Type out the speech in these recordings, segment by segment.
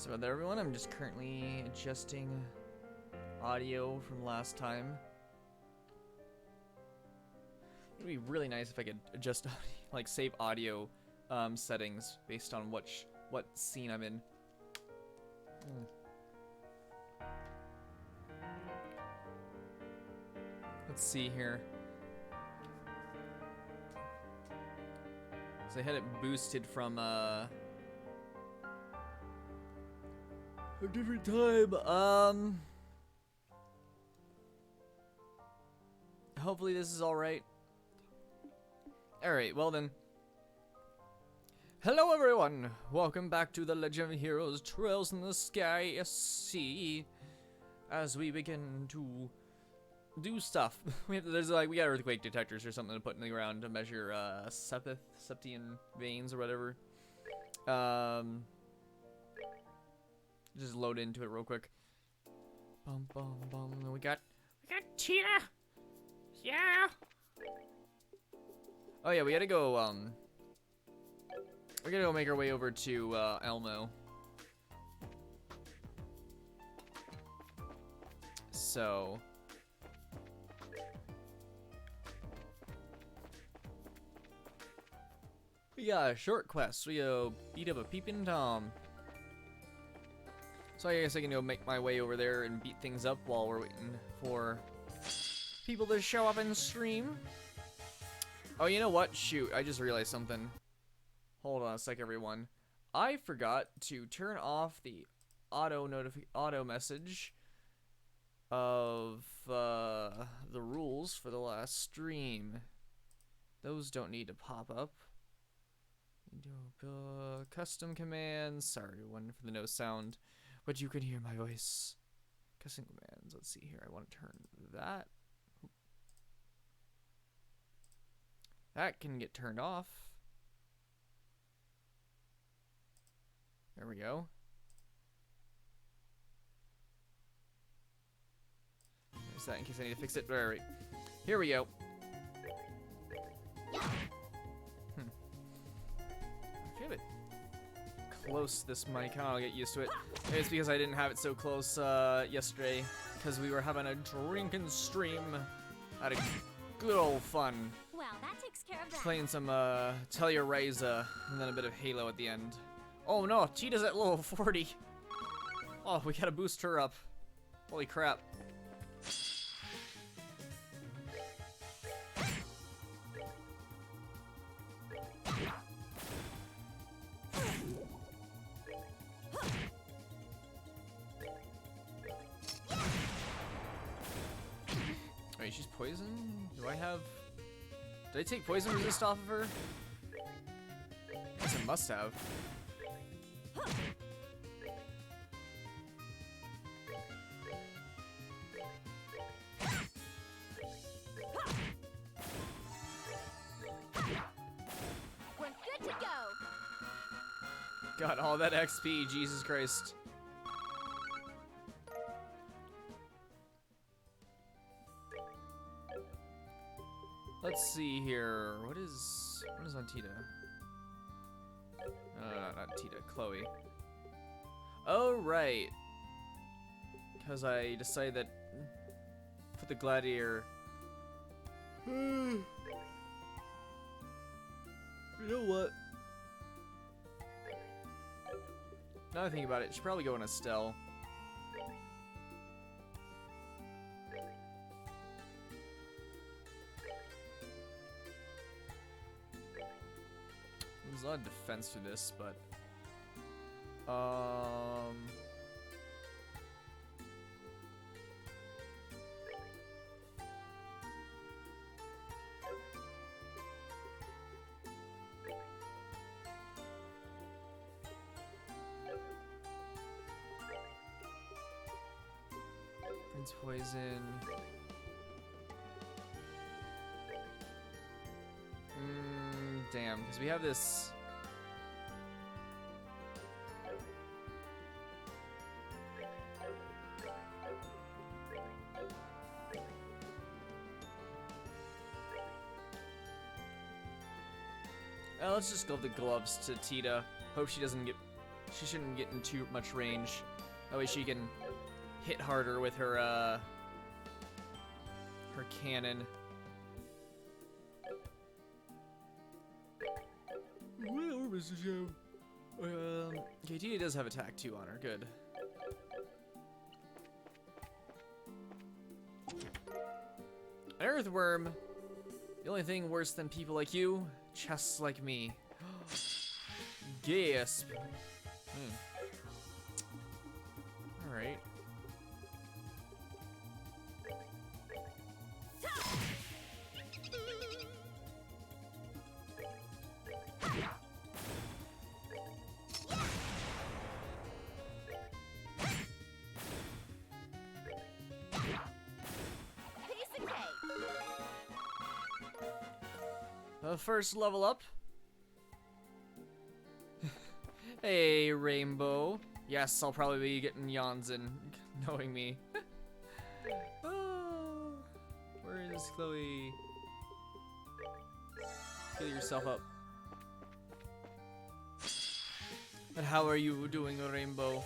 So there, everyone. I'm just currently adjusting audio from last time. It'd be really nice if I could adjust, like, save audio settings based on what scene I'm in. Let's see here. So I had it boosted from a different time. Hopefully this is all right. All right, well then. Hello everyone. Welcome back to the Legend of Heroes Trails in the Sky SC. As we begin to do stuff. we got earthquake detectors or something to put in the ground to measure septian veins or whatever. Just load into it real quick. Bum bum bum. We got Tita. Yeah. Oh yeah, we gotta go. We gotta go make our way over to Elmo. So. We got a short quest. We go beat up a peeping Tom. So I guess I can go make my way over there and beat things up while we're waiting for people to show up and stream. Oh, you know what? Shoot, I just realized something. Hold on a sec, everyone. I forgot to turn off the auto message of the rules for the last stream. Those don't need to pop up. Custom commands. Sorry, one for the no sound, but you can hear my voice. Custom commands. Let's see here. I want to turn that. That can get turned off. There we go. There's that in case I need to fix it. All right. Here we go. I feel it close, this mic. I'll get used to it. Maybe it's because I didn't have it so close yesterday, because we were having a drinking stream. Had a good old fun. Well, that takes care of that. Playing some Telluraiza and then a bit of Halo at the end. Oh no, Tita's at level 40. Oh, we gotta boost her up. Holy crap. Wait, she's poison? Do I have... Did I take poison resist off of her? I guess I must have. We're good to go. Got all that XP, Jesus Christ. Let's see here. What is on Tita? Not Tita, Chloe. Oh right. Because I decided that put the gladiator. You know what? Now that I think about it, should probably go in Estelle. There's a lot of defense for this, but Prince Poison. Damn, because we have this. Let's just give the gloves to Tita. Hope she doesn't get She shouldn't get in too much range. That way she can hit harder with her her cannon. Well, Mr. Joe. Okay, Tita does have attack 2 on her. Good. An earthworm. The only thing worse than people like you, chests like me. Gasp. Alright. Piece of cake. First level up. Hey, Rainbow. Yes, I'll probably be getting yawns in, knowing me. Oh, where is Chloe? Get yourself up. And how are you doing, Rainbow?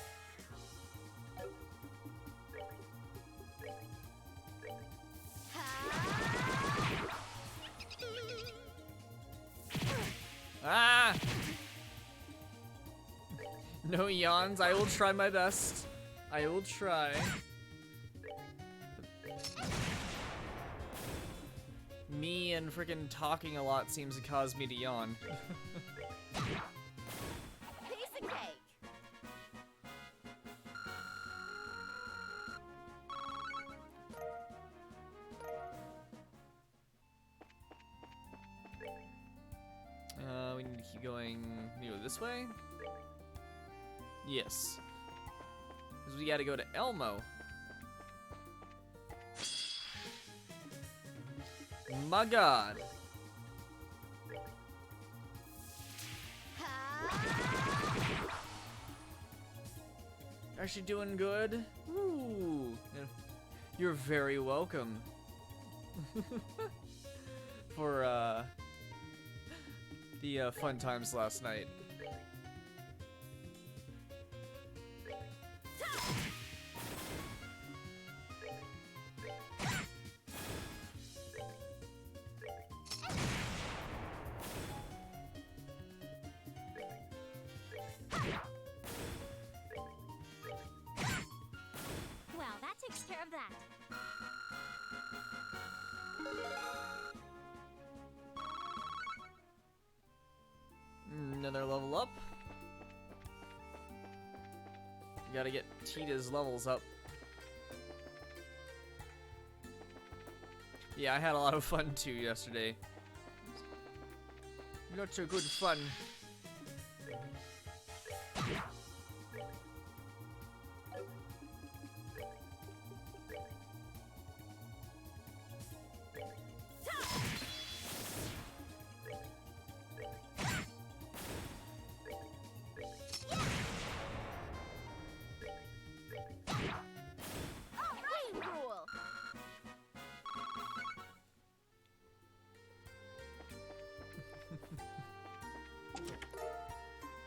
Ah! No yawns. I will try my best. I will try. Me and freaking talking a lot seems to cause me to yawn. Piece of cake. We need to keep going. We go this way? Yes. Because we gotta go to Elmo. My god. Actually doing good? Ooh. You're very welcome. For, the fun times last night. Well, that takes care of that. Another level up. Gotta get Tita's levels up. Yeah, I had a lot of fun too yesterday. Not so good fun. Rain rule.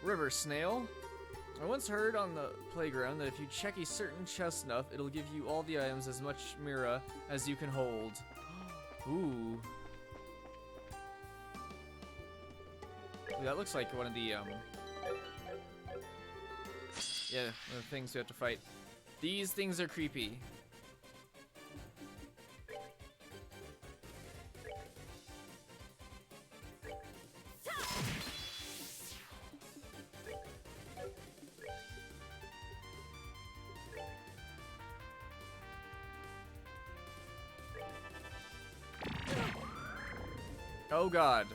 River snail. I once heard on the playground that if you check a certain chest enough, it'll give you all the items as much Mira as you can hold. Ooh. Ooh, that looks like one of the, yeah, one of the things we have to fight. These things are creepy. Oh god,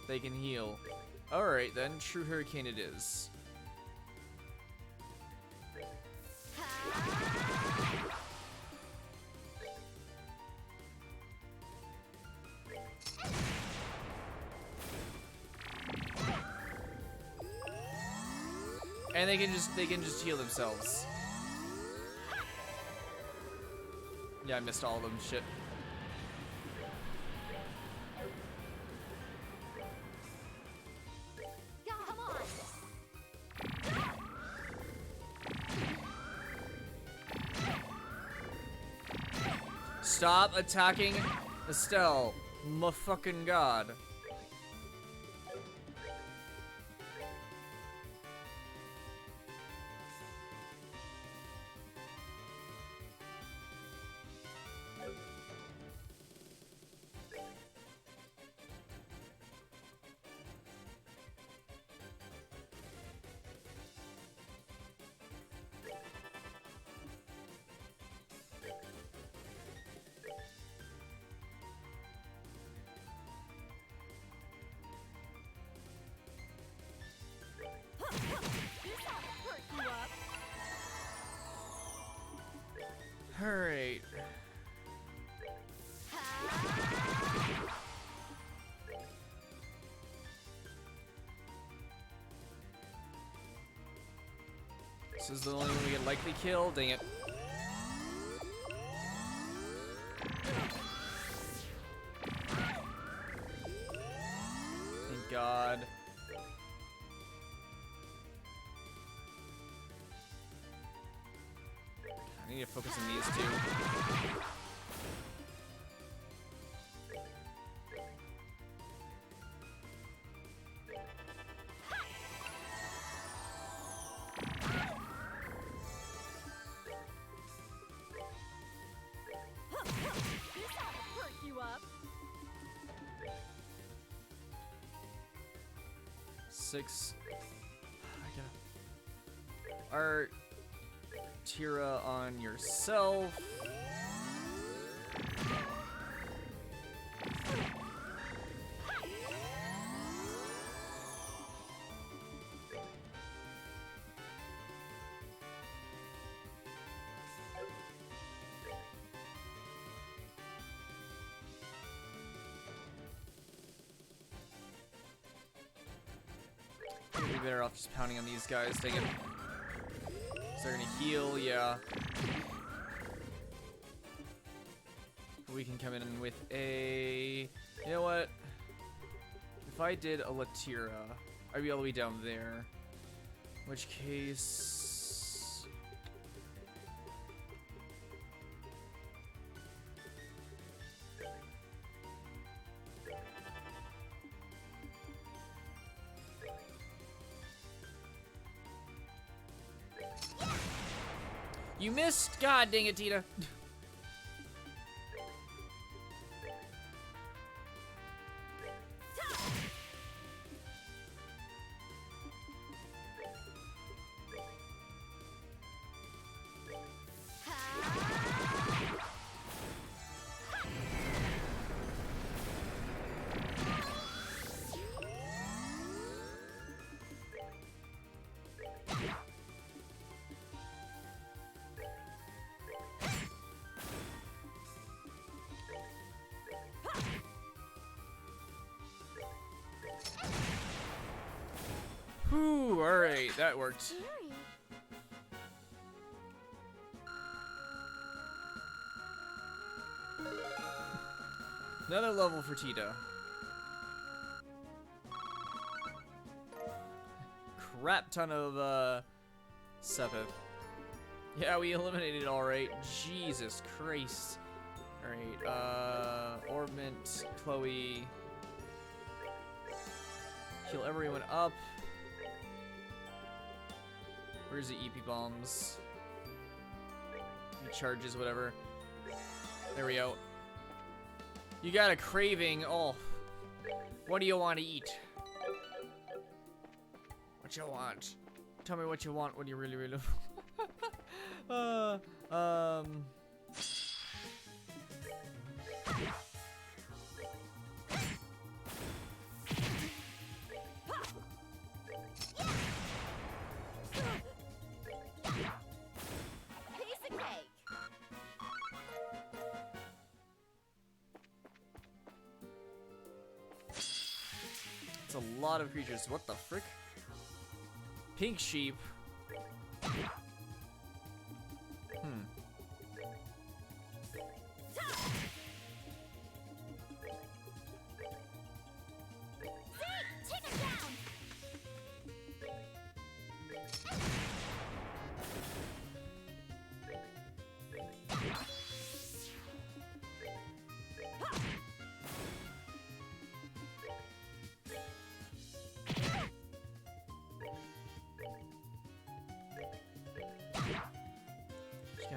they can heal. Alright then, true hurricane it is. And they can just heal themselves. Yeah, I missed all of them. Shit. Come on. stop attacking Estelle. My fucking god. Alright. This is the only one we can likely kill. Dang it. Thank God. I need to focus on these two. Six. I gotta. Art. Tira on yourself. We'd be better off just pounding on these guys. Dang it. So they're gonna heal, yeah. We can come in with a... You know what? If I did a Latira, I'd be all the way down there. In which case... You missed! God dang it, Tita. Whew, alright, that worked. Another level for Tita. Crap ton of, Sepith. Yeah, we eliminated it alright. Jesus Christ. Alright, Orbment, Chloe. Heal everyone up. Where's the EP bombs? Recharges, whatever. There we go. You got a craving. Oh. What do you want to eat? What you want? Tell me what you want. What do you really, really It's a lot of creatures. What the frick? Pink sheep.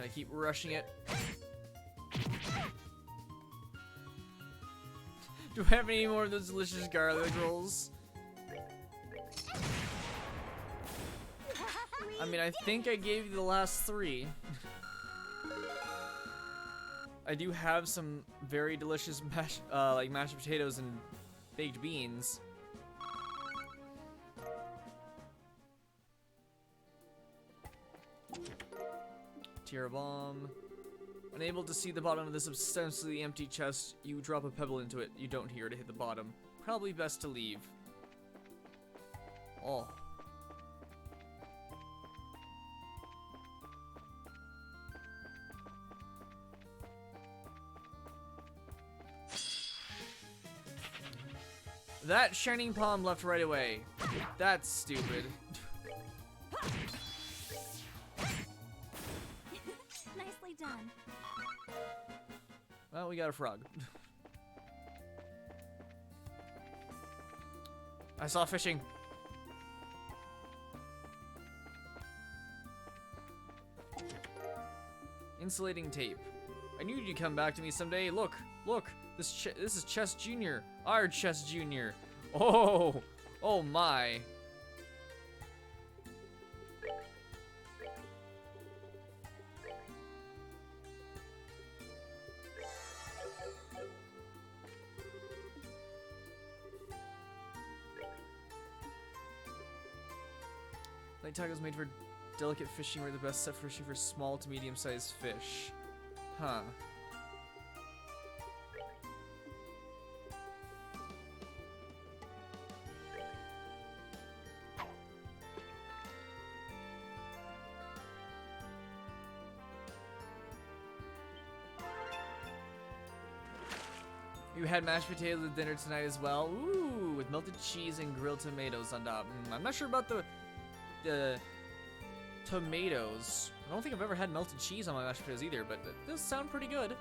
Gotta keep rushing it. Do I have any more of those delicious garlic rolls? I mean, I think I gave you the last 3. I do have some very delicious like mashed potatoes and baked beans. Tear bomb. Unable to see the bottom of this ostensibly empty chest, you drop a pebble into it. You don't hear it hit the bottom. Probably best to leave. Oh. That shining palm left right away. That's stupid. Nicely done. Well, we got a frog. I saw fishing. Insulating tape. I knew you'd come back to me someday. Look, look. This is Chess Jr. Our Chess Jr. Oh, oh my. Light tacos made for delicate fishing were the best set for fishing for small to medium-sized fish. Huh. You had mashed potatoes with dinner tonight as well. Ooh, with melted cheese and grilled tomatoes on top. I'm not sure about the tomatoes. I don't think I've ever had melted cheese on my mashed potatoes either, but it does sound pretty good.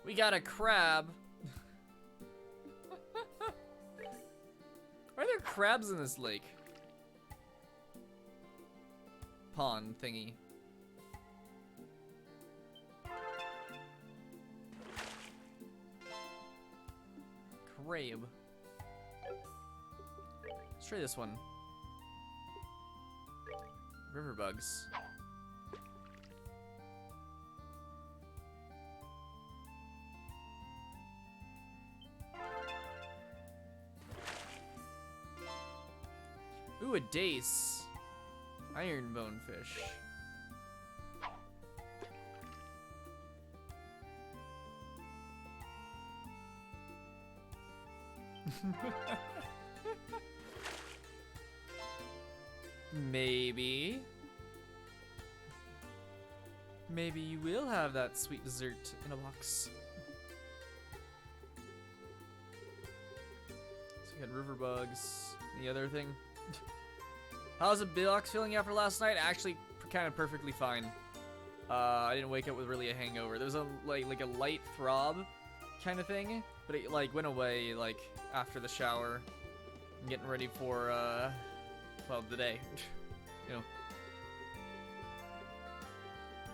We got a crab. Are there crabs in this lake? Pond thingy. Crabe. Let's try this one. River bugs. Ooh, a dace. Iron bonefish. Maybe. Maybe you will have that sweet dessert in a box. So we got river bugs. Any other thing? How's the box feeling after last night? Actually, kind of perfectly fine. I didn't wake up with really a hangover. There was a like a light throb kind of thing, but it like went away like after the shower. I'm getting ready for well, the day, you know.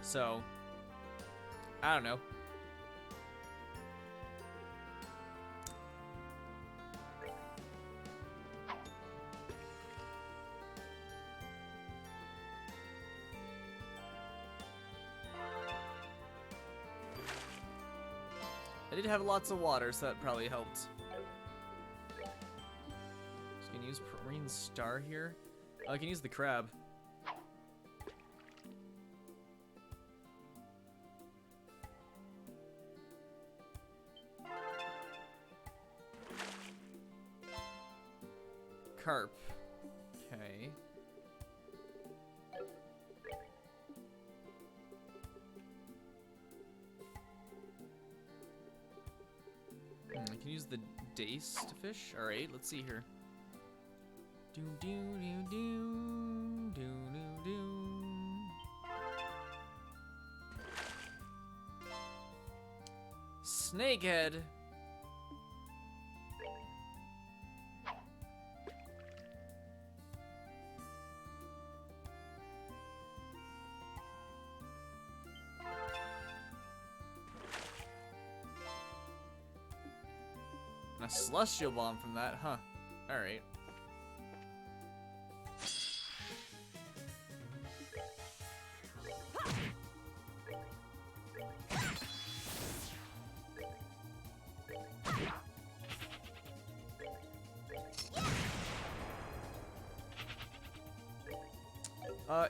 So I don't know. I did have lots of water, so that probably helped. Just gonna use Marine Star here. Oh, I can use the crab. Carp. Okay. I can use the dace to fish. All right, let's see here. Do do do do do do do. Snakehead. And a celestial bomb from that, huh? Alright.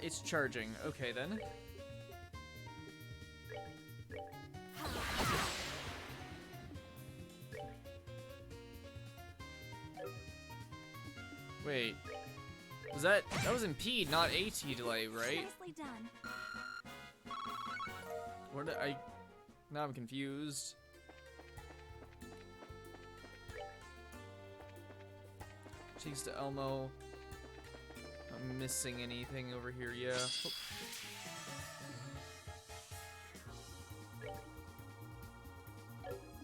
It's charging. Okay, then. Wait. That was impede, not AT delay, right? Nicely done. What did I... Now I'm confused. Cheeks to Elmo. I'm missing anything over here, yeah.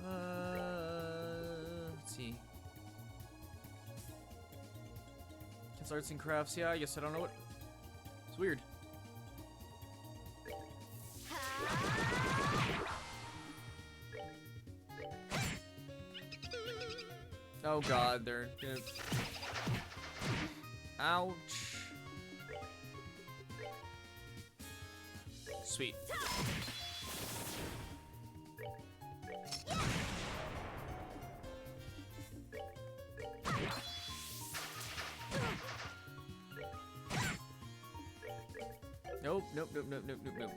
Oh. Let's see. Kids Arts and Crafts, yeah, I guess I don't know what. It's weird. Oh god, they're gonna... Ouch. Sweet. Nope, nope, nope, nope, nope, nope, nope.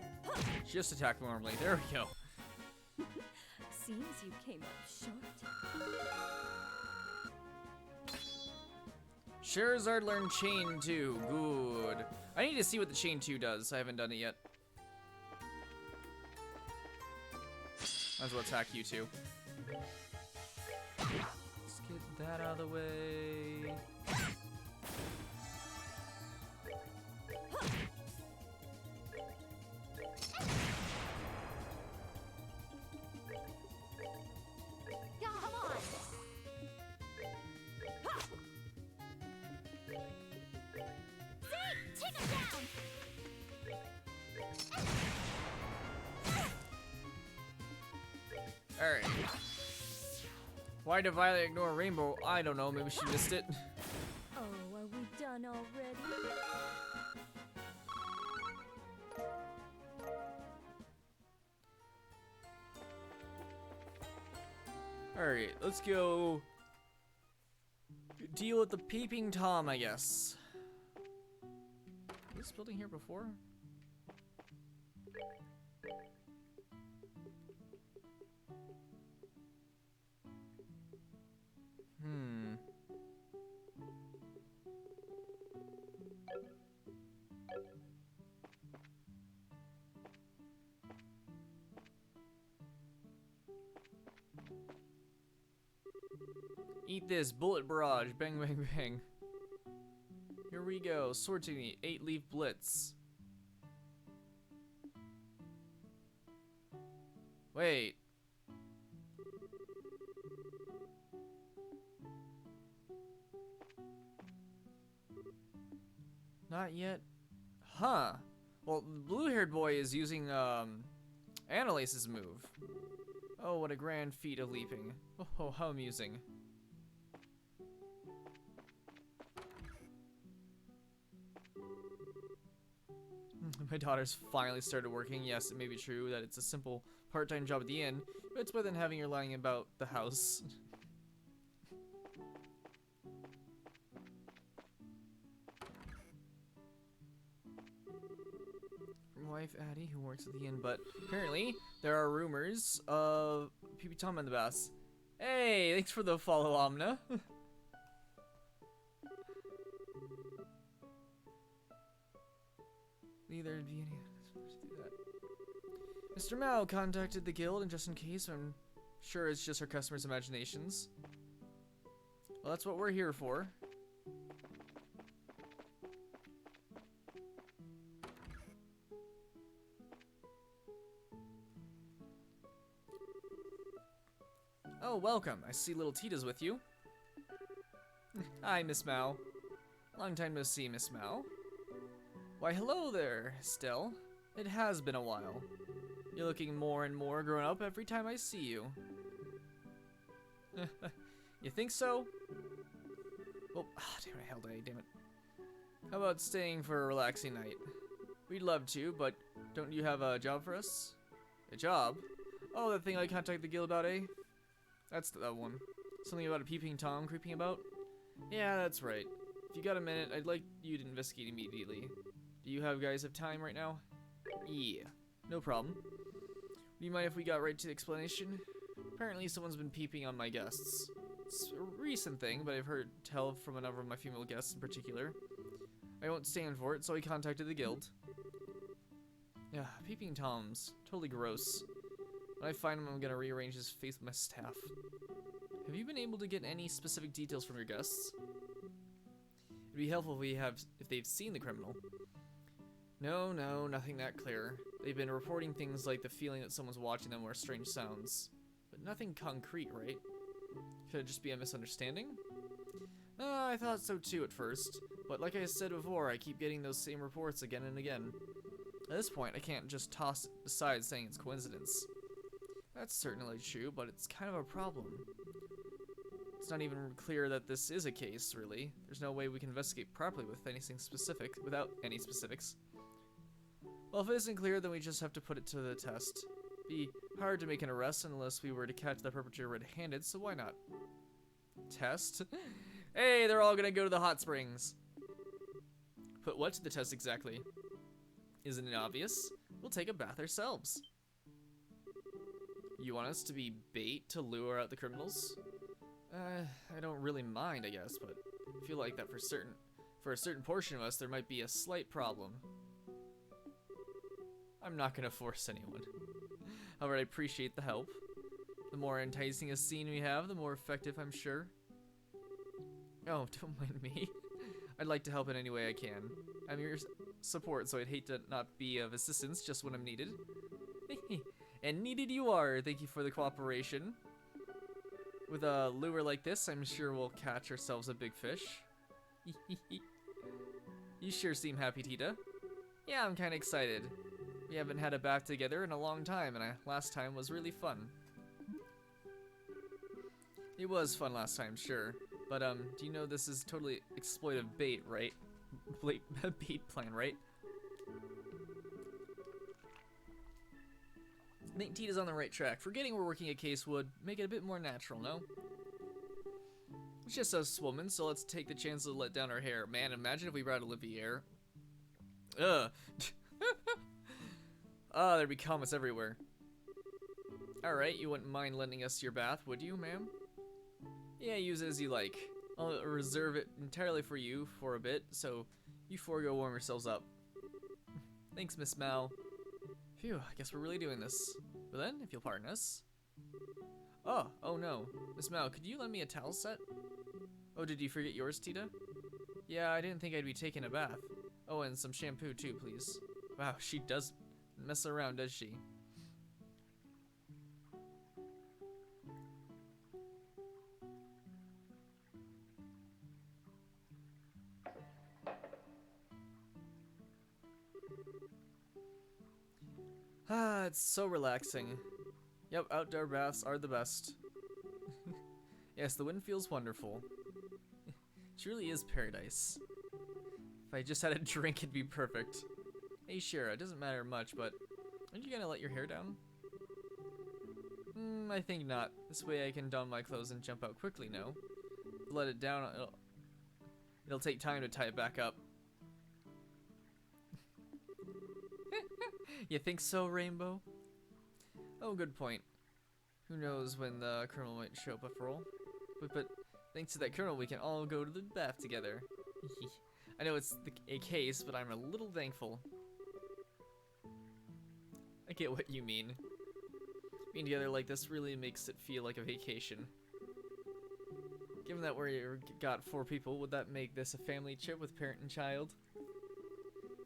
Just attack normally. There we go. Seems you came up short. Charizard learned Chain 2. Good. I need to see what the Chain 2 does. I haven't done it yet. Might as well attack you too. Let's get that out of the way. Come on. See, take it down. Alright. Why did Violet ignore Rainbow? I don't know, maybe she missed it. Oh, are we done already? Alright, let's go deal with the Peeping Tom, I guess. Was this building here before? Eat this, bullet barrage, bang bang bang. Here we go, sword technique, 8-leaf blitz. Wait. Not yet. Huh. Well, the blue-haired boy is using, Annalace's move. Oh, what a grand feat of leaping. Oh, how amusing. My daughter's finally started working. Yes, it may be true that it's a simple part-time job at the inn, but it's better than having her lying about the house. From wife Addie, who works at the inn, but apparently there are rumors of Pee-Pee Tom and the Bass. Hey, thanks for the follow, Omna. Neither be any supposed to do that. Mr. Mao contacted the guild, and just in case, I'm sure it's just our customers' imaginations. Well, that's what we're here for. Oh, welcome. I see little Tita's with you. Hi, Miss Mao. Long time no see, Miss Mao. Why, hello there, Stell. It has been a while. You're looking more and more grown up every time I see you. You think so? Well, damn it, hell day, damn it. How about staying for a relaxing night? We'd love to, but don't you have a job for us? A job? Oh, that thing I contacted the guild about, eh? That's that one. Something about a peeping Tom creeping about? Yeah, that's right. If you got a minute, I'd like you to investigate immediately. Do you guys have time right now? Yeah, no problem. Do you mind if we got right to the explanation? Apparently someone's been peeping on my guests. It's a recent thing, but I've heard tell from a number of my female guests in particular. I won't stand for it, so I contacted the guild. Yeah, peeping Toms. Totally gross. When I find him, I'm gonna rearrange his face with my staff. Have you been able to get any specific details from your guests? It'd be helpful if they've seen the criminal. No, nothing that clear. They've been reporting things like the feeling that someone's watching them or strange sounds. But nothing concrete, right? Could it just be a misunderstanding? I thought so too at first. But like I said before, I keep getting those same reports again and again. At this point, I can't just toss it aside saying it's coincidence. That's certainly true, but it's kind of a problem. It's not even clear that this is a case, really. There's no way we can investigate properly without any specifics. Well, if it isn't clear, then we just have to put it to the test. Be hard to make an arrest unless we were to catch the perpetrator red-handed, so why not? Test? Hey, they're all gonna go to the hot springs. Put what to the test exactly? Isn't it obvious? We'll take a bath ourselves. You want us to be bait to lure out the criminals? I don't really mind, I guess, but I feel like that for a certain portion of us, there might be a slight problem. I'm not gonna force anyone. However, I appreciate the help. The more enticing a scene we have, the more effective, I'm sure. Oh, don't mind me. I'd like to help in any way I can. I'm your support, so I'd hate to not be of assistance just when I'm needed. And needed you are. Thank you for the cooperation. With a lure like this, I'm sure we'll catch ourselves a big fish. You sure seem happy, Tita. Yeah, I'm kinda excited. We haven't had a bath together in a long time, and last time was really fun. It was fun last time, sure. But, do you know this is totally exploitive bait, right? Bait plan, right? I think Tita's on the right track. Forgetting we're working a case would make it a bit more natural, no? It's just us women, so let's take the chance to let down our hair. Man, imagine if we brought Olivier. Ugh. Ah, there'd be comments everywhere. Alright, you wouldn't mind lending us your bath, would you, ma'am? Yeah, use it as you like. I'll reserve it entirely for you for a bit, so you four go warm yourselves up. Thanks, Miss Mao. Phew, I guess we're really doing this. Well then, if you'll pardon us. Oh no. Miss Mao, could you lend me a towel set? Oh, did you forget yours, Tita? Yeah, I didn't think I'd be taking a bath. Oh, and some shampoo too, please. Wow, she does mess around, does she? Ah, it's so relaxing. Yep, outdoor baths are the best. Yes, the wind feels wonderful. It truly is paradise. If I just had a drink, it'd be perfect. Hey, sure, it doesn't matter much, but aren't you gonna let your hair down? I think not. This way I can don my clothes and jump out quickly, no? Let it down, it'll take time to tie it back up. You think so, Rainbow? Oh, good point. Who knows when the criminal might show up after all. But thanks to that criminal, we can all go to the bath together. I know it's a case, but I'm a little thankful. I get what you mean. Being together like this really makes it feel like a vacation. Given that we got 4 people, would that make this a family trip with parent and child?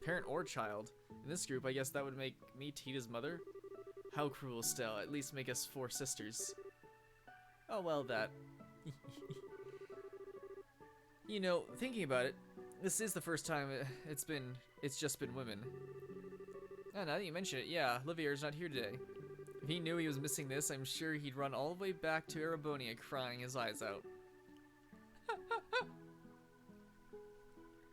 Parent or child? In this group, I guess that would make me Tita's mother? How cruel, Stell. At least make us 4 sisters. Oh, well, that. You know, thinking about it, this is the first time it's just been women. Oh, now that you mention it, yeah, Livier's not here today. If he knew he was missing this, I'm sure he'd run all the way back to Erebonia crying his eyes out.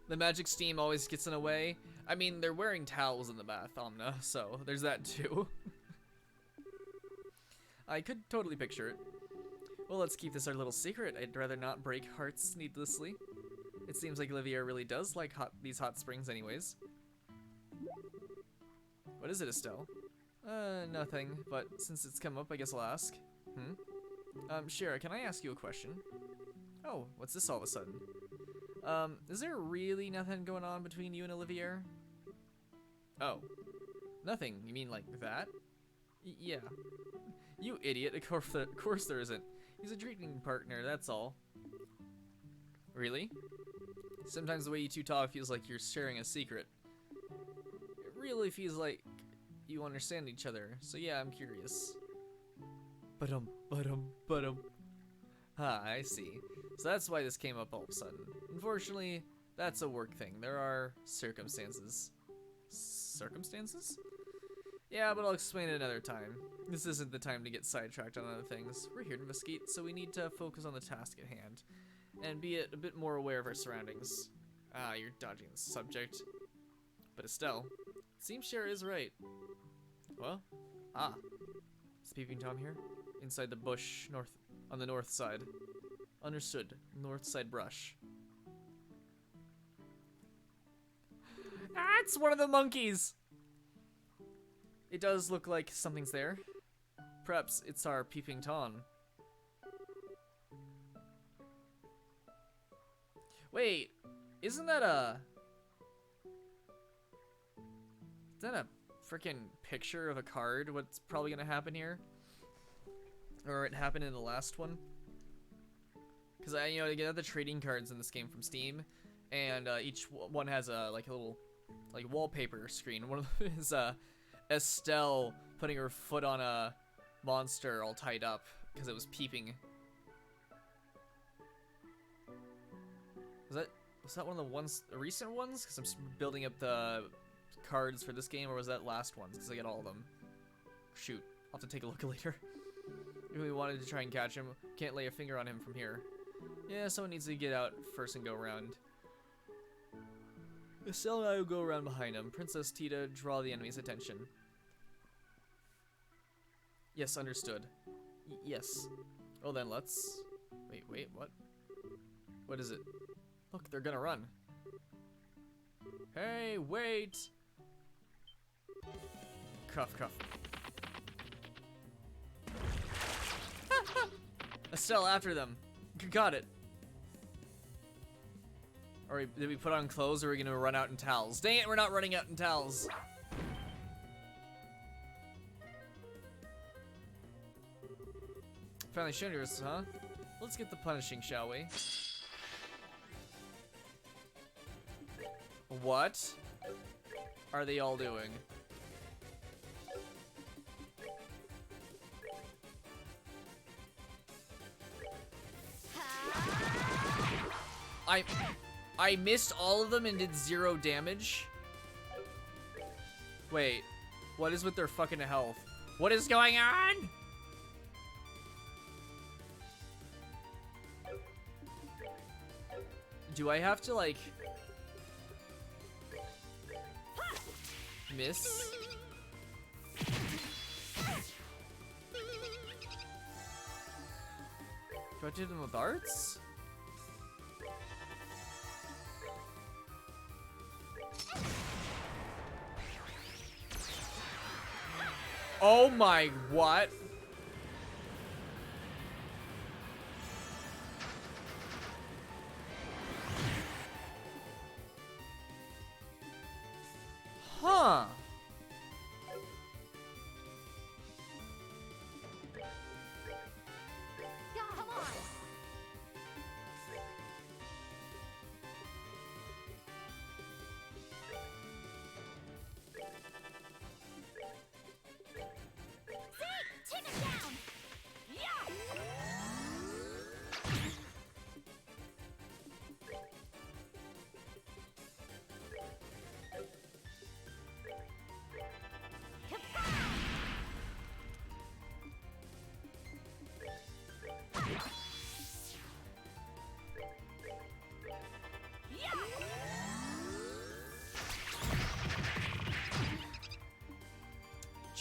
The magic steam always gets in the way. I mean, they're wearing towels in the bath, Omna, so there's that too. I could totally picture it. Well, let's keep this our little secret. I'd rather not break hearts needlessly. It seems like Livier really does like these hot springs anyways. What is it, Estelle? Nothing, but since it's come up, I guess I'll ask. Shira, can I ask you a question? Oh, what's this all of a sudden? Is there really nothing going on between you and Olivier? Oh, nothing? You mean like that? Yeah. You idiot, of course there isn't. He's a drinking partner, that's all. Really? Sometimes the way you two talk feels like you're sharing a secret. It really feels like you understand each other, so yeah, I'm curious. Ba-dum. Ah, I see. So that's why this came up all of a sudden. Unfortunately, that's a work thing. There are circumstances. Circumstances? Yeah, but I'll explain it another time. This isn't the time to get sidetracked on other things. We're here to investigate, so we need to focus on the task at hand. And be a bit more aware of our surroundings. Ah, you're dodging the subject. But Estelle, it seems Shira is right. Well, is Peeping Tom here? Inside the bush, on the north side. Understood. North side brush. Ah, it's one of the monkeys! It does look like something's there. Perhaps it's our Peeping Tom. Wait, isn't that a... Is that a freaking picture of a card? What's probably gonna happen here? Or it happened in the last one? Because you get other trading cards in this game from Steam, and each one has a little wallpaper screen. One of them is Estelle putting her foot on a monster all tied up because it was peeping. Was that one of the recent ones? Because I'm building up the cards for this game, or was that last one? Because I get all of them. Shoot, I'll have to take a look later. If we wanted to try and catch him, can't lay a finger on him from here. Yeah, someone needs to get out first and go around. Estelle and I will go around behind him. Princess Tita, draw the enemy's attention. Yes, understood. Yes. Oh, then let's... Wait, what? What is it? Look, they're gonna run. Hey, wait! Cuff. Estelle, after them. Got it. Or did we put on clothes, or are we gonna run out in towels? Dang it, we're not running out in towels. Finally shown yours, huh? Let's get the punishing, shall we? What are they all doing? I missed all of them and did 0 damage. Wait, what is with their fucking health? What is going on? Do I have to like miss? Do I do them with arts? Oh my, what? Huh. Come on. See? Check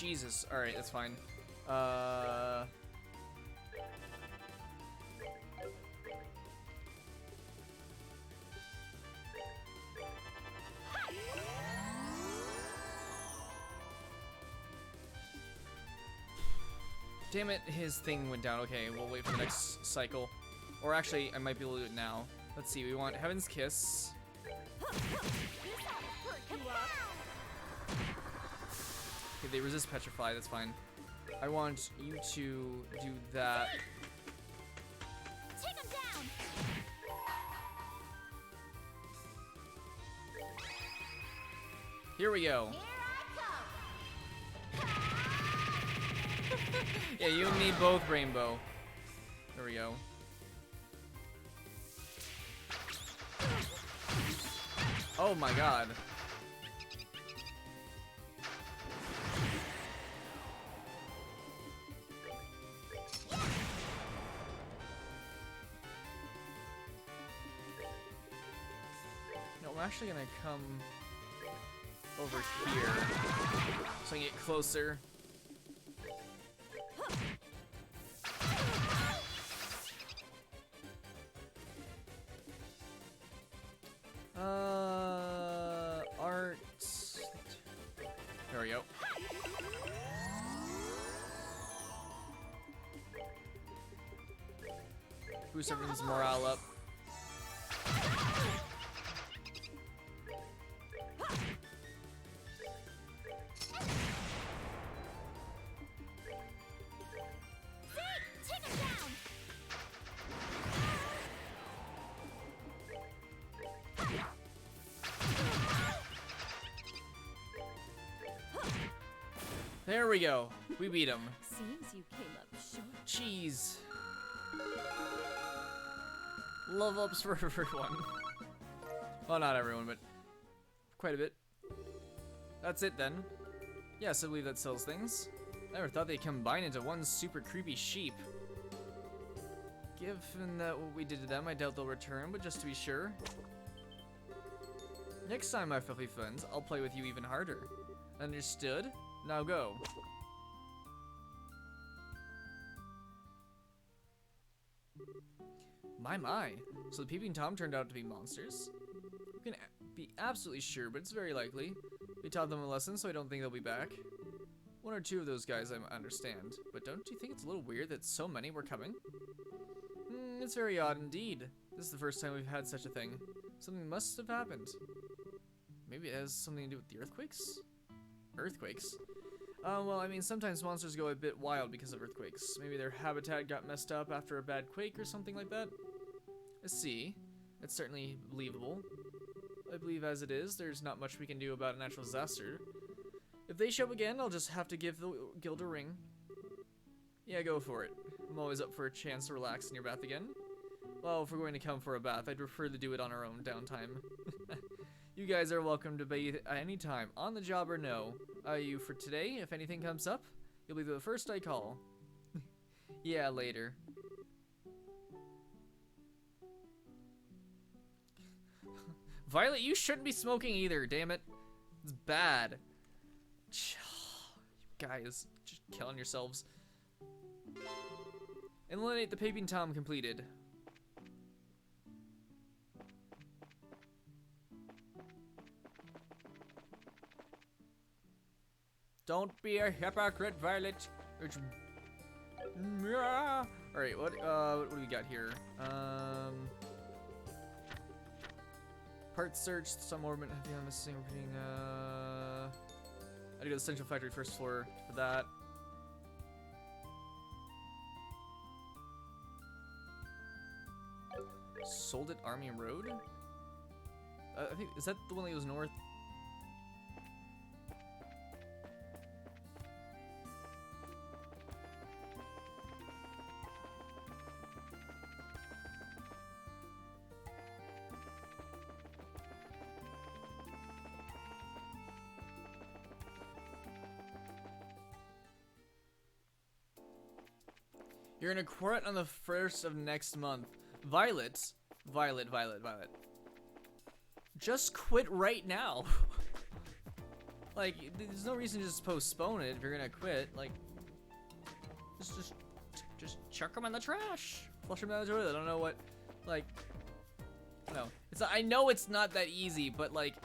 Jesus. All right, that's fine. Damn it, his thing went down. Okay, we'll wait for the next cycle. Or actually, I might be able to do it now. Let's see, we want Heaven's Kiss. Okay, they resist Petrify, that's fine. I want you to do that. Take him down. Here we go. Here I come. Yeah, you and me both, Rainbow. There we go. Oh my god. No, I'm actually gonna come over here so I can get closer. Art. There we go. Boost everyone's morale up. Take him down. There we go. We beat him. Seems you came up short. Jeez. Love ups for everyone. Well, not everyone, but quite a bit. That's it then. Yes, I believe that sells things. I never thought they'd combine into one super creepy sheep. Given that what we did to them, I doubt they'll return, but just to be sure. Next time, my fluffy friends, I'll play with you even harder. Understood? Now go. My. So the Peeping Tom turned out to be monsters? We can be absolutely sure, but it's very likely. We taught them a lesson, so I don't think they'll be back. One or two of those guys I understand, but don't you think it's a little weird that so many were coming? It's very odd indeed. This is the first time we've had such a thing. Something must have happened. Maybe it has something to do with the earthquakes? Earthquakes? Well, I mean, sometimes monsters go a bit wild because of earthquakes. Maybe their habitat got messed up after a bad quake or something like that. I see. It's certainly believable. I believe as it is, there's not much we can do about a natural disaster. If they show up again, I'll just have to give the guild a ring. Yeah, go for it. I'm always up for a chance to relax in your bath again. Well, if we're going to come for a bath, I'd prefer to do it on our own downtime. You guys are welcome to bathe at any time, on the job or no. You for today, if anything comes up, you'll be the first I call. Yeah, later. Violet, you shouldn't be smoking either, damn it. It's bad. You guys, just killing yourselves. Eliminate the Peeping Tom completed. Don't be a hypocrite, Violet. Alright, what do we got here? Part search, some orbit, I'm missing, repeating, I had to go to the Central Factory first floor for that. Sold at Army Road? I think, is that the one that goes north? You're in a court on the 1st of next month. Violet. Just quit right now. Like, there's no reason to just postpone it if you're gonna quit. Like, just chuck them in the trash. Flush them down the toilet. I don't know what, like, no. It's I know it's not that easy, but like,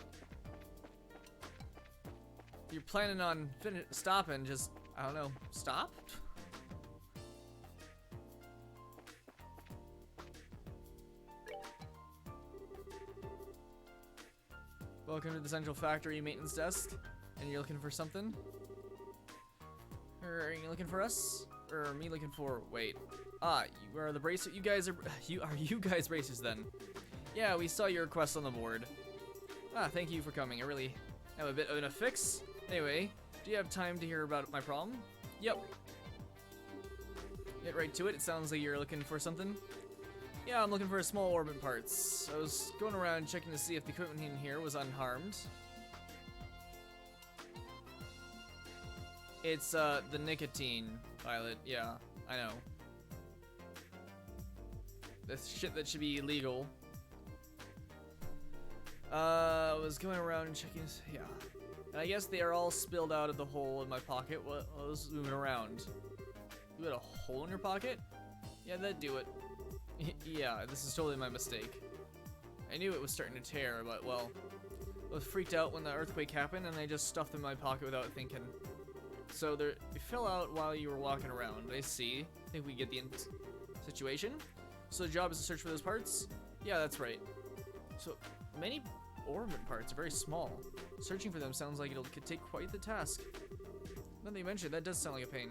if you're planning on stopping, just, I don't know, stop? Welcome to the central factory maintenance desk. And you're looking for something? Or are you looking for us? Or are me looking for, wait. Ah, you are the bracer, you guys are you guys bracers then? Yeah, we saw your request on the board. Ah, thank you for coming. I really have a bit of a fix. Anyway, do you have time to hear about my problem? Yep. Get right to it. It sounds like you're looking for something. Yeah, I'm looking for small orbit parts. I was going around checking to see if the equipment in here was unharmed. It's, the nicotine pilot. Yeah, I know. That's shit that should be illegal. I was going around checking, yeah. And I guess they are all spilled out of the hole in my pocket while I was moving around. You had a hole in your pocket? Yeah, that'd do it. Yeah, this is totally my mistake. I knew it was starting to tear, but well, I was freaked out when the earthquake happened and I just stuffed them in my pocket without thinking. So it fell out while you were walking around. I see. I think we get the situation. So the job is to search for those parts? Yeah, that's right. So many orbit parts are very small. Searching for them sounds like could take quite the task. Now that you mentioned, that does sound like a pain.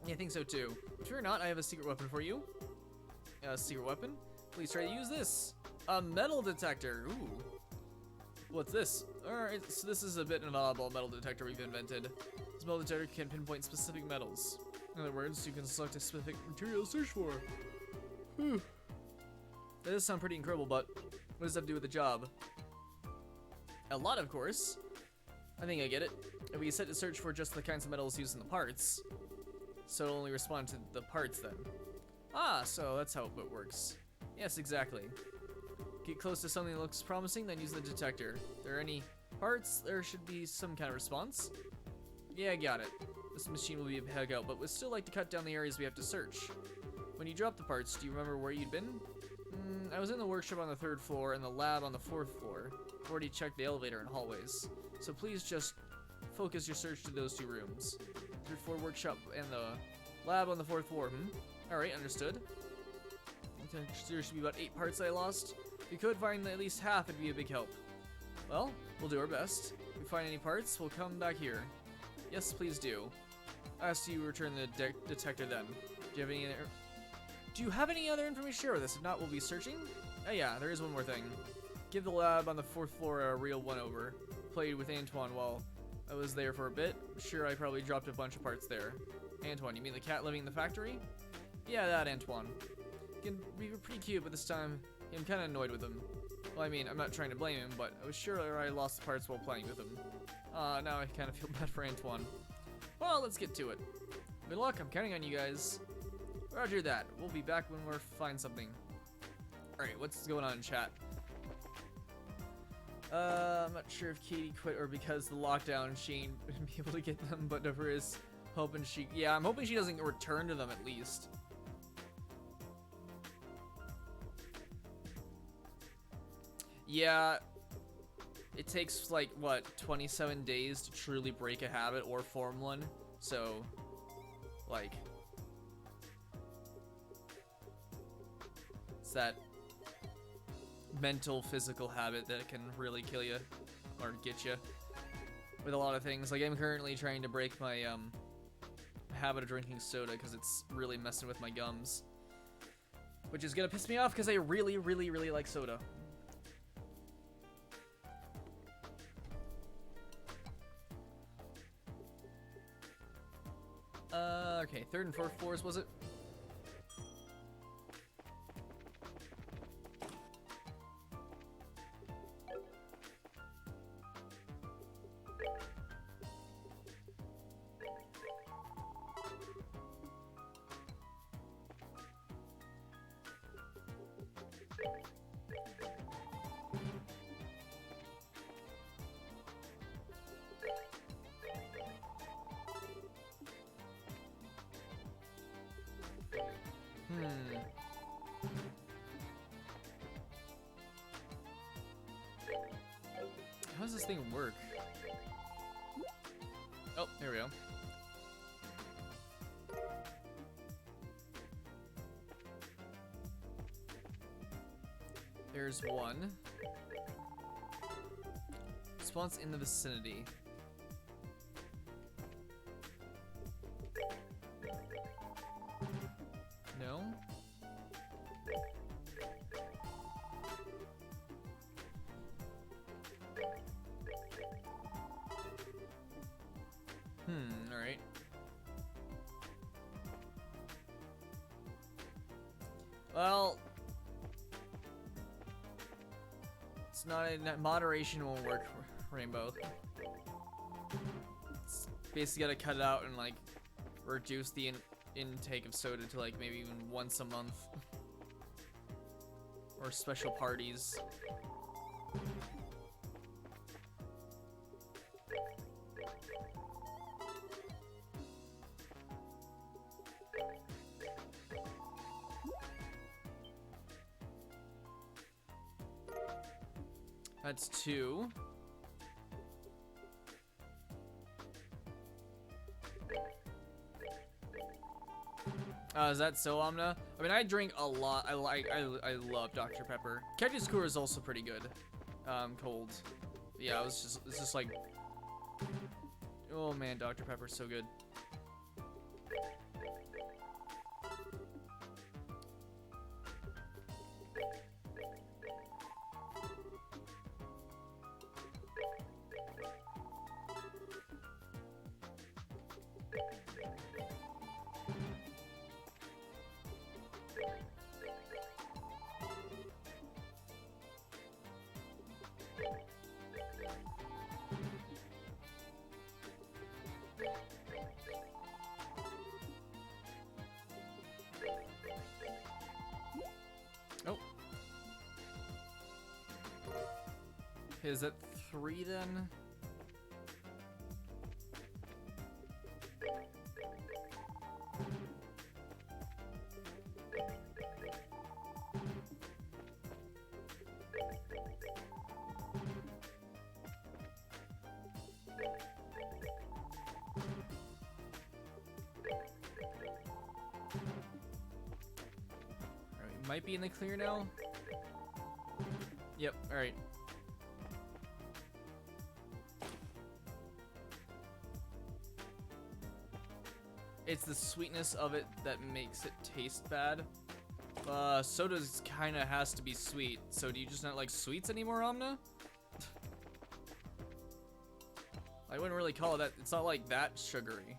Yeah, I think so too. If you're not, I have a secret weapon for you. A secret weapon? Please try to use this. A metal detector. Ooh. What's this? Alright, so this is a bit of an oddball metal detector we've invented. This metal detector can pinpoint specific metals. In other words, you can select a specific material to search for. Whew. That does sound pretty incredible, but what does that have to do with the job? A lot, of course. I think I get it. If we set to search for just the kinds of metals used in the parts, so it'll only respond to the parts then. Ah, so that's how it works. Yes, exactly. Get close to something that looks promising, then use the detector. If there are any parts, there should be some kind of response. Yeah, I got it. This machine will be a heck out, but we'd still like to cut down the areas we have to search. When you drop the parts, do you remember where you'd been? I was in the workshop on the 3rd floor and the lab on the 4th floor. I've already checked the elevator and hallways. So please just focus your search to those 2 rooms. 3rd floor workshop and the lab on the 4th floor, Alright, understood. There should be about 8 parts I lost. If you could find at least half, it'd be a big help. Well, we'll do our best. If we find any parts, we'll come back here. Yes, please do. I asked you to return the detector then. Do you have any other information to share with us? If not, we'll be searching. Oh yeah, there is one more thing. Give the lab on the 4th floor a real one-over. Played with Antoine while I was there for a bit. Sure, I probably dropped a bunch of parts there. Antoine, you mean the cat living in the factory? Yeah, that Antoine. We were pretty cute, but this time I'm kind of annoyed with him. Well, I mean, I'm not trying to blame him, but I was sure I lost the parts while playing with him. Now I kind of feel bad for Antoine. Well, let's get to it. Good luck, I'm counting on you guys. Roger that. We'll be back when we find something. Alright, what's going on in chat? I'm not sure if Katie quit or because the lockdown she ain't been able to get them, but never is hoping she... Yeah, I'm hoping she doesn't return to them at least. Yeah, it takes like, what, 27 days to truly break a habit or form one, so, like, it's that mental, physical habit that can really kill you, or get you, with a lot of things. Like, I'm currently trying to break my, habit of drinking soda, because it's really messing with my gums, which is gonna piss me off, because I really, really, really like soda. Okay, 3rd and 4th floors, was it? How does this thing work? Oh, here we go. There's one. Spawns in the vicinity. No? Alright. Well, it's not in moderation won't work, Rainbow. It's basically gotta cut it out and like reduce the intake of soda to like maybe even once a month. Or special parties. That's 2. Is that so, Omna? I mean, I drink a lot. I love Dr. Pepper. Kajiskur is also pretty good. Cold. Yeah, it's just like, oh man, Dr. Pepper's so good. Oh. Okay, is that 3 then? Might be in the clear now. Yep, alright. It's the sweetness of it that makes it taste bad. Soda's kinda has to be sweet. So do you just not like sweets anymore, Omna? I wouldn't really call it that. It's not like that sugary.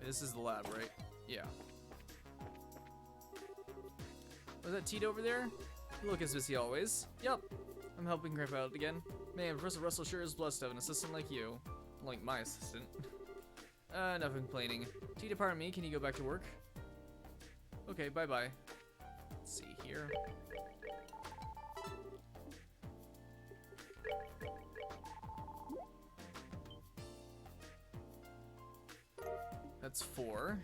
This is the lab, right? Yeah. Was that Tita over there? You look as busy always. Yup. I'm helping Grandpa out again. Man, Professor Russell sure is blessed to have an assistant like you. Like my assistant. Enough complaining. Tita, pardon me, can you go back to work? Okay, bye-bye. Let's see here. That's 4.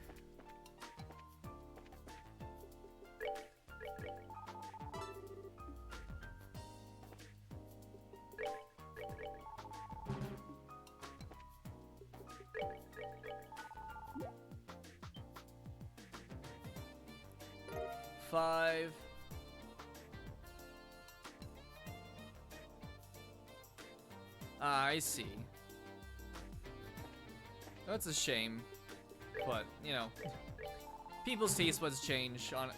Five. I see. That's a shame. But, you know, people's taste buds change on it.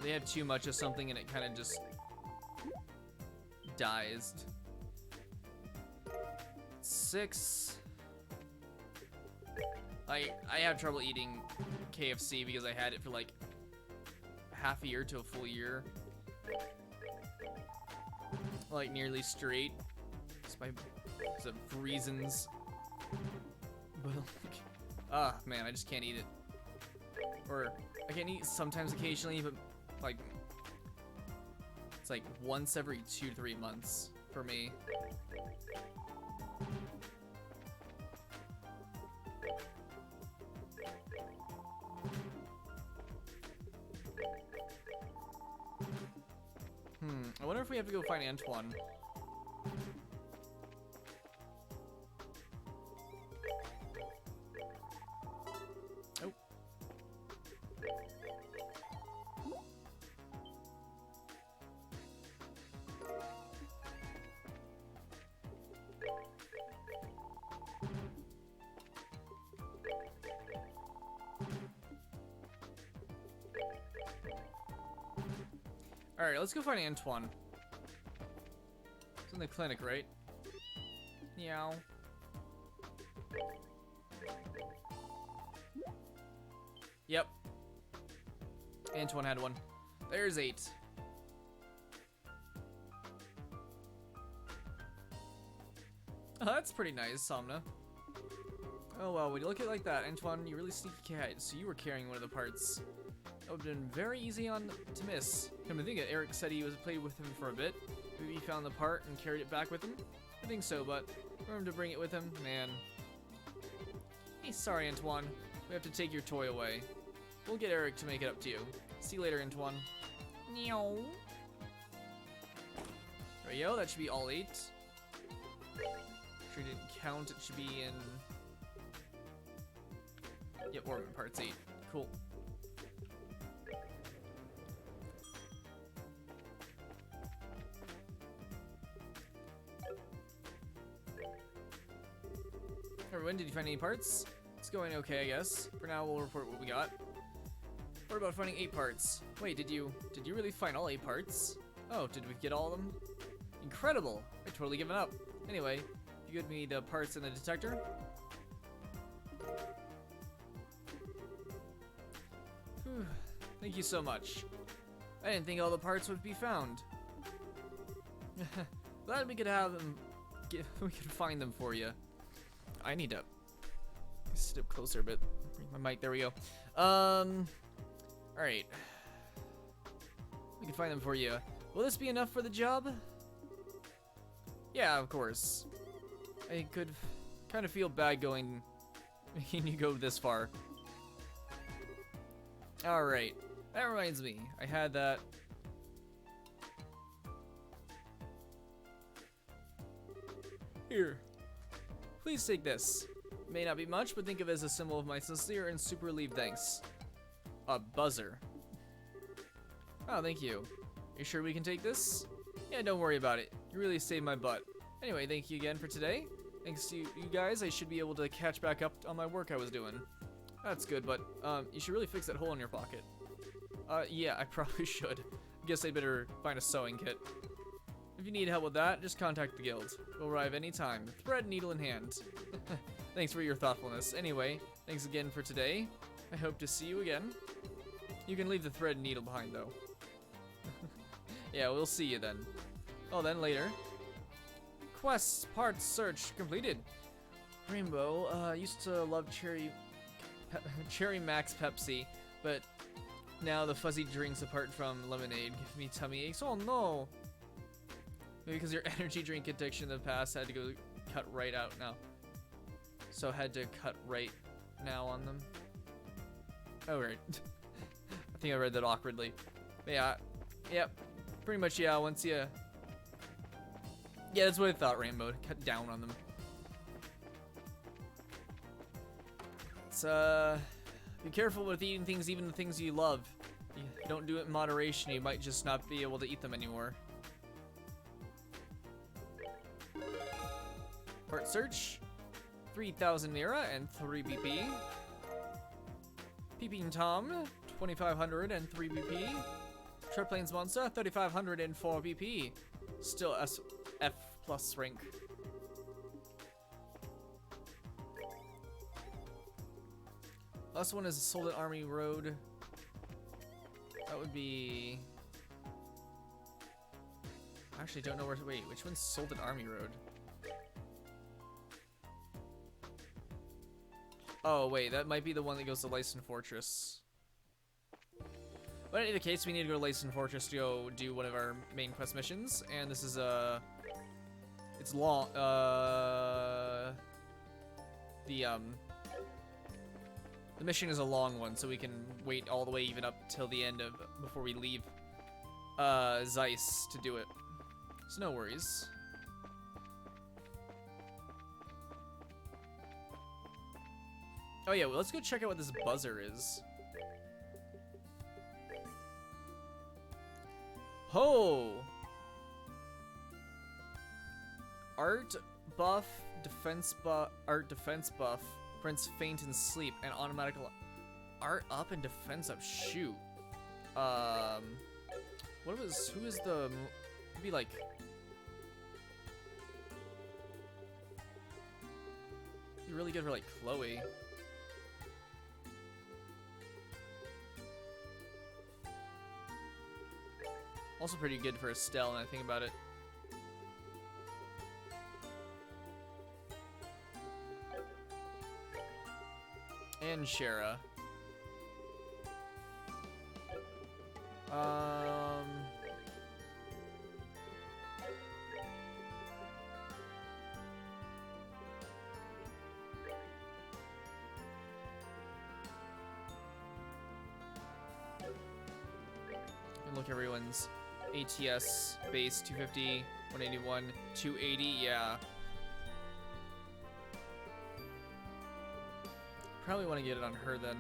They have too much of something and it kind of just dies. 6. I have trouble eating KFC because I had it for like half a year to a full year. Like nearly straight. By some reasons, but like, man, I just can't eat it. Or I can eat sometimes occasionally, but like it's like once every 2 to 3 months for me. if we have to go find Antoine. Oh. Alright, let's go find Antoine. It's in the clinic, right? Meow. Yep. Antoine had one. There's 8. Oh, that's pretty nice, Somna. Oh well, when you look at it like that, Antoine, you're really sneaky cat, so you were carrying one of the parts. That would have been very easy to miss. Come to think of it, Eric said he played with him for a bit. Maybe he found the part and carried it back with him? I think so, but for him to bring it with him, man. Hey, sorry, Antoine. We have to take your toy away. We'll get Eric to make it up to you. See you later, Antoine. Meow. There we go, that should be all 8. Sure didn't count, it should be in... Yep, orbit parts 8. Cool. Everyone, did you find any parts? It's going okay, I guess. For now, we'll report what we got. What about finding 8 parts? Wait, did you really find all 8 parts? Oh, did we get all of them? Incredible! I totally given up. Anyway, you give me the parts in the detector? Whew. Thank you so much. I didn't think all the parts would be found. Glad we could have them. We could find them for you. I need to step closer a bit. Bring my mic. There we go. All right. We can find them for you. Will this be enough for the job? Yeah, of course. I could kind of feel bad making you go this far. All right. That reminds me. I had that. Here. Please take this. It may not be much, but think of it as a symbol of my sincere and super relieved thanks. A buzzer. Oh, thank you. Are you sure we can take this? Yeah, don't worry about it. You really saved my butt. Anyway, thank you again for today. Thanks to you guys, I should be able to catch back up on my work I was doing. That's good, but you should really fix that hole in your pocket. Yeah, I probably should. Guess I better find a sewing kit. If you need help with that, just contact the guild. We'll arrive anytime. Thread, needle in hand. Thanks for your thoughtfulness. Anyway, thanks again for today. I hope to see you again. You can leave the thread and needle behind, though. Yeah, we'll see you then. Oh, then later. Quests, parts, search, completed. Rainbow, used to love Cherry Max Pepsi, but now the fuzzy drinks apart from lemonade give me tummy aches. Oh no! Maybe because your energy drink addiction in the past had to go cut right out now. So had to cut right now on them. Oh, right. I think I read that awkwardly. But yeah, yep. Pretty much, yeah, once you... Yeah, that's what I thought, Rainbow. Cut down on them. It's, be careful with eating things, even the things you love. If you don't do it in moderation, you might just not be able to eat them anymore. Part search. 3,000 Mira and 3 BP. Peeping Tom, 2,500 and 3 BP. Triplanes Monster, 3,500 and 4 BP. Still F plus rank. Last one is Solid Army Road. That would be... I actually don't know where... Wait, which one's Solid Army Road? Oh, wait, that might be the one that goes to Lyson Fortress. But in any case, we need to go to Lyson Fortress to go do one of our main quest missions, and this is, it's long, the mission is a long one, so we can wait all the way even up till the end of, before we leave, Zeiss to do it. So no worries. Oh yeah, well, let's go check out what this buzzer is. Ho! Art buff, art defense buff, prevents faint and sleep, and automatic art up and defense up. Shoot. Who is the, it'd be like, be really good for like Chloe. Also pretty good for Estelle, and I think about it. And Shara. And look, everyone's ATS base 250, 181, 280, yeah. Probably want to get it on her then.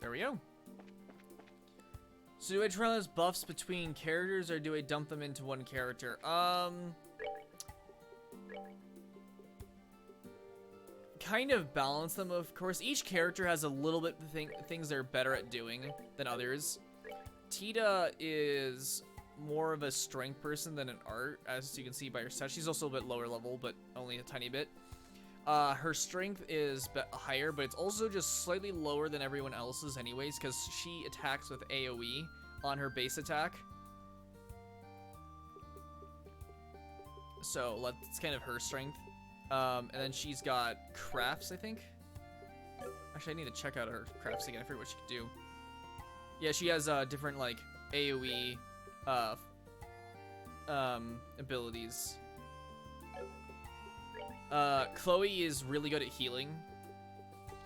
There we go. So do I try those buffs between characters or do I dump them into one character? Kind of balance them, of course. Each character has a little bit things they're better at doing than others. Tita is more of a strength person than an art, as you can see by her stat. She's also a bit lower level, but only a tiny bit. Her strength is higher, but it's also just slightly lower than everyone else's anyways, because she attacks with AoE on her base attack. So that's kind of her strength. And then she's got crafts, I think. Actually, I need to check out her crafts again. I forget what she could do. Yeah, she has different like AoE abilities. Chloe is really good at healing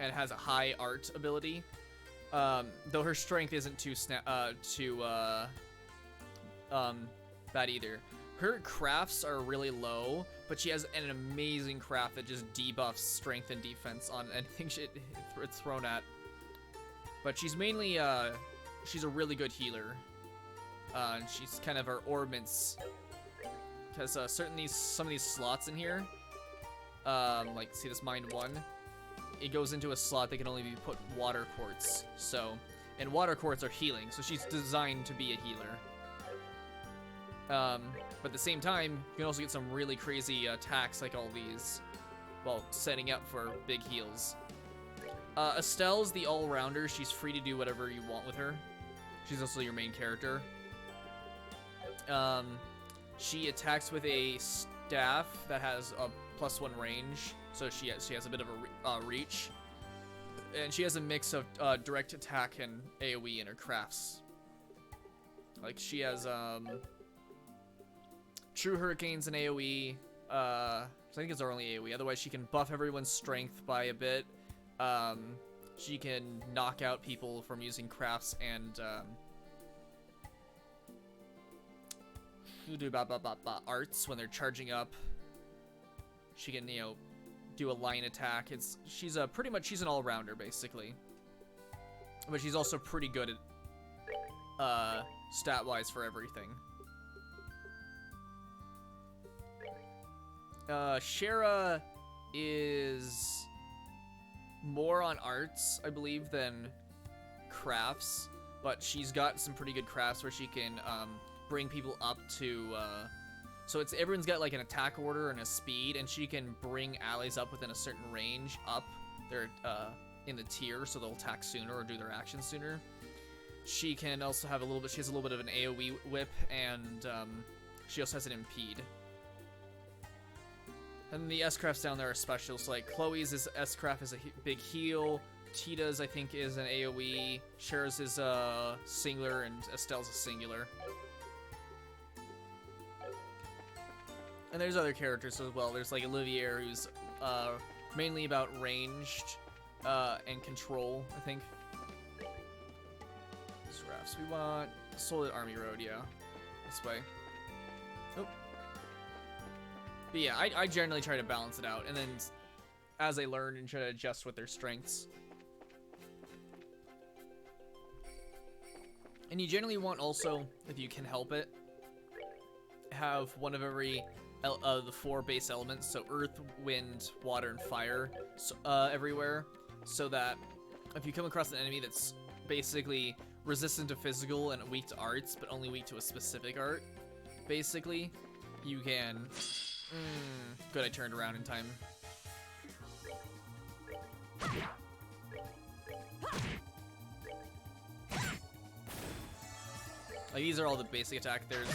and has a high art ability. Though her strength isn't too bad either. Her crafts are really low, but she has an amazing craft that just debuffs strength and defense on anything it's thrown at. But she's mainly, she's a really good healer. And she's kind of her orbits. Because some of these slots in here, like see this Mind 1, it goes into a slot that can only be put water quartz. So, and water quartz are healing, so she's designed to be a healer. But at the same time, you can also get some really crazy attacks like all these, while setting up for big heals. Estelle's the all-rounder. She's free to do whatever you want with her. She's also your main character. She attacks with a staff that has a +1 range, so she has a bit of a reach. And she has a mix of direct attack and AoE in her crafts. Like she has True Hurricanes and AoE. So I think it's our only AoE. Otherwise, she can buff everyone's strength by a bit. She can knock out people from using crafts and arts when they're charging up. She can, do a line attack. She's an all-rounder basically. But she's also pretty good at stat-wise for everything. Shara is more on arts, I believe, than crafts, but she's got some pretty good crafts where she can bring people up to so everyone's got like an attack order and a speed, and she can bring allies up within a certain range up. They're in the tier, so they'll attack sooner or do their action sooner. She can also have she has a little bit of an AoE whip, and she also has an impede. And the S-crafts down there are special, so like Chloe's S-craft is a big heal, Tita's I think is an AoE, Shara's is a singular, and Estelle's a singular. And there's other characters as well. There's like Olivier, who's mainly about ranged and control, I think. Scraps. We want Solid Army Road, yeah. This way. Nope. But yeah, I generally try to balance it out, and then as I learn and try to adjust with their strengths. And you generally want also, if you can help it, have one of every the 4 base elements, so earth, wind, water, and fire, everywhere, so that if you come across an enemy that's basically resistant to physical and weak to arts, but only weak to a specific art, basically, you can... good, I turned around in time. Like, these are all the basic attack. There's...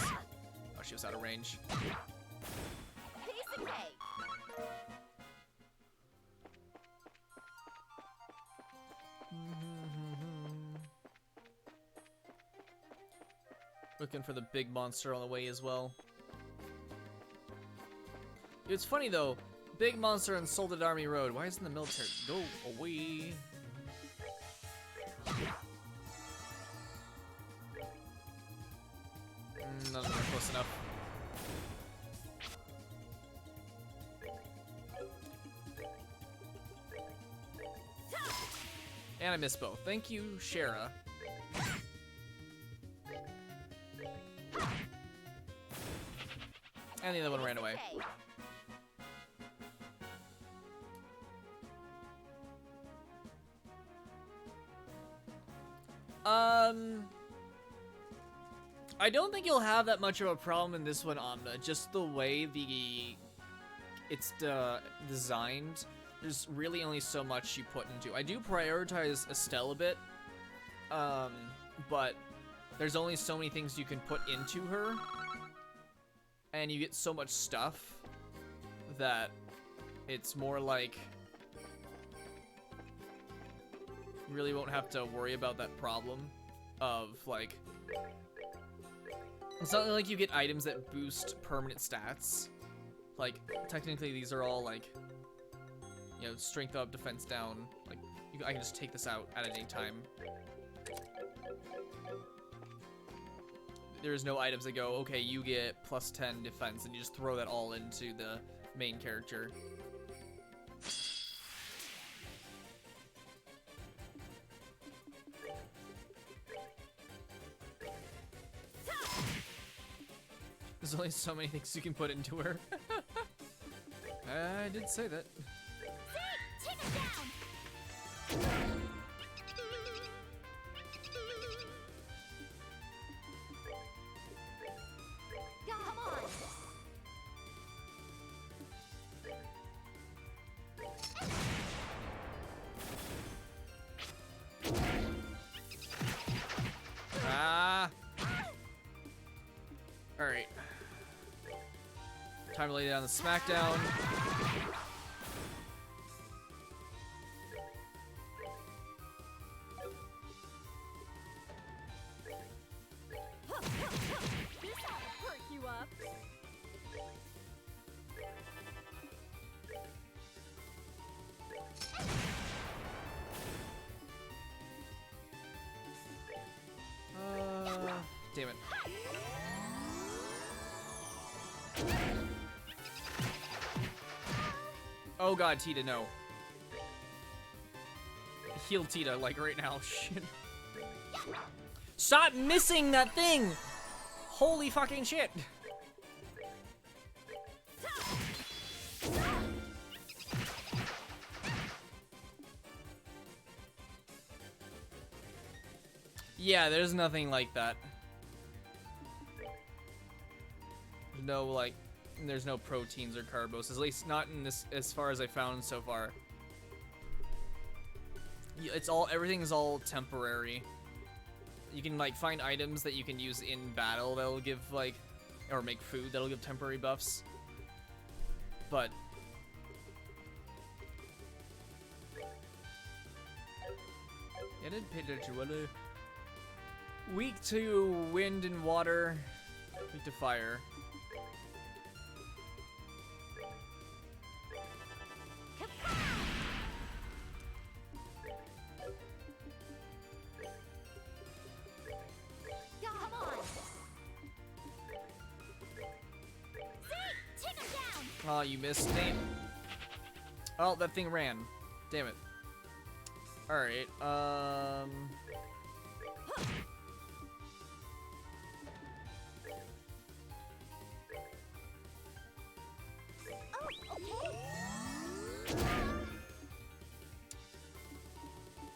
Oh, she was out of range. Piece of cake. Looking for the big monster on the way as well. It's funny though, big monster on Salted Army Road. Why isn't the military? Go away. None of them are close enough. And I missed both. Thank you, Shara. And the other one ran away. I don't think you'll have that much of a problem in this one, Amna. Just the way it's designed, there's really only so much you put into. I do prioritize Estelle a bit, but there's only so many things you can put into her, and you get so much stuff that it's more like you really won't have to worry about that problem of like... It's not like you get items that boost permanent stats. Like, technically these are all like, you know, strength up, defense down. Like, I can just take this out at any time. There's no items that go, okay, you get plus 10 defense, and you just throw that all into the main character. There's only so many things you can put into her. I did say that. Take it down. Come on. Ah. All right. Time to lay down the smackdown. This ought to perk you up. Damn it. Oh god, Tita, no. Heal Tita, like, right now. Shit. Stop missing that thing! Holy fucking shit! Yeah, there's nothing like that. No, like, there's no proteins or carbos, at least not in this, as far as I found so far. It's all, everything is all temporary. You can like find items that you can use in battle that'll give like, or make food that'll give temporary buffs. But I didn't pay attention. Weak to wind and water, weak to fire. Oh, you missed. Damn. Oh, that thing ran. Damn it. Alright,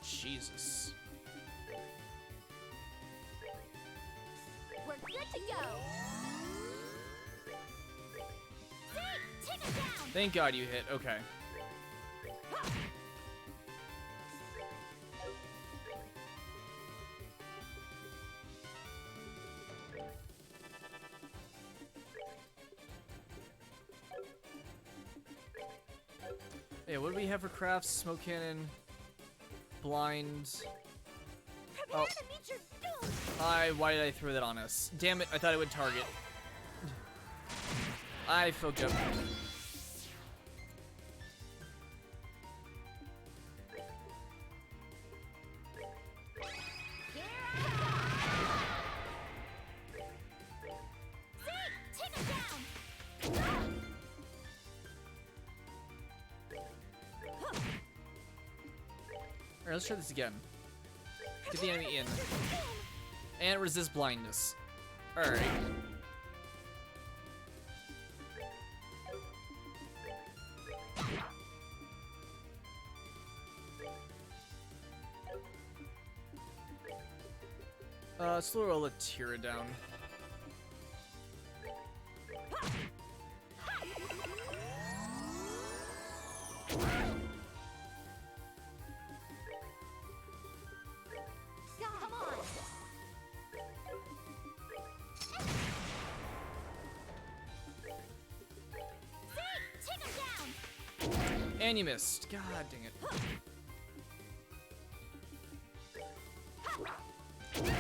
Jesus. We're good to go. See, take it down. Thank God you hit. Okay. Hey, what do we have for crafts? Smoke cannon, blind. Prepare to meet your doom. Why did I throw that on us? Damn it! I thought it would target. I fucked up. Here I go. See, take it down. Alright, let's try this again. Get the enemy in. And resist blindness. Alright. Slow roll the Tira down. Come on. See, take it down. And you missed. God dang it.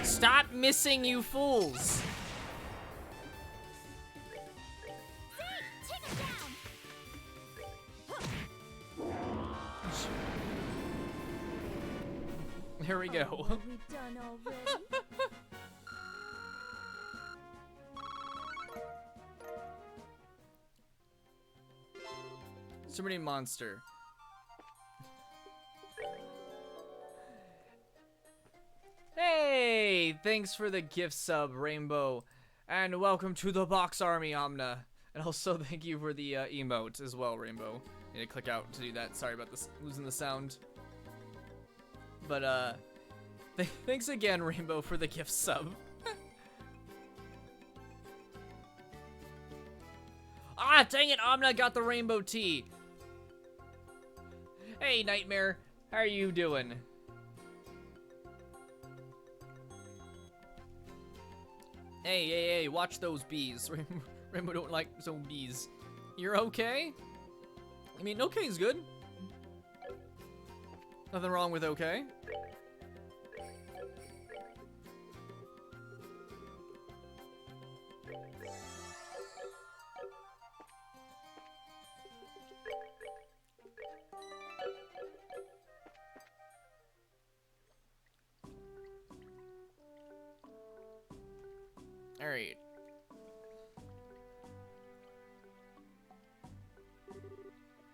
Stop missing, you fools! See, take it down. Here we go. Are we done already? Super Name Monster. Hey! Thanks for the gift sub, Rainbow. And welcome to the Box Army, Omna. And also thank you for the emote as well, Rainbow. Need to click out to do that. Sorry about this, losing the sound. But, thanks again, Rainbow, for the gift sub. Ah, dang it, Omna got the rainbow tea. Hey, Nightmare, how are you doing? Hey, watch those bees. Rainbow don't like some bees. You're okay? I mean, okay's good. Nothing wrong with okay. Alright.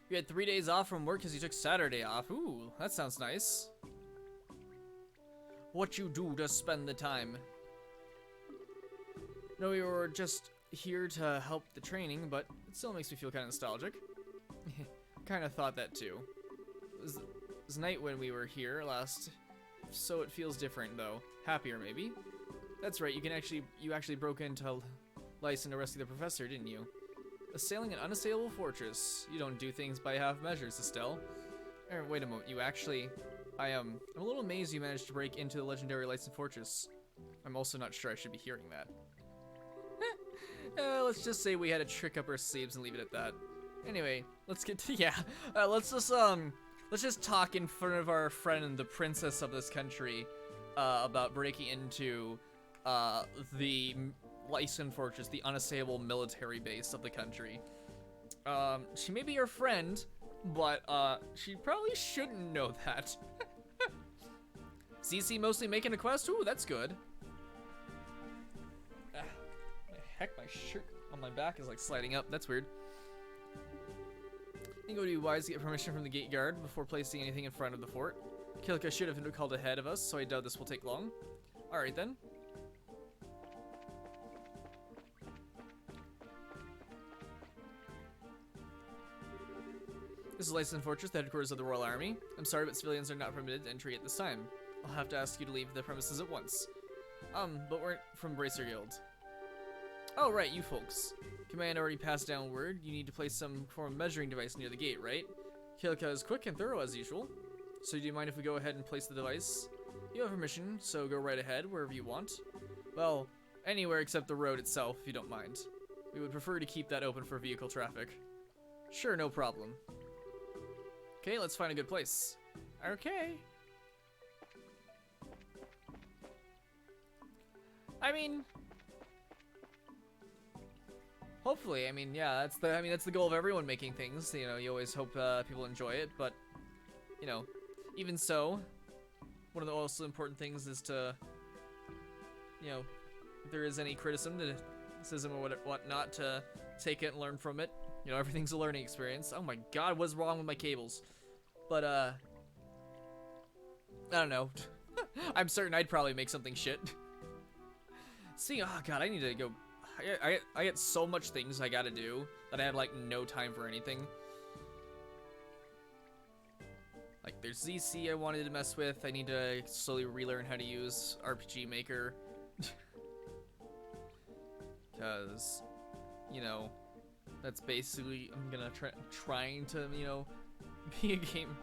You had 3 days off from work because you took Saturday off. Ooh, that sounds nice. What you do to spend the time? No, we were just here to help the training, but it still makes me feel kind of nostalgic. Kind of thought that too. It was night when we were here last, so it feels different though. Happier maybe. That's right, you actually broke into Lyson to rescue the professor, didn't you? Assailing an unassailable fortress. You don't do things by half measures, Estelle. Wait a moment, you actually... I'm a little amazed you managed to break into the legendary Lyson fortress. I'm also not sure I should be hearing that. Let's just say we had a trick up our sleeves and leave it at that. Anyway, let's get to... let's just talk in front of our friend, the princess of this country, about breaking into... the Lyson Fortress, the unassailable military base of the country. She may be your friend, but she probably shouldn't know that. CC mostly making a quest? Ooh, that's good. Heck, my shirt on my back is like sliding up. That's weird. think it would be wise to get permission from the gate guard before placing anything in front of the fort. Kilka should have called ahead of us, so I doubt this will take long. Alright then. This is Lyson Fortress, the headquarters of the Royal Army. I'm sorry, but civilians are not permitted entry at this time. I'll have to ask you to leave the premises at once. But we're from Bracer Guild. Oh, right, you folks. Command already passed down word. You need to place some form of measuring device near the gate, right? Kilka is quick and thorough as usual. So do you mind if we go ahead and place the device? You have permission, so go right ahead, wherever you want. Well, anywhere except the road itself, if you don't mind. We would prefer to keep that open for vehicle traffic. Sure, no problem. Okay, let's find a good place. Okay. I mean, hopefully. I mean, yeah, that's the goal of everyone making things. You know, you always hope people enjoy it, but you know, even so, one of the also important things is to, you know, if there is any criticism or whatnot, to take it and learn from it. You know, everything's a learning experience. Oh my God, what's wrong with my cables? But I don't know. I'm certain I'd probably make something shit. See, oh God, I need to go. I get so much things I gotta do that I have like no time for anything. Like there's ZC I wanted to mess with. I need to slowly relearn how to use RPG Maker. Cause, you know, that's basically I'm gonna trying to, you know, be a game.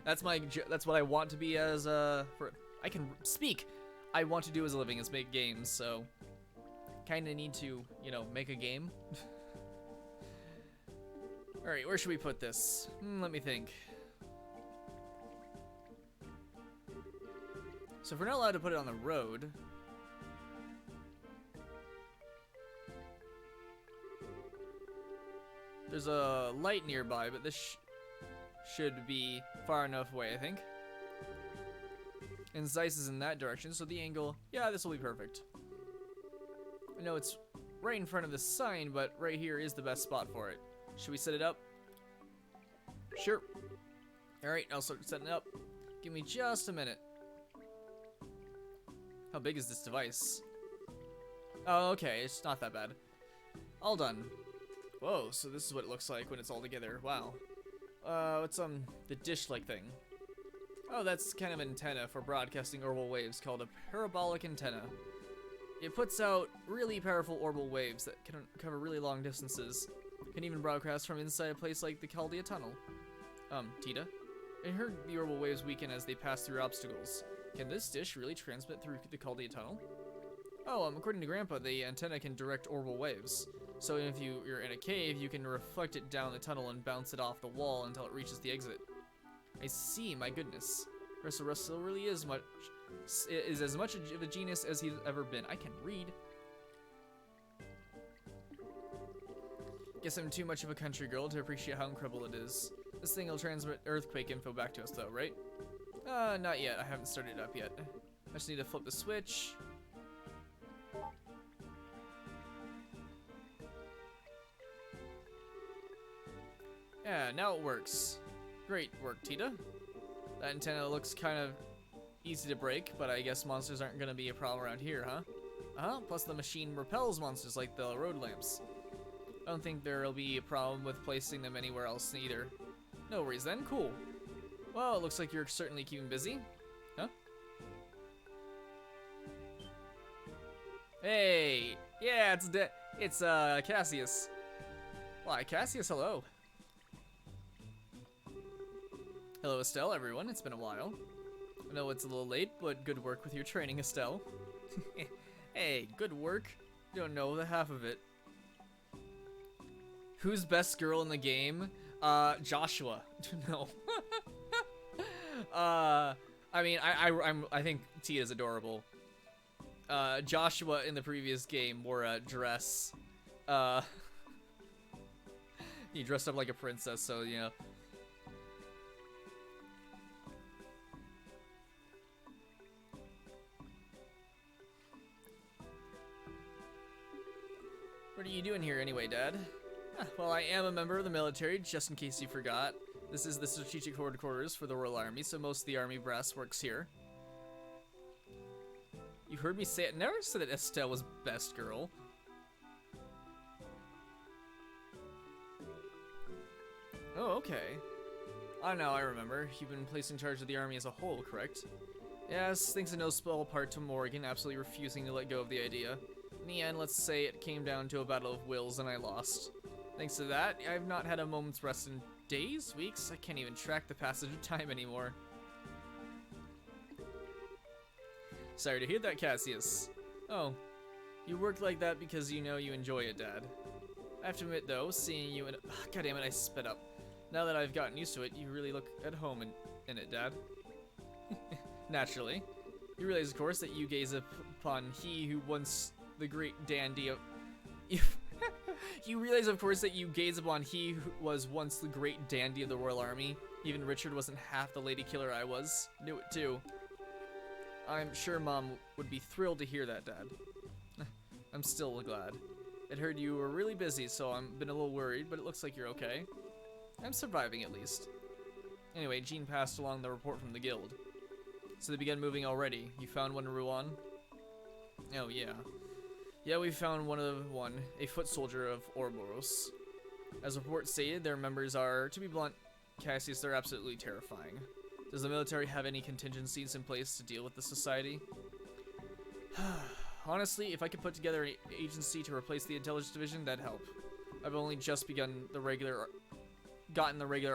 That's what I want to be as I can speak. I want to do as a living is make games, so kind of need to, you know, make a game. All right, where should we put this? Let me think. So if we're not allowed to put it on the road, there's a light nearby, but this should be far enough away, I think. And Zeiss is in that direction, so the angle, yeah, this will be perfect. I know it's right in front of the sign, but right here is the best spot for it. Should we set it up? Sure. Alright, I'll start setting it up. Give me just a minute. How big is this device? Oh, okay, it's not that bad. All done. Whoa, so this is what it looks like when it's all together. Wow. What's the dish-like thing? Oh, that's kind of an antenna for broadcasting orbital waves called a parabolic antenna. It puts out really powerful orbital waves that can cover really long distances. Can even broadcast from inside a place like the Chaldea Tunnel. Tita? I heard the orbital waves weaken as they pass through obstacles. Can this dish really transmit through the Chaldea Tunnel? Oh, according to Grandpa, the antenna can direct orbital waves. So if you're in a cave, you can reflect it down the tunnel and bounce it off the wall until it reaches the exit. I see, my goodness. Russell really is as much of a genius as he's ever been. I can read. Guess I'm too much of a country girl to appreciate how incredible it is. This thing will transmit earthquake info back to us though, right? Not yet. I haven't started it up yet. I just need to flip the switch. Yeah, now it works. Great work, Tita. That antenna looks kind of easy to break, but I guess monsters aren't going to be a problem around here, huh? Plus the machine repels monsters like the road lamps. I don't think there'll be a problem with placing them anywhere else either. No worries then, cool. Well, it looks like you're certainly keeping busy. Huh? Hey! Yeah, it's Cassius. Why, Cassius, hello. Hello, Estelle, everyone. It's been a while. I know it's a little late, but good work with your training, Estelle. Hey, good work? You don't know the half of it. Who's best girl in the game? Joshua. No. I mean, I think Tia's adorable. Joshua in the previous game wore a dress. He dressed up like a princess, so, you know. What are you doing here anyway, Dad? Well, I am a member of the military, just in case you forgot. This is the strategic headquarters for the Royal Army, so most of the army brass works here. You heard me say it. Never said that Estelle was best girl. Oh, okay. Oh, now I remember. You've been placed in charge of the army as a whole, correct? Yes, thanks in no small part to Morgan absolutely refusing to let go of the idea. In the end, let's say it came down to a battle of wills and I lost. Thanks to that, I've not had a moment's rest in days, weeks. I can't even track the passage of time anymore. Sorry to hear that, Cassius. Oh, you work like that because you know you enjoy it, Dad. I have to admit, though, seeing you in... God damn it, I sped up. Now that I've gotten used to it, you really look at home in it, Dad. Naturally. You realize, of course, that you gaze upon he who once the great dandy of... You realize, of course, that you gaze upon he who was once the great dandy of the Royal Army. Even Richard wasn't half the lady killer I was. Knew it, too. I'm sure Mom would be thrilled to hear that, Dad. I'm still glad. I'd heard you were really busy, so I've been a little worried, but it looks like you're okay. I'm surviving, at least. Anyway, Jean passed along the report from the guild. So they began moving already. You found one in Rouen? Oh, yeah. Yeah, we found a foot soldier of Ouroboros. As reports stated, their members are, to be blunt, Cassius, they're absolutely terrifying. Does the military have any contingencies in place to deal with the society? Honestly, if I could put together an agency to replace the intelligence division, that'd help. I've only just gotten the regular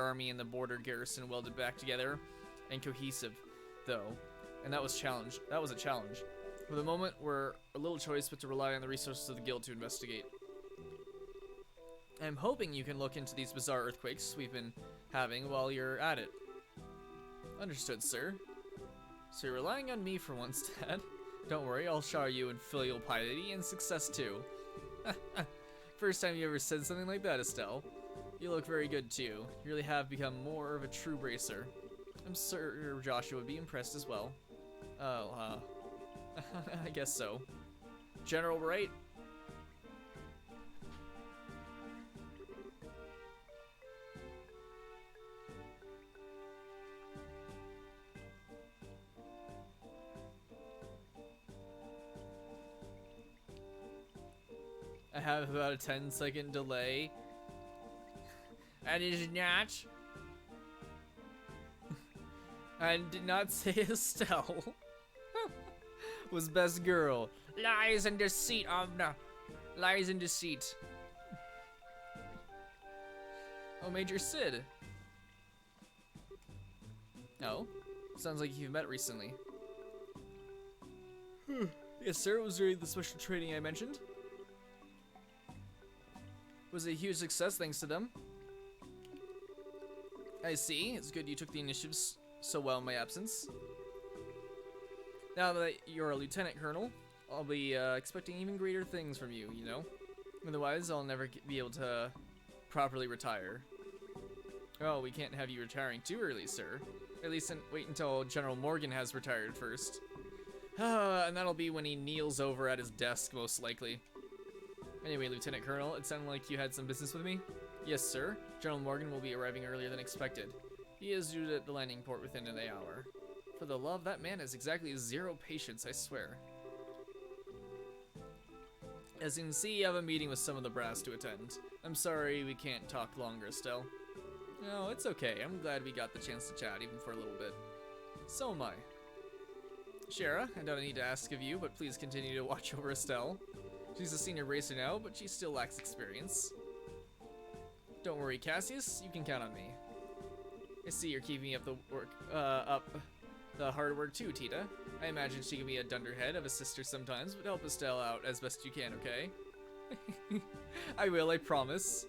army and the border garrison welded back together and cohesive, though, and that was a challenge. For the moment, we're a little choice but to rely on the resources of the guild to investigate. I'm hoping you can look into these bizarre earthquakes we've been having while you're at it. Understood, sir. So you're relying on me for once, Dad. Don't worry, I'll shower you in filial piety and success too. First time you ever said something like that, Estelle. You look very good too. You really have become more of a true bracer. I'm sure Joshua would be impressed as well. Oh, I guess so. General, right? I have about a 10-second delay. And it is not. I did not say Estelle was best girl. Lies and deceit, Amna. Lies and deceit. Oh, Major Sid. Oh, sounds like you've met recently. Yes, sir. It was during the special training I mentioned. It was a huge success thanks to them. I see. It's good you took the initiative so well in my absence. Now that you're a lieutenant colonel, I'll be expecting even greater things from you, you know? Otherwise, I'll never be able to properly retire. Oh, we can't have you retiring too early, sir. At least wait until General Morgan has retired first. And that'll be when he kneels over at his desk, most likely. Anyway, Lieutenant Colonel, it sounded like you had some business with me? Yes, sir. General Morgan will be arriving earlier than expected. He is due at the landing port within an hour. For the love, that man has exactly 0 patience, I swear. As you can see, you have a meeting with some of the brass to attend. I'm sorry we can't talk longer, Estelle. No, it's okay. I'm glad we got the chance to chat, even for a little bit. So am I. Shara, I don't need to ask of you, but please continue to watch over Estelle. She's a senior racer now, but she still lacks experience. Don't worry, Cassius, you can count on me. I see you're keeping up the hard work too, Tita. I imagine she can be a dunderhead of a sister sometimes, but help Estelle out as best you can, okay? I will, I promise.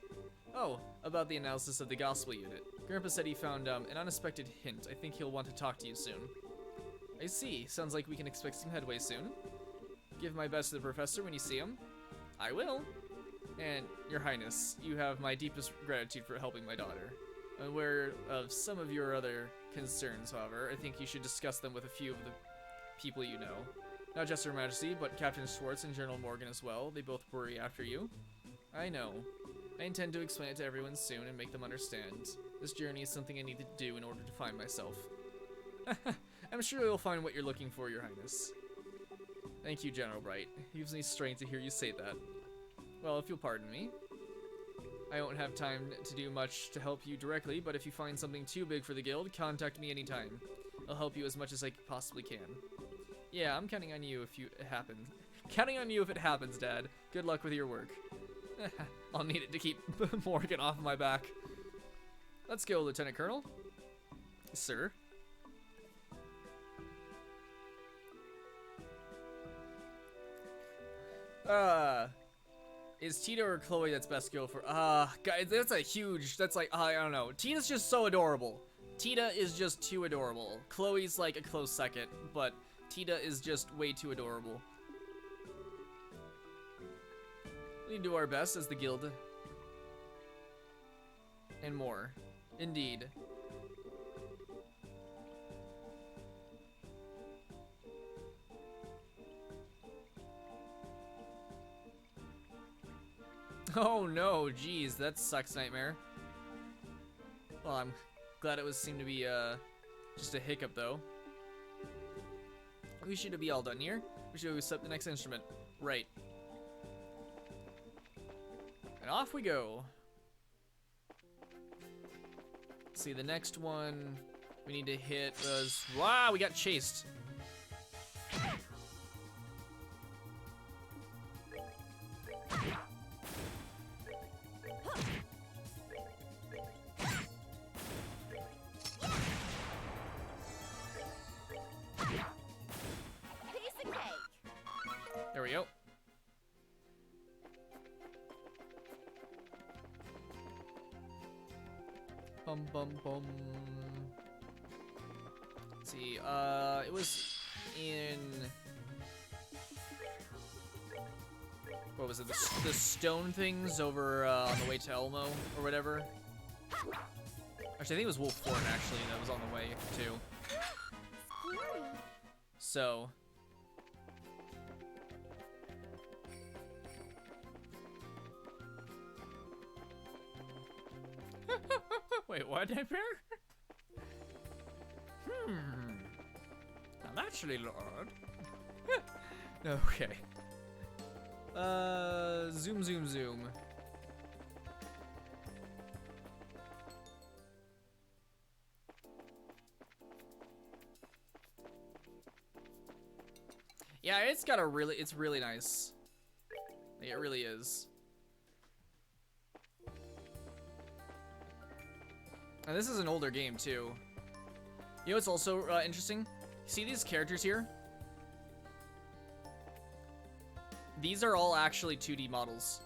Oh, about the analysis of the gospel unit. Grandpa said he found an unexpected hint. I think he'll want to talk to you soon. I see. Sounds like we can expect some headway soon. Give my best to the professor when you see him. I will. And, Your Highness, you have my deepest gratitude for helping my daughter. I'm aware of some of your other concerns, however. I think you should discuss them with a few of the people you know. Not just Her Majesty, but Captain Schwartz and General Morgan as well. They both worry after you. I know. I intend to explain it to everyone soon and make them understand. This journey is something I need to do in order to find myself. I'm sure you'll find what you're looking for, Your Highness. Thank you, General Bright. It gives me strength to hear you say that. Well, if you'll pardon me. I won't have time to do much to help you directly, but if you find something too big for the guild, contact me anytime. I'll help you as much as I possibly can. Yeah, I'm counting on you if it happens. Counting on you if it happens, Dad. Good luck with your work. I'll need it to keep Morgan off my back. Let's go, Lieutenant Colonel. Sir. Is Tita or Chloe that's best go for? Guys, that's a huge, that's like, I don't know. Tita's just so adorable. Tita is just too adorable. Chloe's like a close second, but Tita is just way too adorable. We do our best as the guild. And more. Indeed. Oh no, geez, that sucks, Nightmare. Well, I'm glad it seemed to be just a hiccup though. We should be all done here. We should accept the next instrument. Right. And off we go. See, the next one we need to hit was, wow, we got chased. There we go. Bum bum bum. Let's see, it was in, what was it, the stone things over on the way to Elmo or whatever. Actually, I think it was Wolfhorn actually that was on the way too. So. Wait, what, Nightmare? Naturally, Lord. Okay. Zoom, zoom, zoom. Yeah, it's got a really, it's really nice. Like, it really is. And this is an older game too. You know what's also interesting? See these characters here? These are all actually 2D models.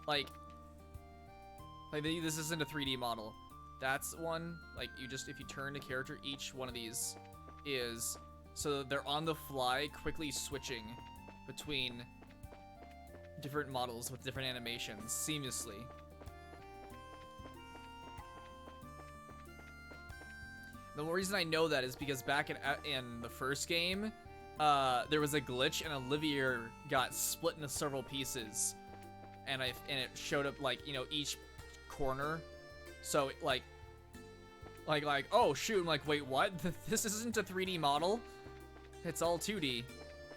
Like this isn't a 3D model. That's one, like you just, if you turn a character, each one of these is, so they're on the fly, quickly switching between different models with different animations seamlessly. The reason I know that is because back in the first game, there was a glitch and Olivia got split into several pieces, and it showed up like, you know, each corner. So like oh shoot, I'm like, wait, what? This isn't a 3D model. It's all 2D.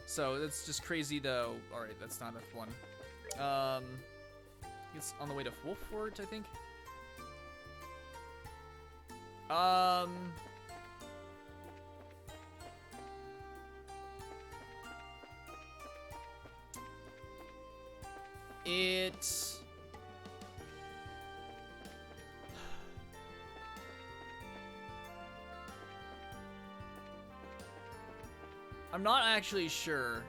So that's just crazy though. All right, that's not a one. It's on the way to Wolfort, I think. I'm not actually sure.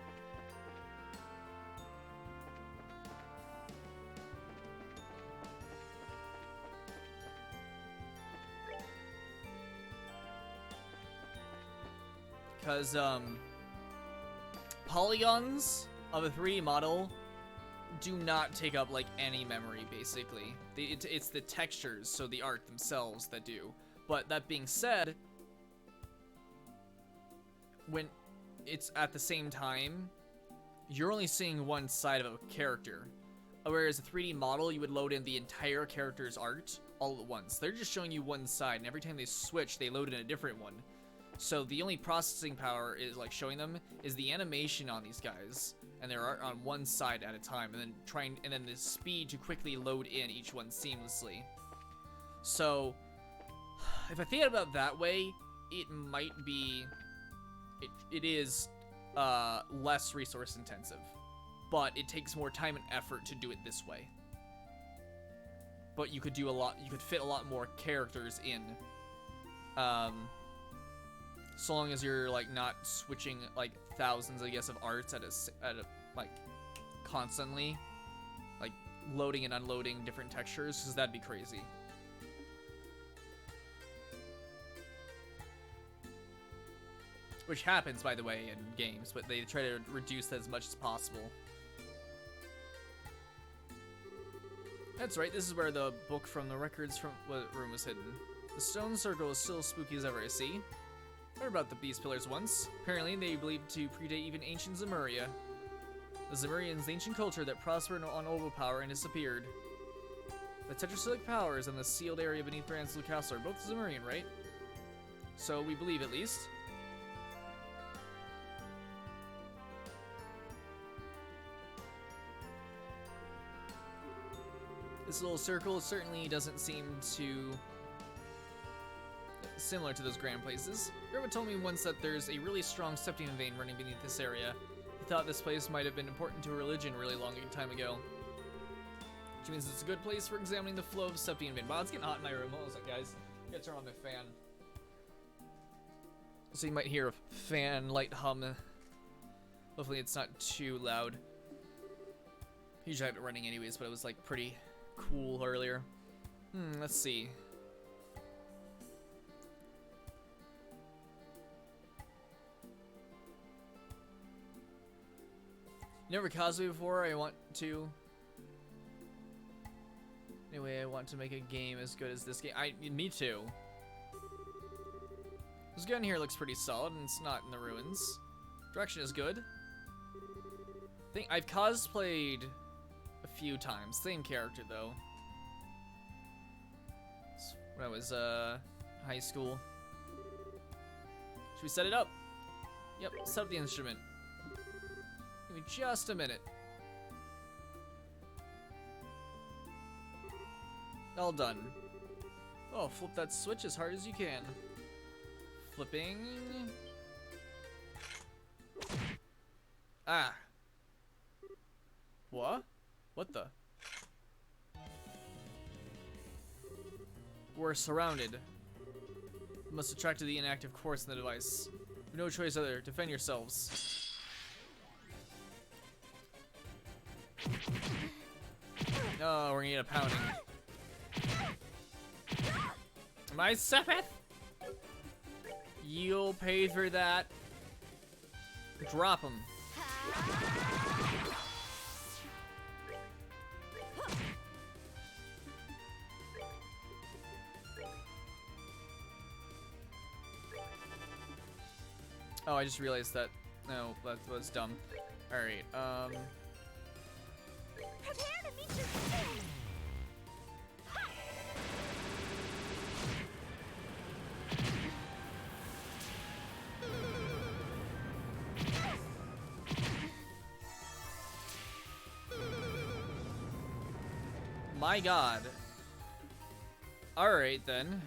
Because, polygons of a 3D model do not take up, like, any memory, basically. It's the textures, so the art themselves that do. But that being said, when it's at the same time, you're only seeing one side of a character. Whereas a 3D model, you would load in the entire character's art all at once. They're just showing you one side, and every time they switch, they load in a different one. So the only processing power is like showing them is the animation on these guys, and their art on one side at a time, and then the speed to quickly load in each one seamlessly. So if I think about it that way, it might be, it is less resource intensive, but it takes more time and effort to do it this way. But you could do a lot, you could fit a lot more characters in, so long as you're like not switching like thousands, I guess, of arts at a like constantly, like loading and unloading different textures, because that'd be crazy. Which happens, by the way, in games, but they try to reduce that as much as possible. That's right, this is where the book from the records from room was hidden. The stone circle is still as spooky as ever, I see. Heard about the beast pillars once. Apparently, they believed to predate even ancient Zemuria. The Zemurians, the ancient culture that prospered on overpower and disappeared. The tetrasilic powers and the sealed area beneath Ransel Castle are both Zemurian, right? So we believe, at least. This little circle certainly doesn't seem too similar to those grand places. Grandma told me once that there's a really strong septium vein running beneath this area. He thought this place might have been important to a religion really long time ago. Which means it's a good place for examining the flow of septium vein. Wow, it's getting hot in my room. What was that, guys? I gotta turn on my fan. So you might hear a fan light hum. Hopefully it's not too loud. Usually I have it running anyways, but it was like pretty cool earlier. Let's see. Never caused me before. I want to. Anyway, I want to make a game as good as this game. Me too. This gun here looks pretty solid, and it's not in the ruins. Direction is good. I've cosplayed a few times. Same character though. When I was high school. Should we set it up? Yep, set up the instrument. Give me just a minute. All done. Oh, flip that switch as hard as you can. Flipping. Ah. What? What the? We're surrounded. We must attract to the inactive course in the device. We have no choice other. Defend yourselves. Oh, we're gonna get a pounding. My Sepith! You'll pay for that. Drop him. Oh, I just realized that. No, that was dumb. Alright, Prepare to meet your fate. my god. Alright then,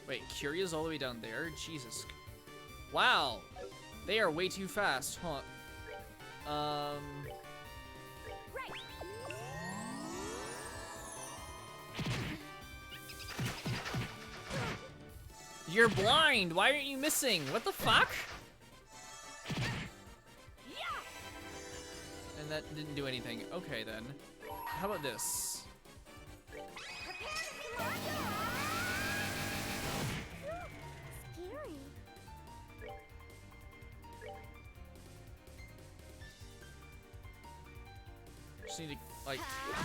wait, Curia's all the way down there? Jesus. Wow. They are way too fast, huh? Right. You're blind! Why aren't you missing? What the fuck? Yeah. And that didn't do anything. Okay then. How about this? Scary. Just need to, like,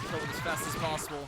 kill it as fast as possible.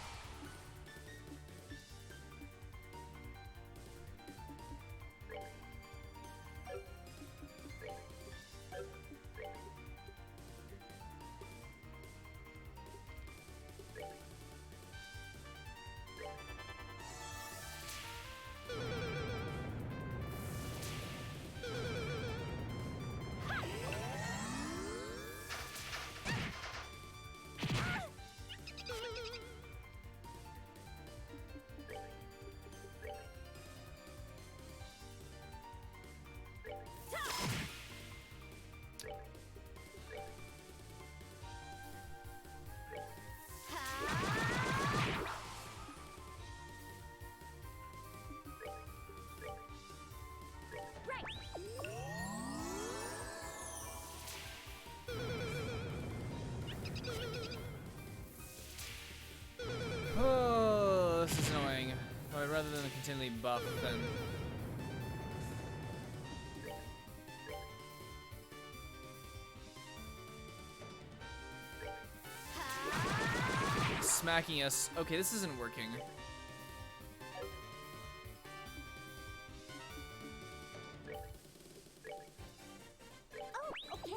them to continually buff, then. Smacking us. Okay, this isn't working. Oh, okay.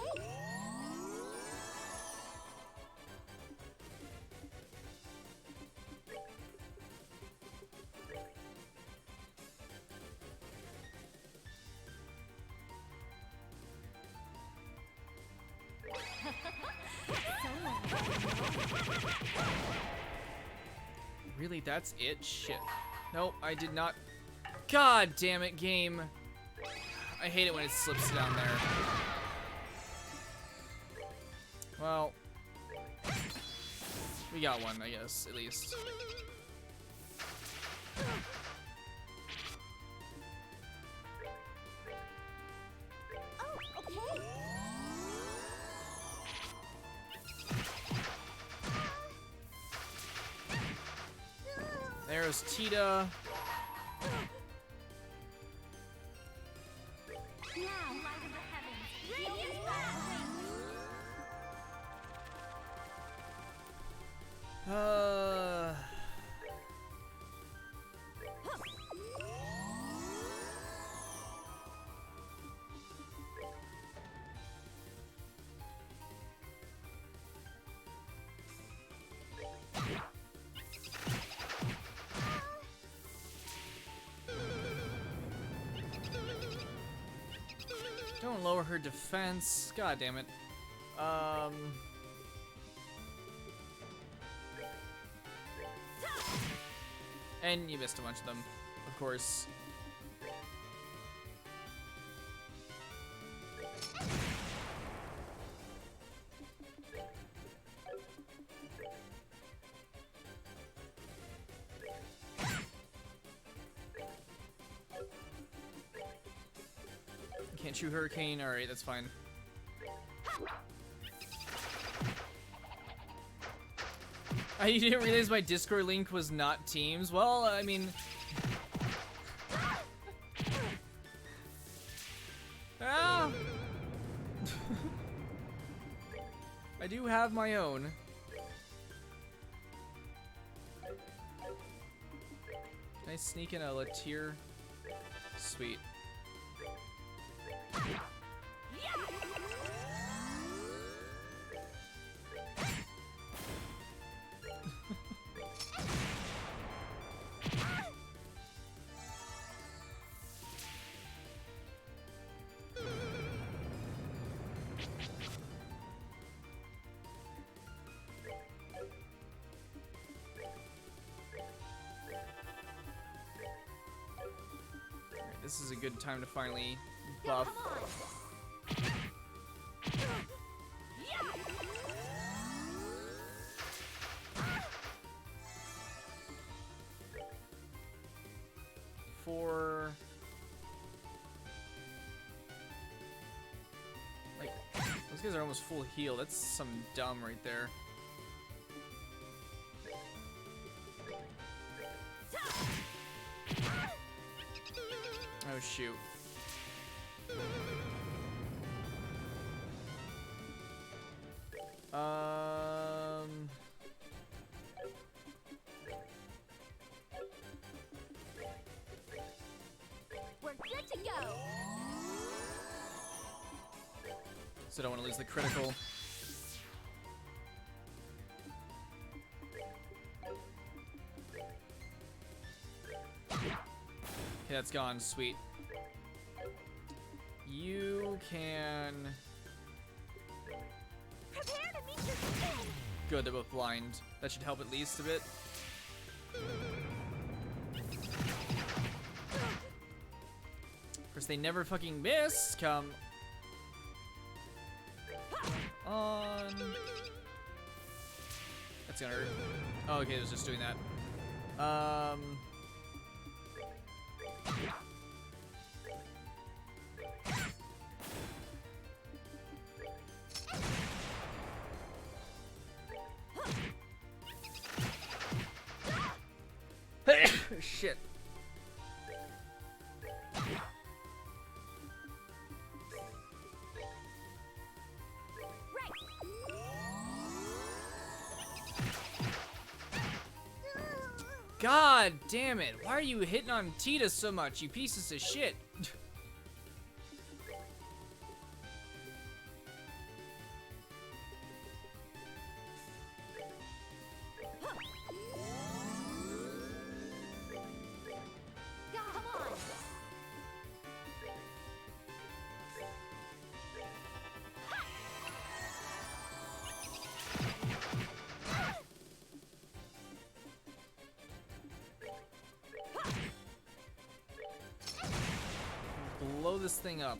Really, that's it? Shit. Nope, I did not. God damn it, game. I hate it when it slips down there. Well, we got one, I guess, at least. Oh, okay. There's Tita. Now, light of the heavens, radiant battle Don't lower her defense. God damn it. And you missed a bunch of them, of course. Can't shoot Hurricane. Alright, that's fine. I didn't realize my Discord link was not Teams. Well, I mean... Ah! I do have my own. Can I sneak in a Latier? Sweet. This is a good time to finally buff. For like, those guys are almost full heal. That's some dumb right there. Oh shoot. We're good to go. So I don't want to lose the critical. Okay, that's gone. Sweet. You can... Prepare to meet your fate. Good, they're both blind. That should help at least a bit. Of course, they never fucking miss. Come on. That's gonna hurt. Oh, okay, it was just doing that. Shit. God damn it. Why are you hitting on Tita so much, you pieces of shit? Come on. Blow this thing up.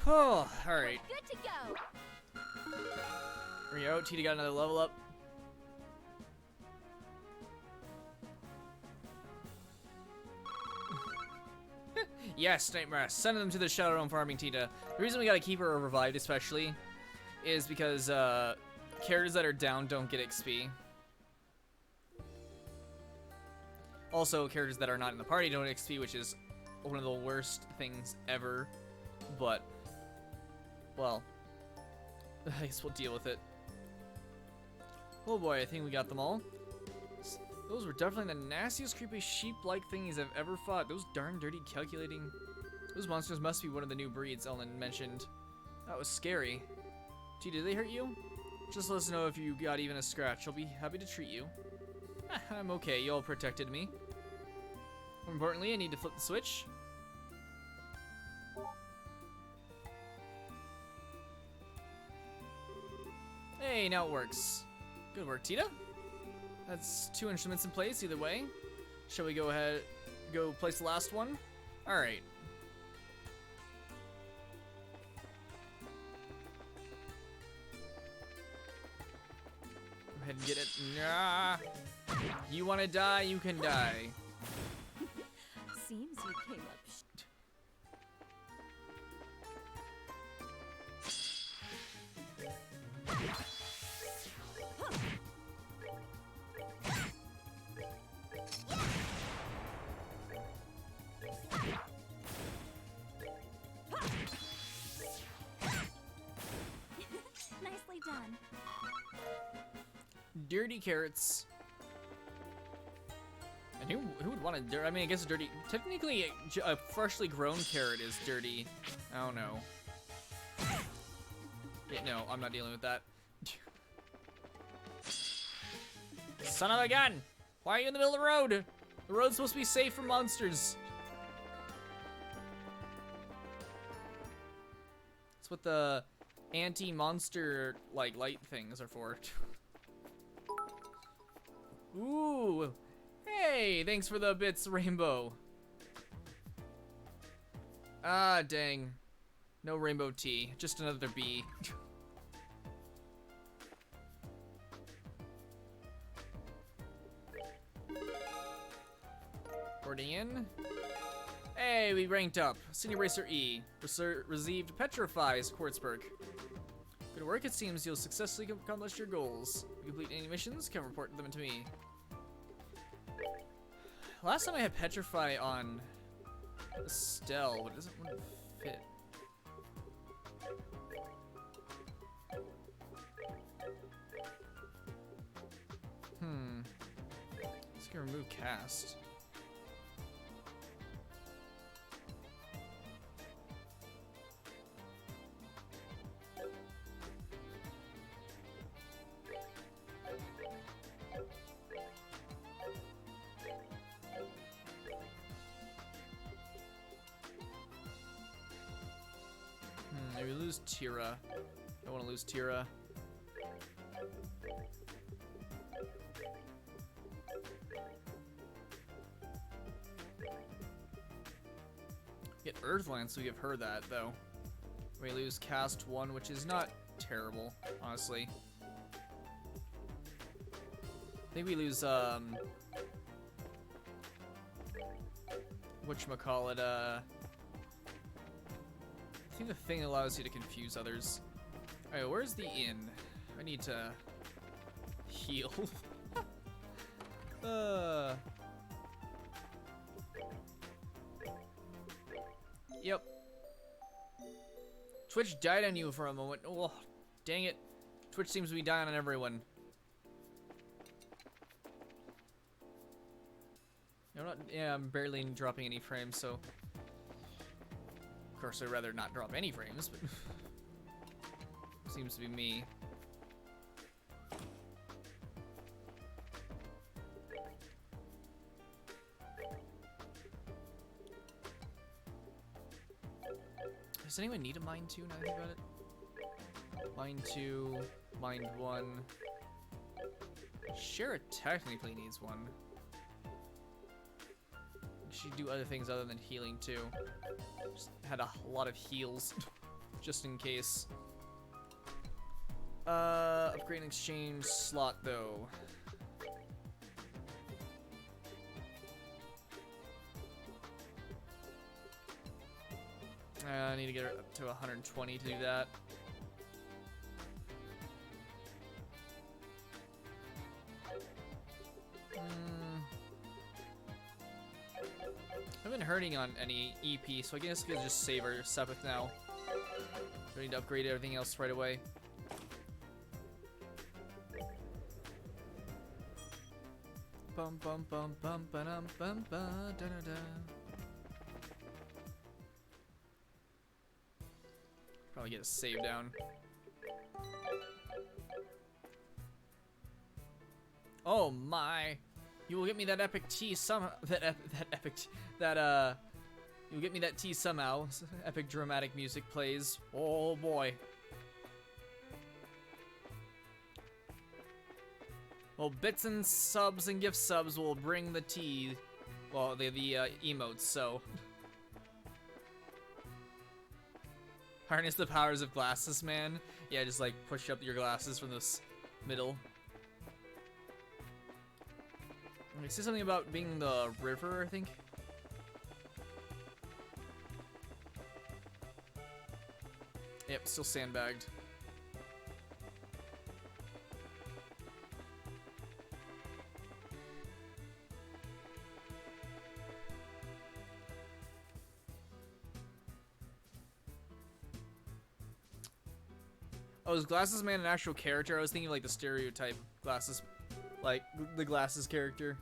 Oh, alright. Good to go. Here we go. Tita got another level up. Yes, Nightmare. Send them to the Shadow Realm farming, Tita. The reason we gotta keep her revived, especially, is because characters that are down don't get XP. Also, characters that are not in the party don't get XP, which is one of the worst things ever. But, well, I guess we'll deal with it. Oh boy, I think we got them all. Those were definitely the nastiest, creepy sheep-like thingies I've ever fought. Those darn dirty calculating... Those monsters must be one of the new breeds Ellen mentioned. That was scary. Gee, did they hurt you? Just let us know if you got even a scratch. I'll be happy to treat you. I'm okay, you all protected me. More importantly, I need to flip the switch. Hey, now it works. Good work, Tita. That's 2 instruments in place either way. Shall we go ahead, go place the last one? Alright. Go ahead and get it. Nah. You want to die, you can die. Seems you came up. Nicely done. Dirty carrots. And who would want to? I mean, I guess a dirty. Technically, a freshly grown carrot is dirty. I don't know. Yeah, no, I'm not dealing with that. Son of a gun! Why are you in the middle of the road? The road's supposed to be safe for monsters. That's what the anti-monster like light things are for. Ooh. Hey, thanks for the bits, Rainbow. Ah, dang. No rainbow tea, just another bee. Boarding in. Hey, we ranked up. Senior Racer E. Received Petrifies Quartzburg. Good work, it seems you'll successfully accomplish your goals. If you complete any missions, come report them to me. Last time I had Petrify on Estelle, but it doesn't want to fit. Let's go remove cast. Maybe lose Tira. I want to lose Tira. Get Earthland, so we give her that, though. We lose Cast 1, which is not terrible, honestly. I think we lose, whatchamacallit, I think the thing allows you to confuse others. Alright, where's the inn? I need to heal. Yep. Twitch died on you for a moment. Oh, dang it. Twitch seems to be dying on everyone. I'm barely dropping any frames, so... Of course, I'd rather not drop any frames, but... Seems to be me. Does anyone need a mine 2 now that I think about it? Mine 2, mine 1. Shara technically needs one. She do other things other than healing too. Just had a lot of heals, just in case. Upgrade and exchange slot though. I need to get her up to 120 to do that. I haven't been hurting on any EP, so I guess we can just save our Sabbath now. We need to upgrade everything else right away. Bum bum bum bum ba dum bum ba da da da. Probably get a save down. Oh my! You will get me that epic tea somehow. You'll get me that tea somehow. Epic dramatic music plays. Oh boy. Well, bits and subs and gift subs will bring the tea. Well, the emotes. So. Harness the powers of glasses, man. Yeah, just like push up your glasses from this middle. It says something about being the river, I think. Yep, still sandbagged. Oh, is Glasses Man an actual character? I was thinking like the stereotype Glasses, like the Glasses character.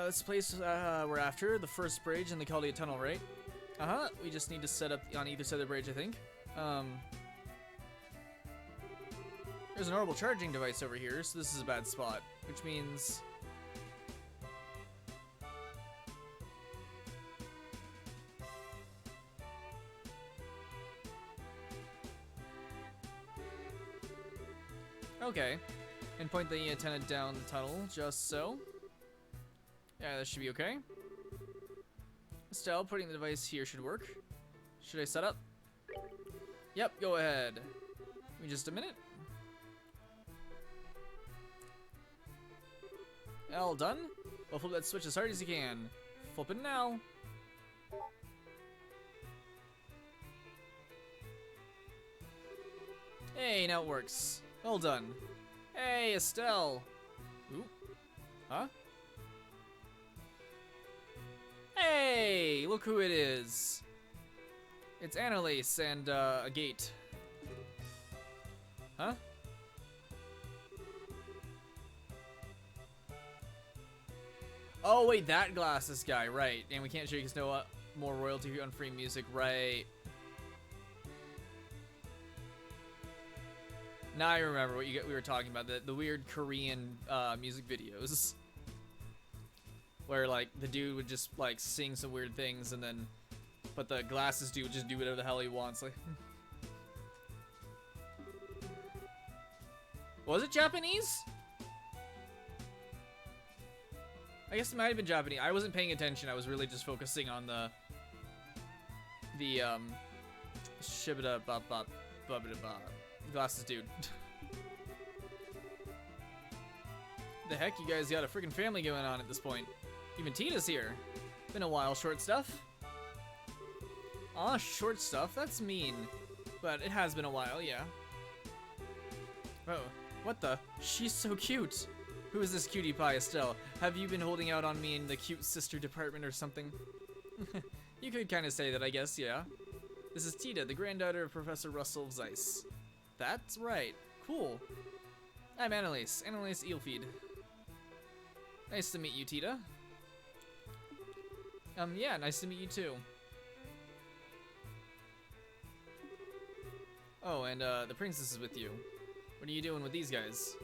This place we're after, the first bridge in the Caldia Tunnel, right? Uh-huh, we just need to set up on either side of the bridge, I think. There's an orbital charging device over here, so this is a bad spot, which means... Okay, and point the antenna down the tunnel, just so. Yeah, that should be okay. Estelle, putting the device here should work. Should I set up? Yep, go ahead. Give me just a minute. All done. Well, flip that switch as hard as you can. Flip it now. Hey, now it works. Well done. Hey, Estelle. Ooh. Huh? Hey, look who it is. It's Annalise and a gate. Huh? Oh wait, that Glasses guy, right? And we can't show you because no more royalty on free music, right? Now I remember what we were talking about, the weird Korean music videos. Where like the dude would just like sing some weird things and then, but the Glasses dude would just do whatever the hell he wants. Like, was it Japanese? I guess it might have been Japanese. I wasn't paying attention. I was really just focusing on the shibida bop bop bubba bop Glasses dude. The heck, you guys got a freaking family going on at this point. Even Tita's here. Been a while, short stuff. Aw, short stuff? That's mean. But it has been a while, yeah. Oh, what the? She's so cute. Who is this cutie pie, Estelle? Have you been holding out on me in the cute sister department or something? You could kind of say that, I guess, yeah. This is Tita, the granddaughter of Professor Russell Zeiss. That's right. Cool. I'm Annalise. Annalise Eelfeed. Nice to meet you, Tita. Yeah, nice to meet you too. Oh, and the princess is with you. What are you doing with these guys?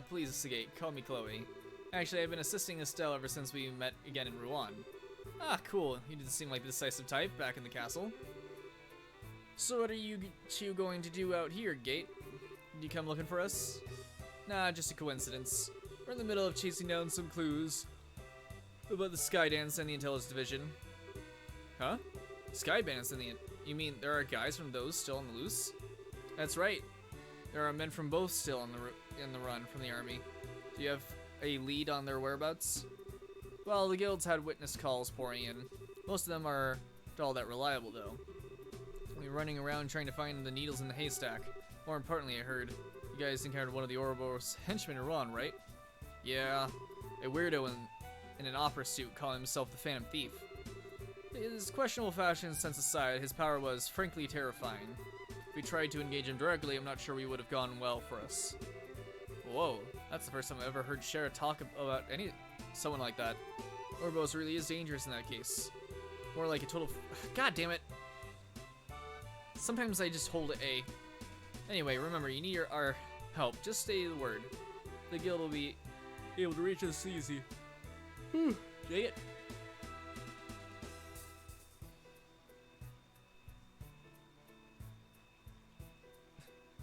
Please, Sagate, call me Chloe. Actually, I've been assisting Estelle ever since we met again in Rouen. Ah, cool. You didn't seem like the decisive type back in the castle. So what are you two going to do out here, Gate? Did you come looking for us? Nah, just a coincidence. We're in the middle of chasing down some clues about the Skydance and the Intelligence Division. Huh? Skydance and the... You mean there are guys from those still on the loose? That's right. There are men from both still on the run from the army. Do you have a lead on their whereabouts? Well, the guilds had witness calls pouring in. Most of them aren't all that reliable, though. We're running around trying to find the needles in the haystack. More importantly, I heard you guys encountered one of the Ouroboros henchmen in Ron, right? Yeah, a weirdo in an opera suit calling himself the Phantom Thief. His questionable fashion sense aside, his power was frankly terrifying. If we tried to engage him directly, I'm not sure we would have gone well for us. Whoa, that's the first time I've ever heard Shara talk about someone like that. Ouroboros really is dangerous in that case. More like a total... God damn it! Sometimes I just hold A. Anyway, remember, you need our help. Just say the word. The guild will be able to reach us easy. Whew, dang it.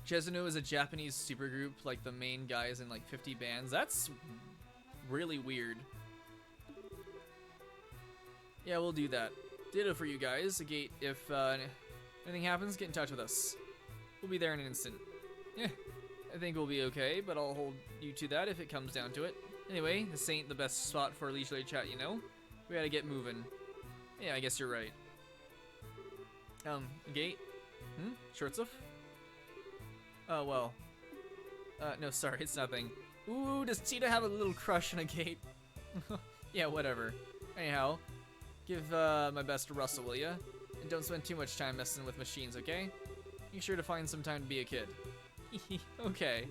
Chesano is a Japanese supergroup, like the main guys in like 50 bands. That's really weird. Yeah, we'll do that. Ditto for you guys. A gate. If anything happens, get in touch with us. We'll be there in an instant. Yeah, I think we'll be okay, but I'll hold you to that if it comes down to it. Anyway, this ain't the best spot for a leisurely chat, you know? We gotta get moving. Yeah, I guess you're right. Gate? Shortsuff? Oh, well. No, sorry, it's nothing. Ooh, does Tita have a little crush on a Gate? Yeah, whatever. Anyhow, give my best to Russell, will ya? And don't spend too much time messing with machines, okay? Make sure to find some time to be a kid. Okay.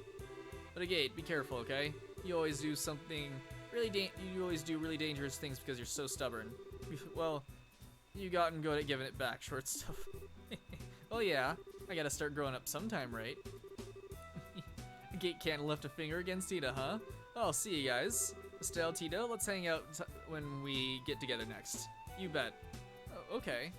But a Gate, be careful, okay? You always do something really you always do really dangerous things because you're so stubborn. Well, you gotten good at giving it back, short stuff. Oh yeah, I gotta start growing up sometime, right? Gate can't lift a finger against Tita, huh? Oh, I'll see you guys. Estelle, Tita, let's hang out when we get together next. You bet. Oh, okay.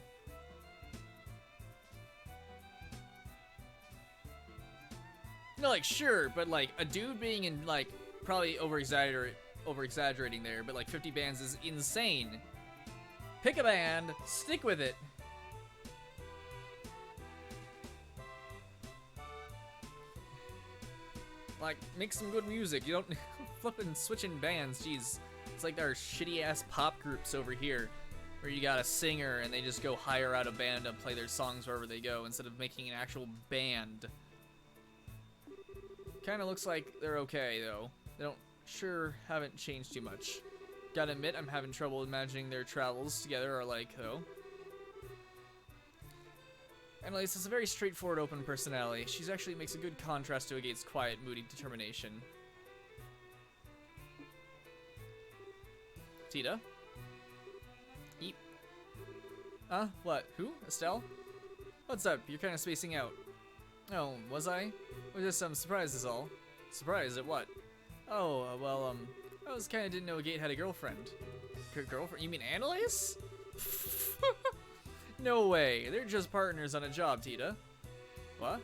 No, like, sure, but like, a dude being in, like, probably over-exaggerating there, but like 50 bands is insane. Pick a band, stick with it. Like, make some good music. You don't flipping switching bands. Jeez, it's like our shitty ass pop groups over here, where you got a singer and they just go hire out a band and play their songs wherever they go instead of making an actual band. Kind of looks like they're okay though. They haven't changed too much. Gotta admit, I'm having trouble imagining their travels together are like though. Annalise has a very straightforward, open personality. She actually makes a good contrast to Agate's quiet, moody determination. Tita? Eep. What? Who? Estelle? What's up? You're kind of spacing out. Oh, was I? Or just some surprise is all. Surprise at what? Oh, well, I was kinda didn't know Agate had a girlfriend. Girlfriend? You mean Annalise? No way, they're just partners on a job, Tita. What?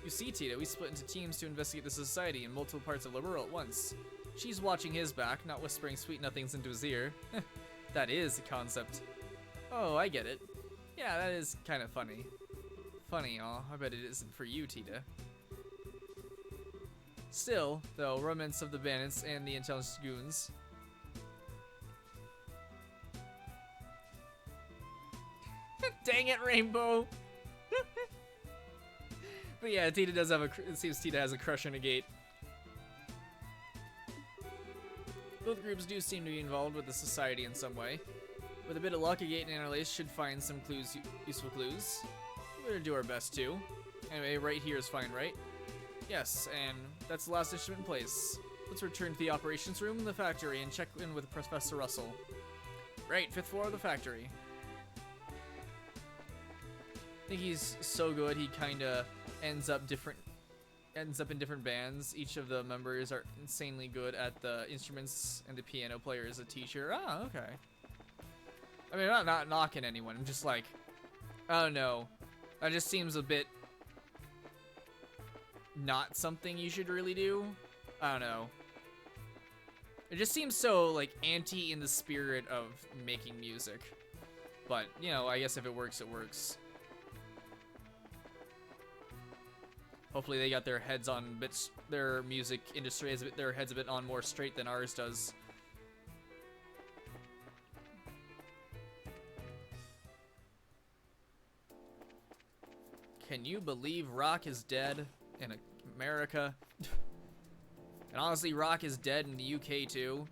You see, Tita, we split into teams to investigate the society in multiple parts of the world at once. She's watching his back, not whispering sweet nothings into his ear. That is the concept. Oh, I get it. Yeah, that is kind of funny. Funny, aw, I bet it isn't for you, Tita. Still, though, romance of the bandits and the intelligence goons. Dang it, Rainbow! But yeah, Tita does have it seems Tita has a crush on a Gate. Both groups do seem to be involved with the society in some way. With a bit of luck, Agate and Annalise should find some useful clues. We're gonna do our best to. Anyway, right here is fine, right? Yes, and that's the last instrument in place. Let's return to the operations room in the factory and check in with Professor Russell. Right, 5th floor of the factory. I think he's so good he kinda ends up in different bands. Each of the members are insanely good at the instruments, and the piano player is a teacher. Oh, okay. I mean, I'm not knocking anyone. I'm just like, I don't know. That just seems a bit not something you should really do. I don't know. It just seems so, like, anti in the spirit of making music. But, you know, I guess if it works, it works. Hopefully they got their heads on bits. Their music industry has their heads a bit on more straight than ours does. Can you believe rock is dead in America? And honestly, rock is dead in the UK too.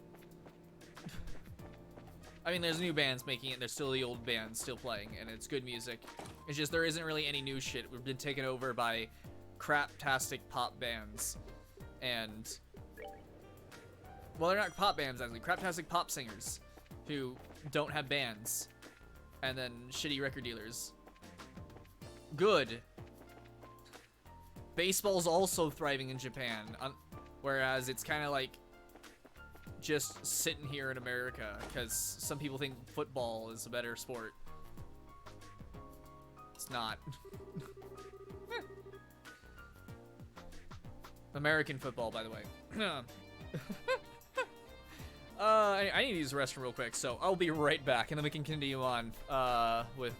I mean, there's new bands making it. There's still the old bands still playing, and it's good music. It's just there isn't really any new shit. We've been taken over by craptastic pop bands. And, well, they're not pop bands, actually. Craptastic pop singers who don't have bands. And then shitty record dealers. Good. Baseball's also thriving in Japan. Whereas it's kind of like just sitting here in America because some people think football is a better sport. It's not. American football, by the way. I need to use the restroom real quick, so I'll be right back, and then we can continue on with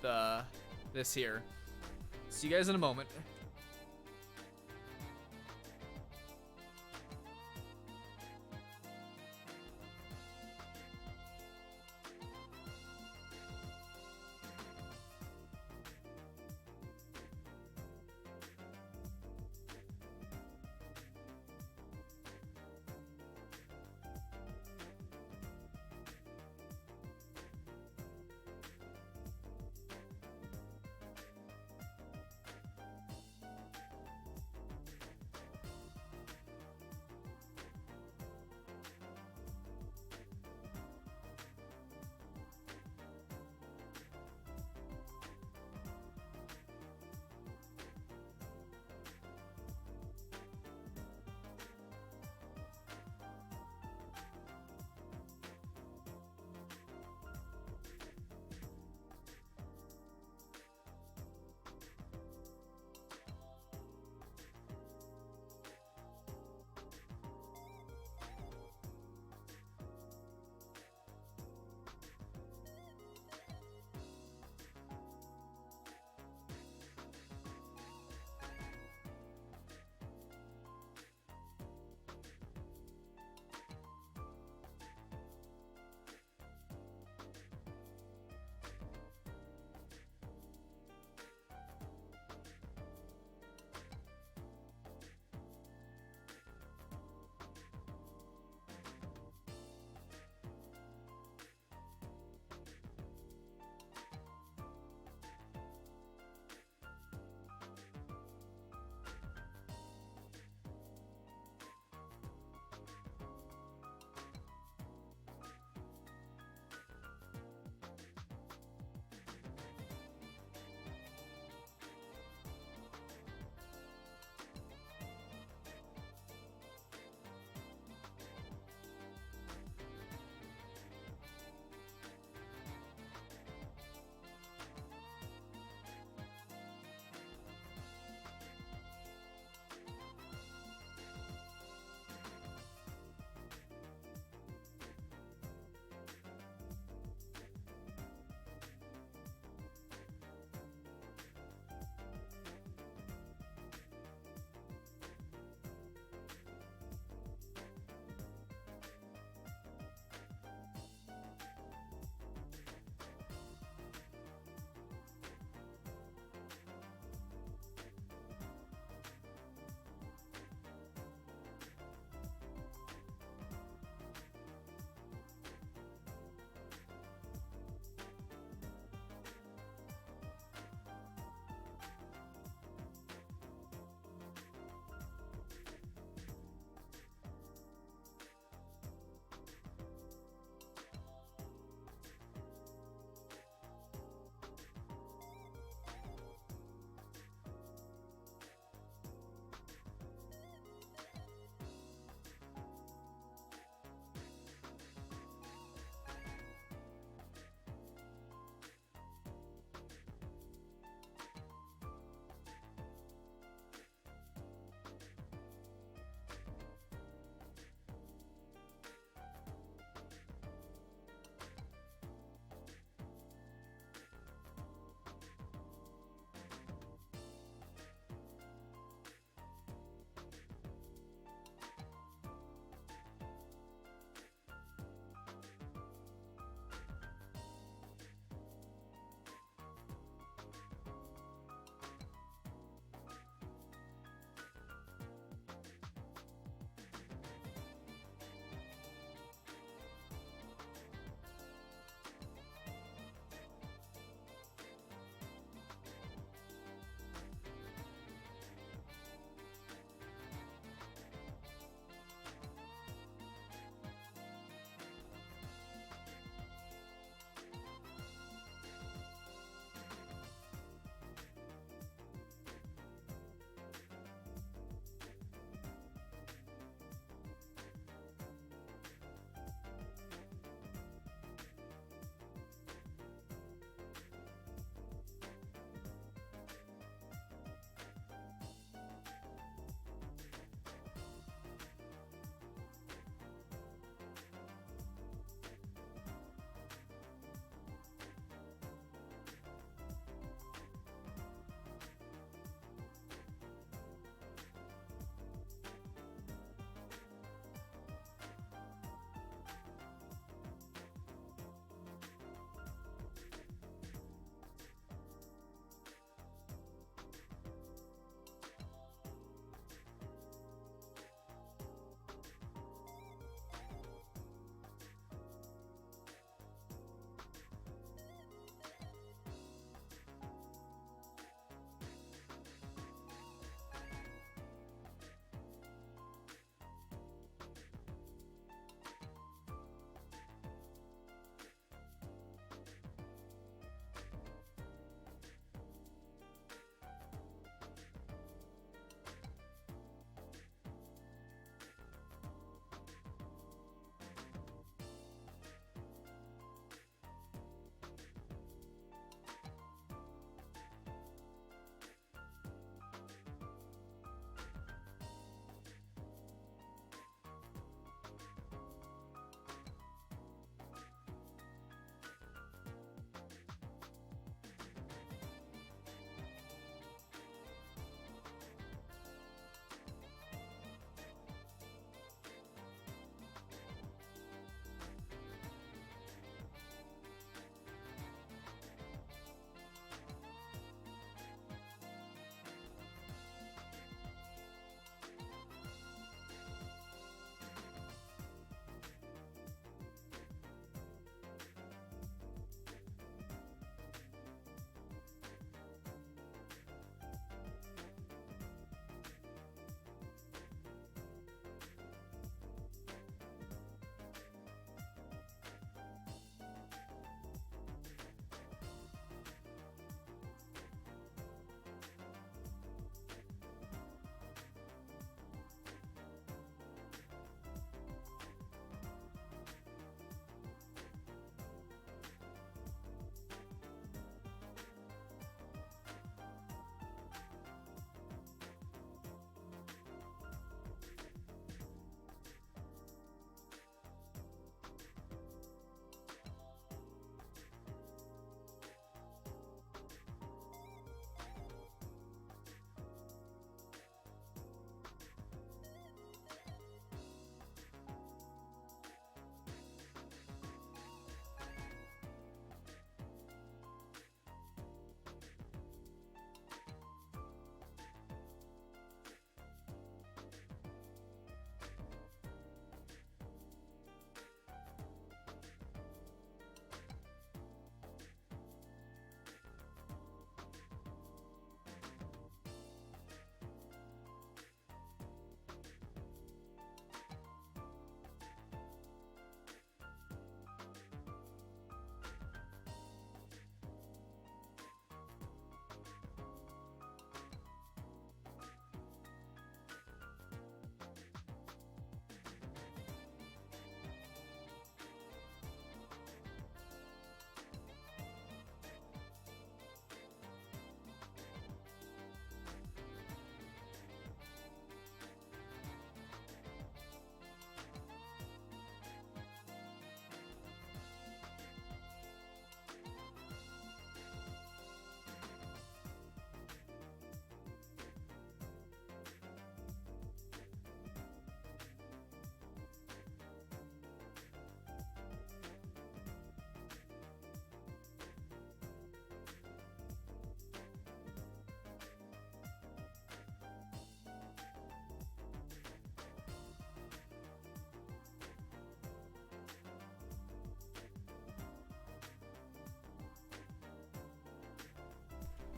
this here. See you guys in a moment.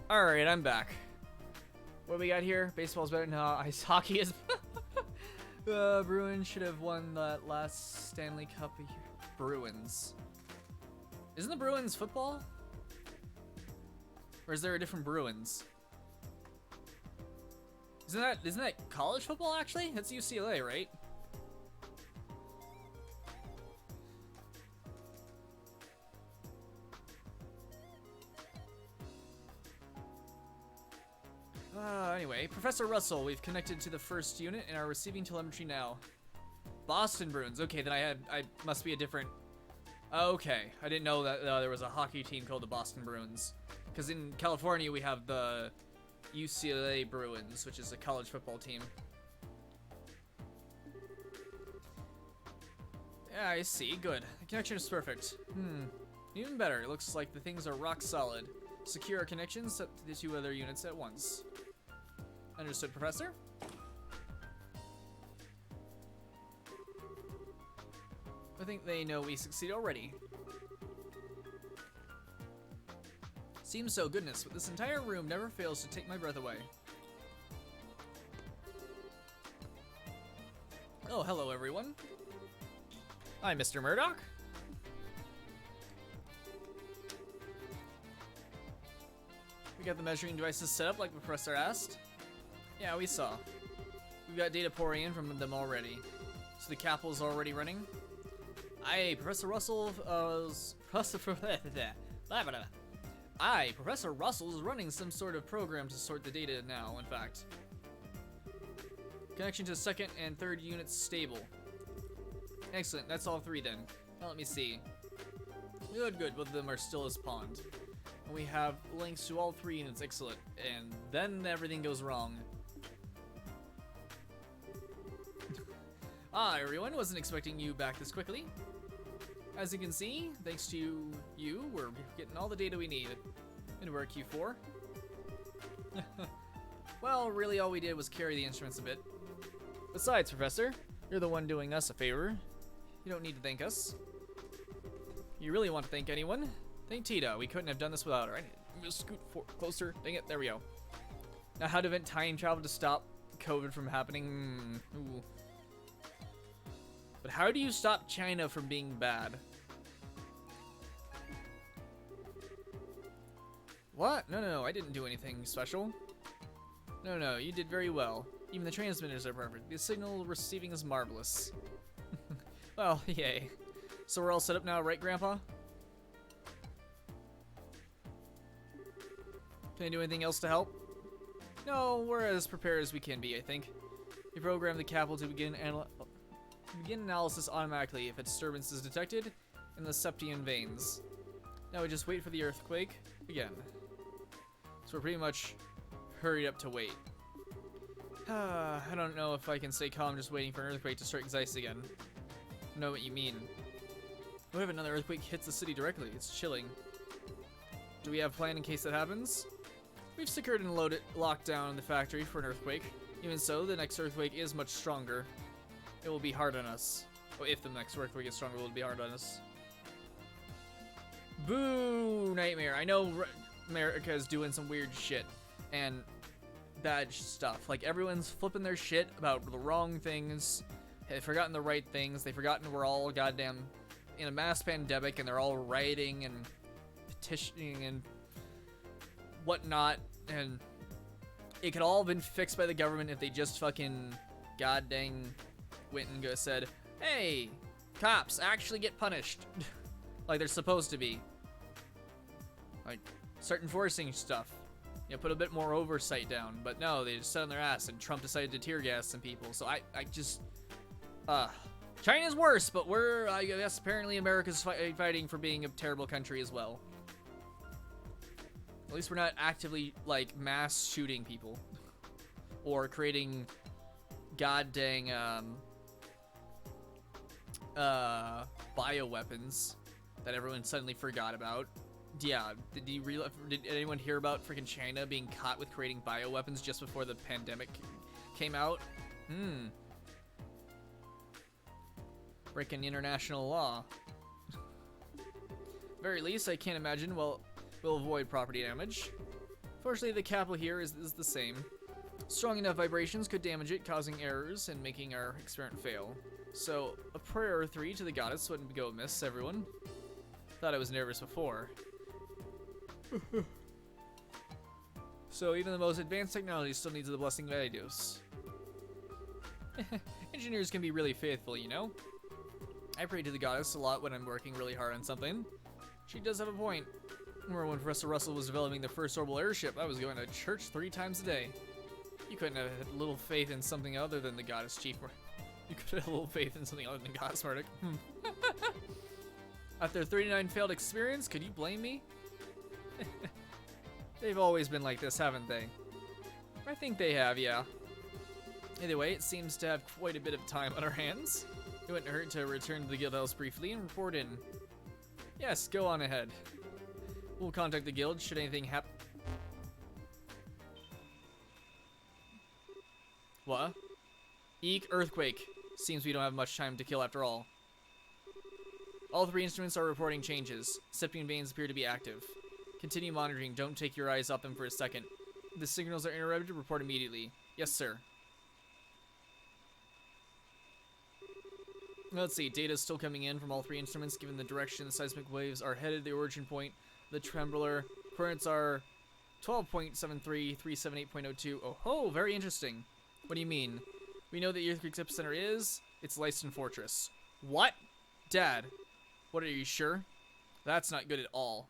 Alright, I'm back. What do we got here? Baseball's better? No, ice hockey is... Bruins should have won that last Stanley Cup. Bruins. Isn't the Bruins football? Or is there a different Bruins? Isn't that college football actually? That's UCLA, right? Anyway, Professor Russell, we've connected to the first unit and are receiving telemetry now. Boston Bruins. Okay, then I must be a different... Okay, I didn't know that there was a hockey team called the Boston Bruins. Because in California, we have the UCLA Bruins, which is a college football team. Yeah, I see. Good. The connection is perfect. Even better. It looks like the things are rock solid. Secure our connections, set to the two other units at once. Understood, Professor? I think they know we succeed already. Seems so, goodness, but this entire room never fails to take my breath away. Oh, hello everyone. I'm Mr. Murdoch. We got the measuring devices set up like the professor asked. Yeah, we saw. We've got data pouring in from them already. So the capital's already running. Aye, Professor Russell, Professor Russell's running some sort of program to sort the data now, in fact. Connection to second and third units stable. Excellent, that's all three then. Now let me see. Good, both of them are still as spawned. And we have links to all three units, excellent. And then everything goes wrong. Everyone, wasn't expecting you back this quickly. As you can see, thanks to you, we're getting all the data we need into our Q4. Well, really all we did was carry the instruments a bit. Besides, Professor, you're the one doing us a favor. You don't need to thank us. You really want to thank anyone? Thank Tita. We couldn't have done this without her. I need to scoot closer. Dang it, there we go. Now, how to invent time travel to stop COVID from happening? Ooh. But how do you stop China from being bad? What? No, I didn't do anything special. No, you did very well. Even the transmitters are perfect. The signal receiving is marvelous. Well, yay. So we're all set up now, right, Grandpa? Can I do anything else to help? No, we're as prepared as we can be, I think. We programmed the capital to begin analysis automatically if a disturbance is detected in the septian veins. Now we just wait for the earthquake again. So we're pretty much hurried up to wait. I don't know if I can stay calm just waiting for an earthquake to strike Zeiss again. I know what you mean. What if another earthquake hits the city directly? It's chilling. Do we have a plan in case that happens? We've secured and locked down the factory for an earthquake. Even so, the next earthquake is much stronger. It will be hard on us. Oh, if the next earthquake is stronger, it will be hard on us. Boo! Nightmare. I know America is doing some weird shit and bad stuff. Like, everyone's flipping their shit about the wrong things. They've forgotten the right things. They've forgotten we're all goddamn in a mass pandemic and they're all rioting and petitioning and whatnot. And it could all have been fixed by the government if they just fucking goddamn went and said, hey, cops actually get punished. Like they're supposed to be. Like, start enforcing stuff. You know, put a bit more oversight down. But no, they just sat on their ass and Trump decided to tear gas some people. So I just, China's worse, but I guess apparently America's fighting for being a terrible country as well. At least we're not actively, like, mass shooting people. Or creating goddamn, bioweapons that everyone suddenly forgot about. Yeah, did anyone hear about freaking China being caught with creating bioweapons just before the pandemic came out? Breaking international law. Very least, I can't imagine we'll avoid property damage. Fortunately, the capital here is the same. Strong enough vibrations could damage it, causing errors and making our experiment fail. So, a prayer or 3 to the goddess wouldn't go amiss, everyone. Thought I was nervous before. So, even the most advanced technology still needs the blessing of Eidos. Engineers can be really faithful, you know? I pray to the goddess a lot when I'm working really hard on something. She does have a point. Remember when Professor Russell was developing the first orbital airship, I was going to church 3 times a day. You couldn't have had little faith in something other than the goddess, Chief. You could have little faith in something other than Goddess Murdoch. After 39 failed experience, could you blame me? They've always been like this, haven't they? I think they have, yeah. Either way, it seems to have quite a bit of time on our hands. It wouldn't hurt to return to the guild house briefly and report in. Yes, go on ahead. We'll contact the guild should anything happen. What? Eek, earthquake. Seems we don't have much time to kill after all. All 3 instruments are reporting changes. Septian veins appear to be active. Continue monitoring. Don't take your eyes off them for a second. If the signals are interrupted, report immediately. Yes, sir. Let's see. Data is still coming in from all 3 instruments. Given the direction the seismic waves are headed, the origin point, the trembler, currents are 12.73, 378.02. Oh ho, very interesting. What do you mean? We know that the earthquake's epicenter is. It's Lyston Fortress. What? Dad. What, are you sure? That's not good at all.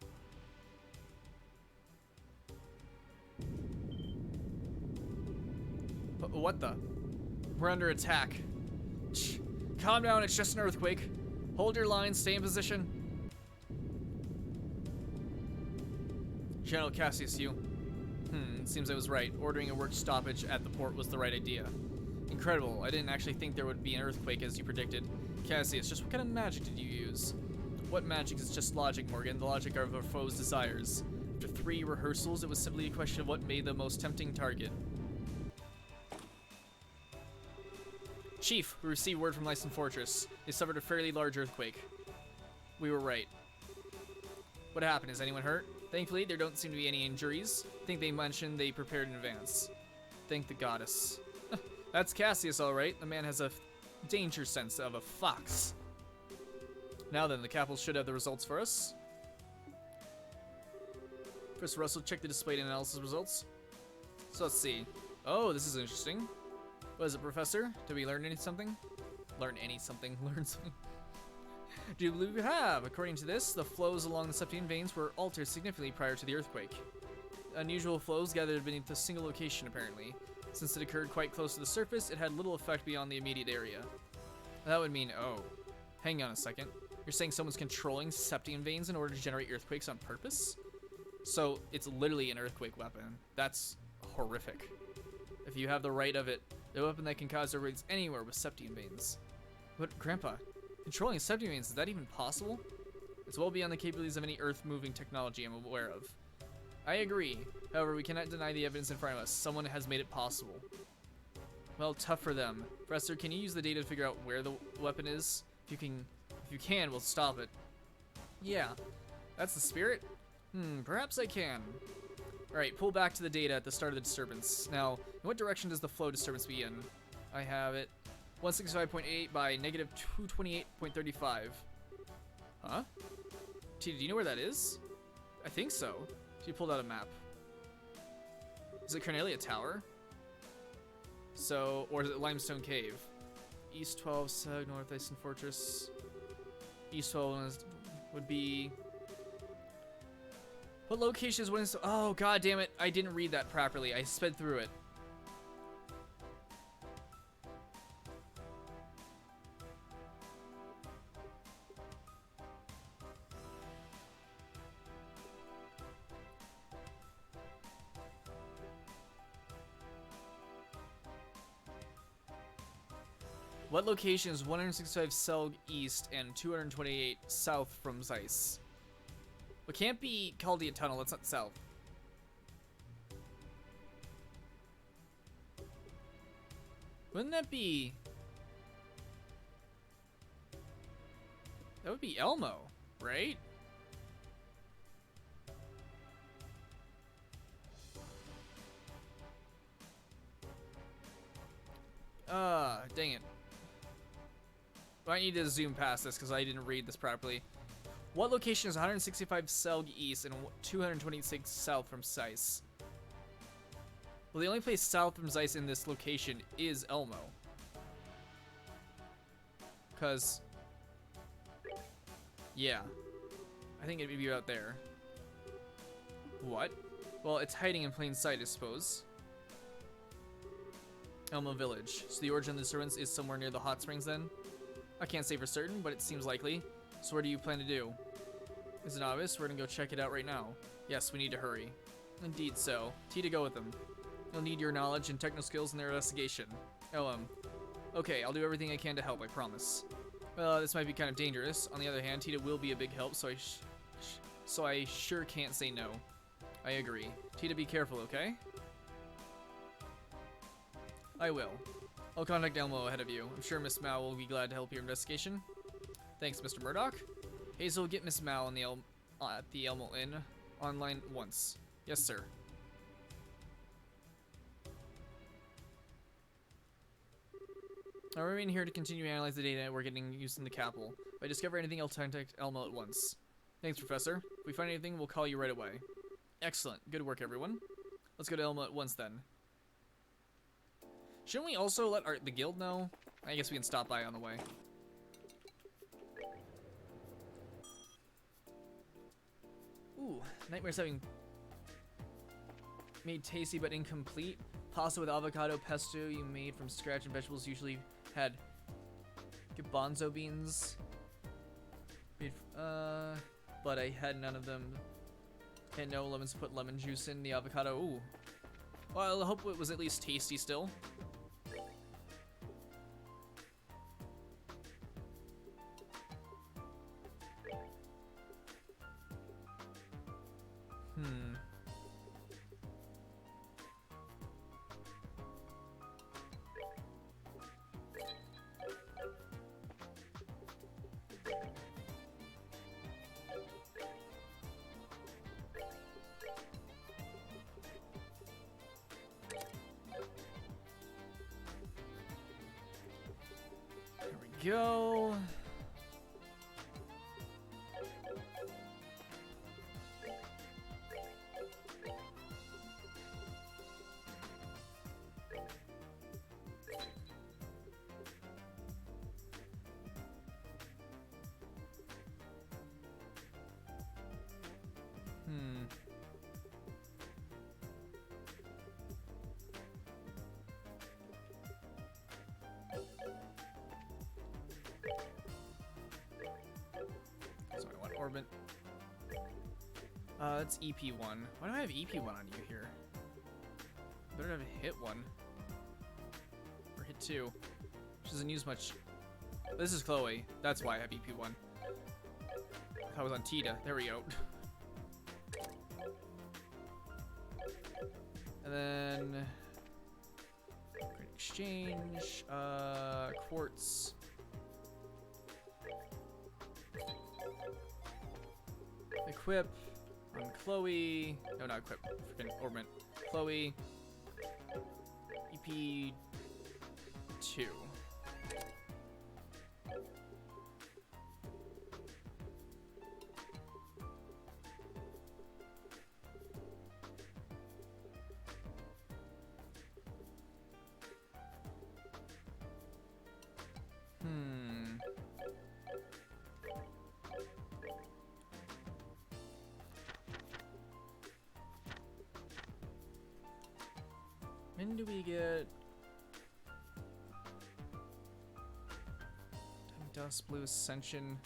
What the? We're under attack. Shh. Calm down, it's just an earthquake. Hold your line, stay in position. General Cassius, you. It seems I was right. Ordering a work stoppage at the port was the right idea. Incredible. I didn't actually think there would be an earthquake as you predicted. Cassius, just what kind of magic did you use? What magic is just logic, Morgan? The logic of our foe's desires. After 3 rehearsals, it was simply a question of what made the most tempting target. Chief, we received word from Lyston Fortress. They suffered a fairly large earthquake. We were right. What happened? Is anyone hurt? Thankfully, there don't seem to be any injuries. I think they mentioned they prepared in advance. Thank the goddess. That's Cassius, all right. The man has a danger sense of a fox. Now then, the capital should have the results for us. Professor Russell, check the displayed analysis results. So let's see. Oh, this is interesting. What is it, Professor? Did we learn something? Learn something? Do you believe we have? According to this, the flows along the Septian veins were altered significantly prior to the earthquake. Unusual flows gathered beneath a single location, apparently. Since it occurred quite close to the surface, it had little effect beyond the immediate area. That would mean, oh, hang on a second. You're saying someone's controlling Septian veins in order to generate earthquakes on purpose? So it's literally an earthquake weapon. That's horrific. If you have the right of it, a weapon that can cause earthquakes anywhere with Septian veins. But Grandpa, controlling Septian veins, is that even possible? It's well beyond the capabilities of any earth-moving technology I'm aware of. I agree. However, we cannot deny the evidence in front of us. Someone has made it possible. Well, tough for them. Professor, can you use the data to figure out where the weapon is? If you can, we'll stop it. Yeah, that's the spirit? Perhaps I can. Alright, pull back to the data at the start of the disturbance. Now, in what direction does the flow disturbance begin? I have it 165.8 by negative 228.35. Huh? Tita, do you know where that is? I think so. She pulled out a map. Is it Cornelia Tower? So, or is it Limestone Cave? East 12, South, North Lyston Fortress. East 12 would be... What location is one? Oh, god damn it. I didn't read that properly. I sped through it. What location is 165 Selg east and 228 south from Zeiss? It can't be Caldia Tunnel, that's not south. Wouldn't that be... That would be Elmo, right? Dang it. I need to zoom past this because I didn't read this properly. What location is 165 Selg east and 226 south from Zeiss? Well, the only place south from Zeiss in this location is Elmo. Because, yeah, I think it'd be out there. What? Well, it's hiding in plain sight, I suppose. Elmo Village. So the origin of the disturbance is somewhere near the hot springs then? I can't say for certain, but it seems likely. So what do you plan to do? As an novice, we're gonna go check it out right now. Yes, we need to hurry. Indeed so. Tita, go with them. You'll need your knowledge and techno skills in their investigation. Okay, I'll do everything I can to help, I promise. Well, this might be kind of dangerous. On the other hand, Tita will be a big help, so I sure can't say no. I agree. Tita, be careful, okay? I will. I'll contact Elmo ahead of you. I'm sure Miss Mao will be glad to help your investigation. Thanks, Mr. Murdoch. Hazel, get Miss Mao at the Elmo Inn online once. Yes, sir. I'll remain here to continue to analyze the data we're getting used in the capital. If I discover anything, I'll contact Elmo at once. Thanks, Professor. If we find anything, we'll call you right away. Excellent. Good work, everyone. Let's go to Elmo at once, then. Shouldn't we also let the guild know? I guess we can stop by on the way. Ooh, Nightmare's having made tasty but incomplete. Pasta with avocado pesto you made from scratch and vegetables usually had garbanzo beans. But I had none of them. And no lemons to put lemon juice in the avocado. Ooh. Well, I hope it was at least tasty still. Go. So I want orbit. That's EP1. Why do I have EP1 on you here? Better have hit 1. Or hit 2. She doesn't use much. This is Chloe. That's why I have EP1. I was on Tita. There we go. And then Great Exchange. Quartz. Equip on Chloe. No, not equip. Freaking orbit. Chloe. EP2. When do we get Dust, Blue Ascension,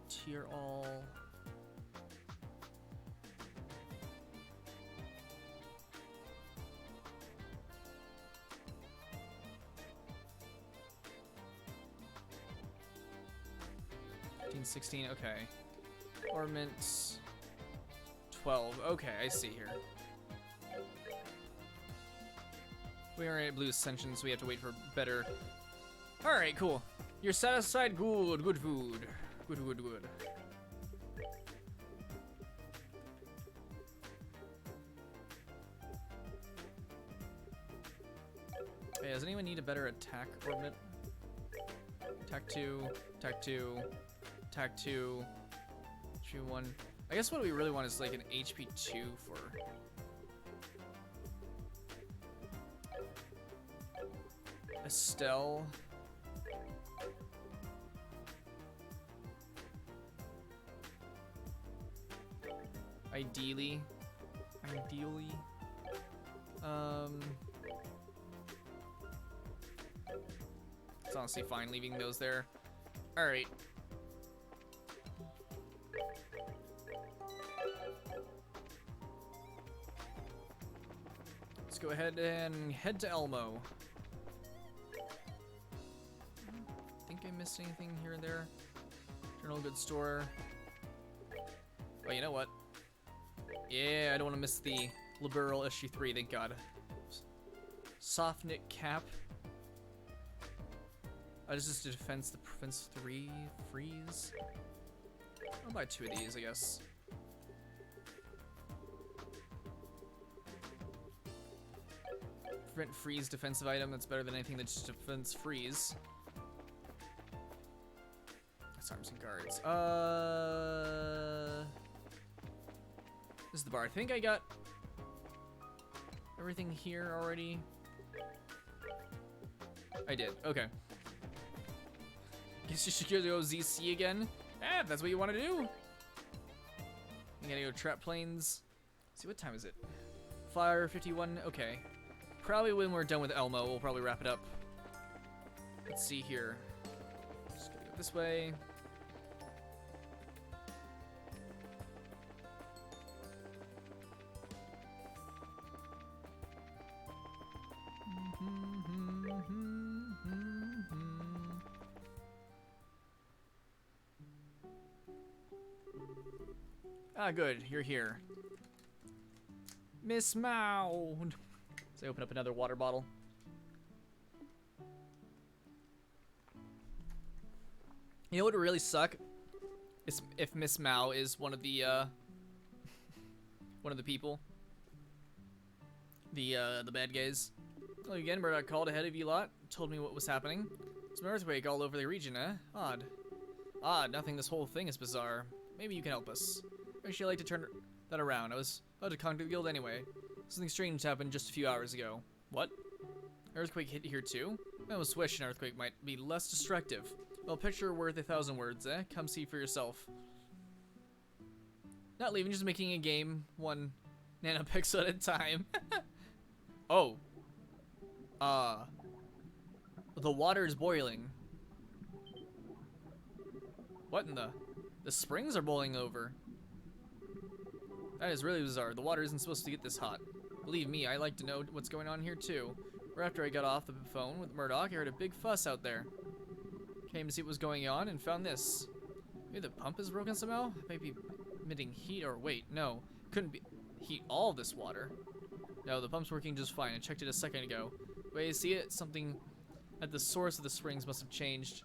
Tier All? $15.16, okay. Ornament 12. Okay, I see here. We are at Blue Ascension, so we have to wait for better. Alright, cool. You're satisfied? Good. Good food. Good. does anyone need a better attack orbit? Attack 2, attack 2, attack 2, HP 1. I guess what we really want is like an HP 2 for... Estelle. Ideally. It's honestly fine leaving those there. Alright. Let's go ahead and head to Elmo. Think I missed anything here and there? General goods store. Oh, you know what? Yeah, I don't want to miss the Liberal SG3, thank God. Soft knit cap. This is to defense the Province 3 freeze. I'll buy 2 of these, I guess. Prevent freeze defensive item, that's better than anything that just defends freeze. That's arms and guards. This is the bar. I think I got everything here already. I did. Okay. Guess you should go ZC again. Ah, if that's what you want to do. You gotta go trap planes. Let's see, what time is it? Fire 51. Okay. Probably when we're done with Elmo, we'll probably wrap it up. Let's see here. Just gonna go this way. Ah, good. You're here. Miss Mao. So I open up another water bottle. You know what would really suck? Is if Miss Mao is one of the people. The bad guys. Oh, again, Murdoch called ahead of you lot. Told me what was happening. It's an earthquake all over the region, eh? Odd. Odd, nothing this whole thing is bizarre. Maybe you can help us. Actually, I'd like to turn that around. I was about to contact the guild anyway. Something strange happened just a few hours ago. What? Earthquake hit here too? I almost wish an earthquake might be less destructive. Well, picture worth 1,000 words, eh? Come see for yourself. Not leaving, just making a game 1 nanopixel at a time. Oh. The water is boiling. What in the springs are boiling over? That is really bizarre. The water isn't supposed to get this hot. Believe me, I like to know what's going on here too. Right after I got off the phone with Murdoch, I heard a big fuss out there. Came to see what was going on and found this. Maybe the pump is broken somehow? Maybe emitting heat or wait, no. Couldn't be heat all this water. No, the pump's working just fine. I checked it a second ago. Wait, you see it? Something at the source of the springs must have changed.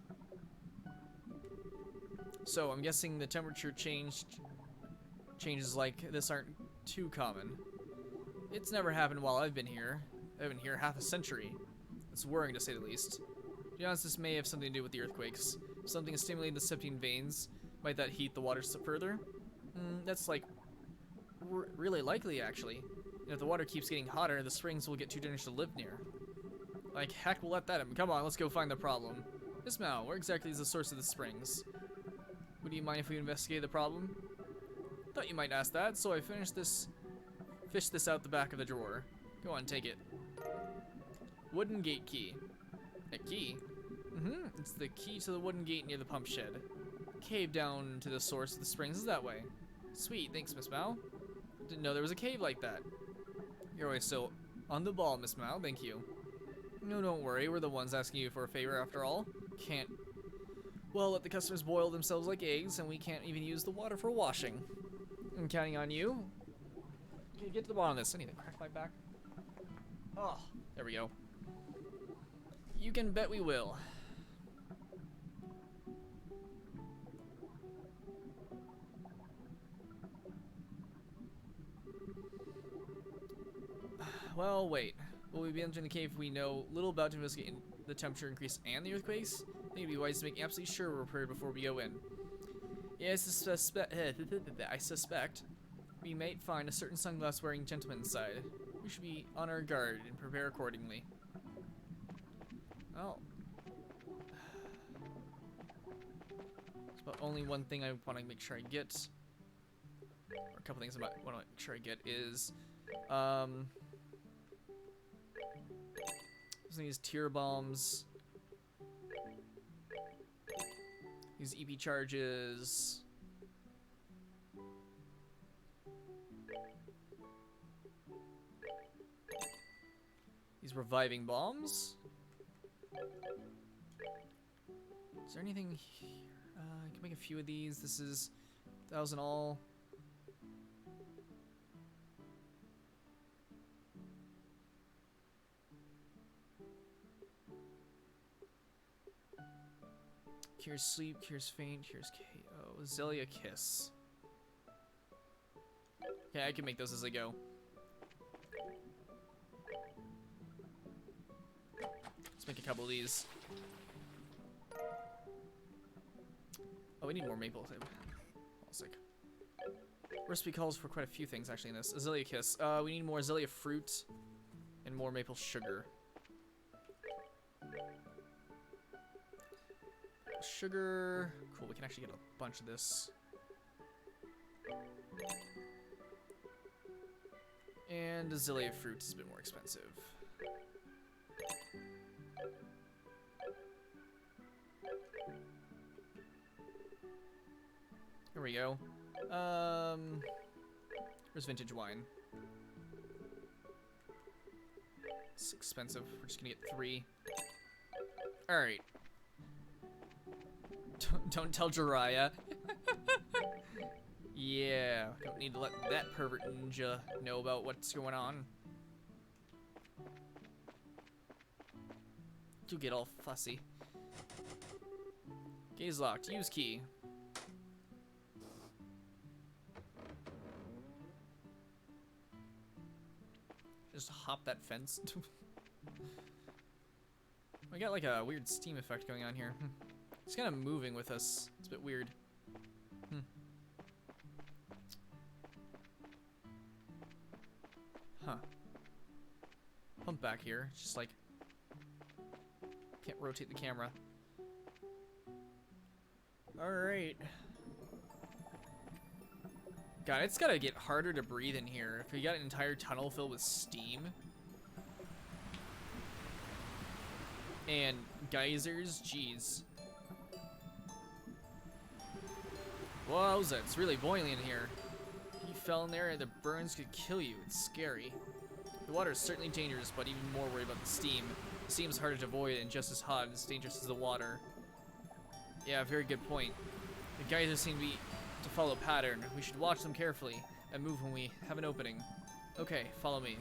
So I'm guessing the temperature changes like this aren't too common. It's never happened while I've been here. I've been here half a century. It's worrying to say the least. To be honest, this may have something to do with the earthquakes. If something is stimulating the septine veins. Might that heat the water further? That's like really likely actually. And if the water keeps getting hotter, the springs will get too dangerous to live near. Like heck, we'll let that happen. Come on, let's go find the problem. Miss Mao, where exactly is the source of the springs? Would you mind if we investigate the problem? Thought you might ask that, so I fished this out the back of the drawer. Go on, take it. Wooden gate key. A key? It's the key to the wooden gate near the pump shed. Cave down to the source of the springs is that way. Sweet, thanks, Miss Mao. Didn't know there was a cave like that. You're always so on the ball, Miss Mao, thank you. No, don't worry, we're the ones asking you for a favor after all. Can't, well, let the customers boil themselves like eggs, and we can't even use the water for washing. I'm counting on you. Okay, get to the bottom of this. I need to crack my back. Oh, there we go. You can bet we will. Well, wait. Will we be entering the cave we know little about to investigate the temperature increase and the earthquakes? I think it'd be wise to make absolutely sure we're prepared before we go in. Yeah, I suspect we might find a certain sunglass-wearing gentleman inside. We should be on our guard and prepare accordingly. Oh. There's about only one thing I want to make sure I get. Or a couple things I want to make sure I get is, these tear bombs, these EP charges, these reviving bombs. Is there anything here? I can make a few of these. This is 1,000 all. Cures sleep, cures faint, cures KO. Zelia Kiss. Okay, I can make those as I go. Let's make a couple of these. Oh, we need more maple. Sick. Recipe calls for quite a few things actually in this. Azalea Kiss. We need more Azalea fruit and more maple sugar. Sugar. Cool, we can actually get a bunch of this. And Azalea fruit is a bit more expensive. Here we go. Where's vintage wine? It's expensive. We're just gonna get 3. Alright. Don't tell Jiraiya. Yeah, don't need to let that pervert ninja know about what's going on. Do get all fussy. Gaze locked. Use key. Just hop that fence. We got like a weird steam effect going on here. It's kind of moving with us. It's a bit weird. Huh. Pump back here. It's just like can't rotate the camera. Alright. God, it's gotta get harder to breathe in here. If we got an entire tunnel filled with steam. And geysers, jeez. Wowza, it's really boiling in here. You fell in there and the burns could kill you. It's scary. The water is certainly dangerous, but even more worried about the steam. The steam is harder to avoid and just as hot and as dangerous as the water. Yeah, very good point. The geysers seem to follow a pattern. We should watch them carefully and move when we have an opening. Okay, follow me.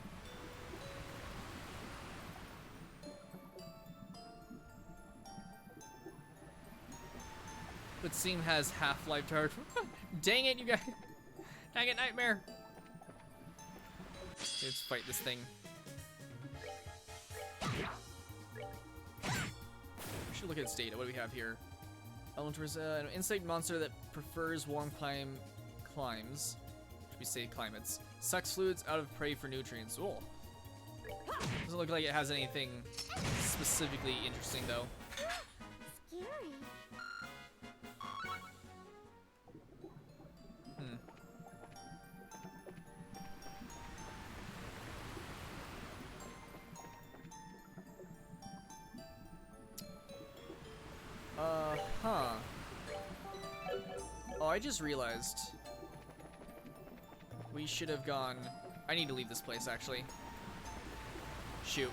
But steam has half-life charge. Dang it, you guys. Dang it, nightmare. Let's fight this thing. We should look at its data. What do we have here? Elementor's an insect monster that prefers warm climes. Should we say climates? Sucks fluids out of prey for nutrients. Oh. Doesn't look like it has anything specifically interesting though. Scary. Huh. Oh, I just realized we should have gone. I need to leave this place actually. Shoot.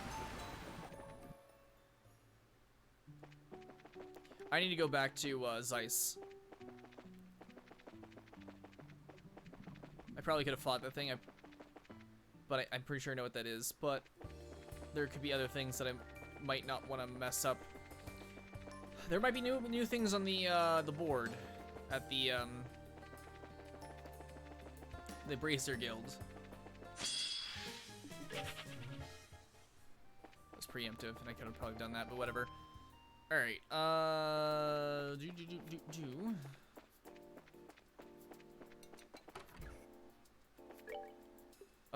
I need to go back to Zeiss. I probably could have fought that thing, but I'm pretty sure I know what that is. But there could be other things that I might not want to mess up. There might be new things on the board at the Bracer Guild. preemptive, and I could have probably done that, but whatever. All right. Oh,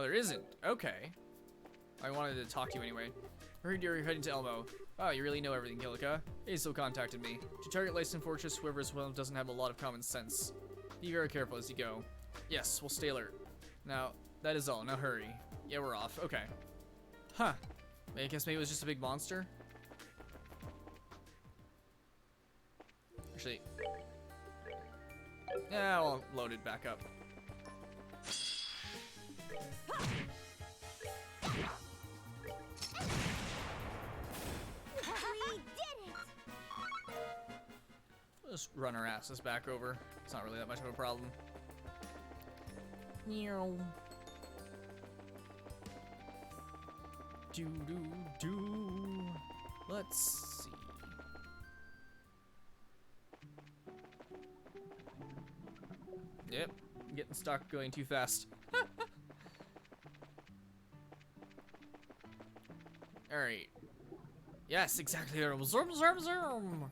there isn't. Okay. I wanted to talk to you anyway. Heard you're heading to Elmo. Oh, you really know everything, Kilika. Azel contacted me. To target Lyston Fortress, whoever is well doesn't have a lot of common sense. Be very careful as you go. Yes, we'll stay alert. Now, that is all. Now hurry. Yeah, we're off. Okay. Huh. I guess maybe it was just a big monster? Actually... yeah, I'll load it back up. We did it! We'll just run our asses back over. It's not really that much of a problem. Meow. Do. Let's see. Yep, I'm getting stuck going too fast. Alright. Yes, exactly. Zoom, zoom, zoom.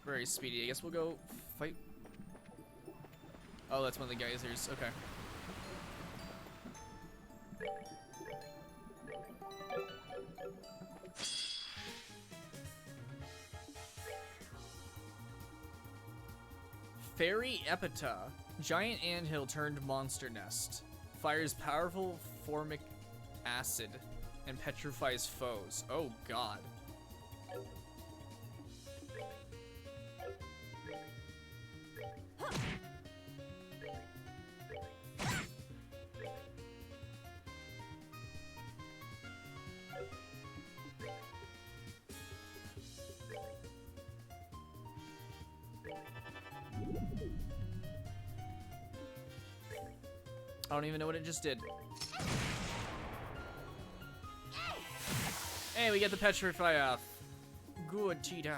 Very speedy. I guess we'll go fight. Oh, that's one of the geysers. Okay. Fairy Epita. Giant anthill turned monster nest. Fires powerful formic acid and petrifies foes. Oh god. I don't even know what it just did. Hey, we get the petrify off. Good, Tita.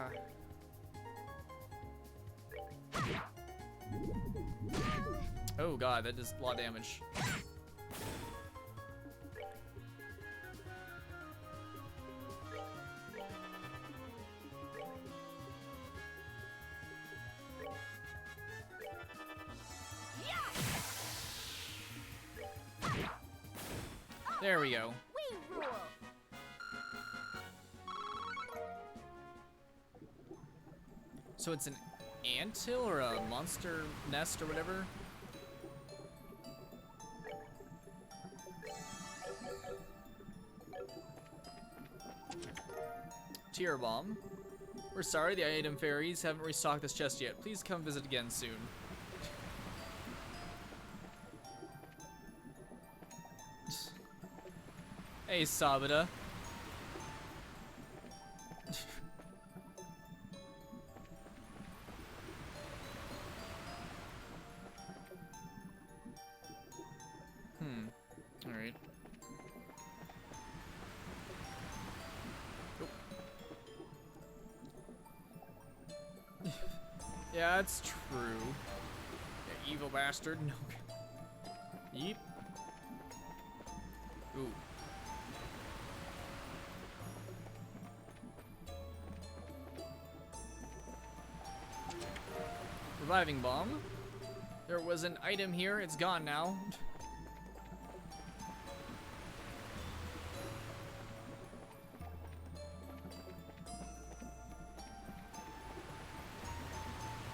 Oh god, that does a lot of damage. There we go. We rule! So it's an anthill or a monster nest or whatever? Tear bomb. We're sorry, the item fairies haven't restocked this chest yet. Please come visit again soon. Hey, Sabata. Alright. Oh. Yeah, that's true. You evil bastard. No. Yeep. Ooh. Reviving bomb. There was an item here. It's gone now.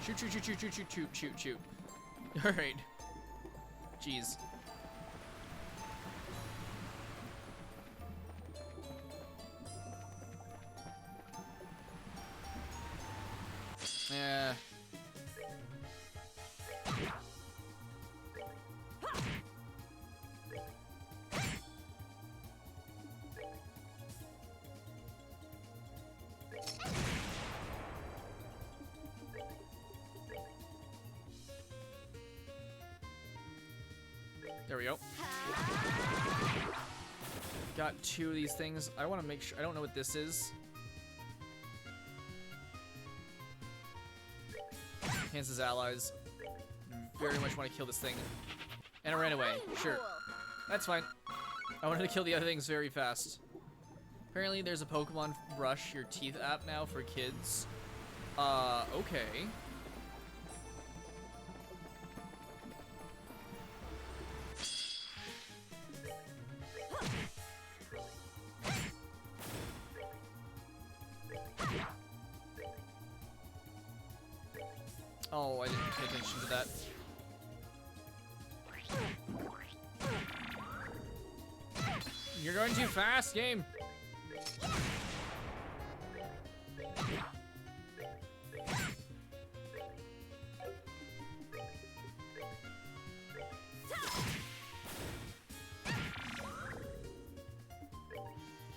Shoot, shoot, shoot, shoot, shoot, shoot, shoot, shoot, shoot. Alright. Jeez. Yeah. There we go. Got two of these things. I want to make sure. I don't know what this is. Enhances allies. Very much want to kill this thing. And I ran away. Sure. That's fine. I wanted to kill the other things very fast. Apparently there's a Pokemon Brush Your Teeth app now for kids. Okay. Oh, I didn't pay attention to that. You're going too fast, game.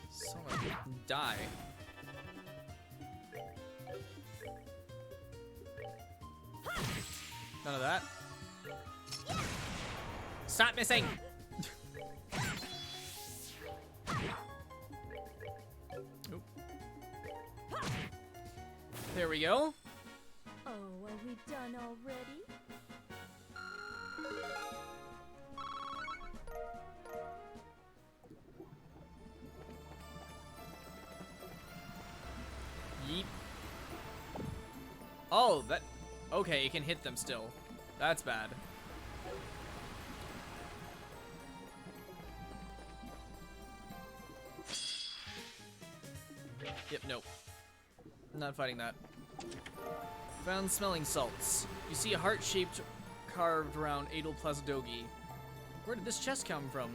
Someone die. None of that. Stop missing! Oop. There we go. Oh, are we done already? Yeep. Oh, that... Okay, it can hit them still. That's bad. Yep, nope. Not fighting that. Found smelling salts. You see a heart-shaped carved around Adel Plazadogi. Where did this chest come from?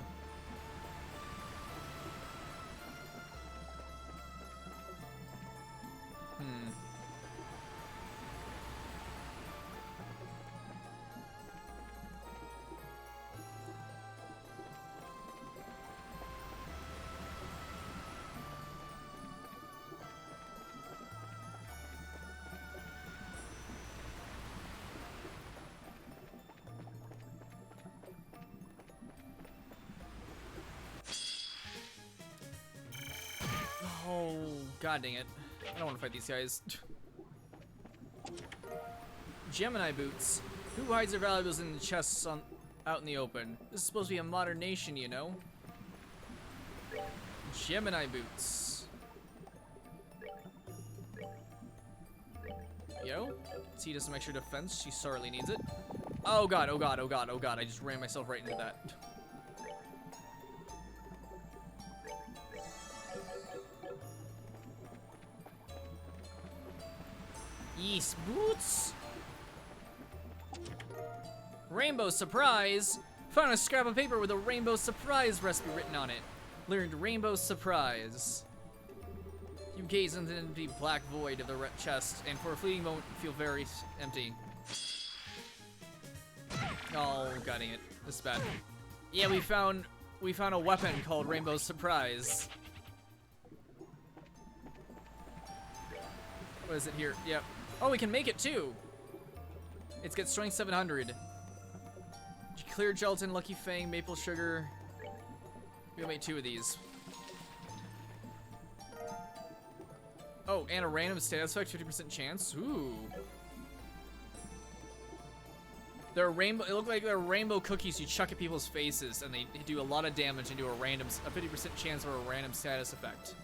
Oh, god dang it. I don't want to fight these guys. Gemini boots. Who hides their valuables in the chests out in the open? This is supposed to be a modern nation, you know? Gemini boots. Yo, Tita some extra defense. She sorely needs it. Oh god, oh god, oh god, oh god. I just ran myself right into that. Yes, boots. Rainbow surprise. Found a scrap of paper with a rainbow surprise recipe written on it. Learned rainbow surprise. You gaze into the black void of the chest, and for a fleeting moment, feel very empty. Oh, god dang it. This is bad. Yeah, we found a weapon called rainbow surprise. What is it here? Yep. Oh, we can make it too. It's got strength 700. Clear gelatin, lucky fang, maple sugar. We'll make 2 of these. Oh, and a random status effect, 50% chance. Ooh. They're rainbow. It look like they're rainbow cookies you chuck at people's faces, and they do a lot of damage and do a 50% chance for a random status effect.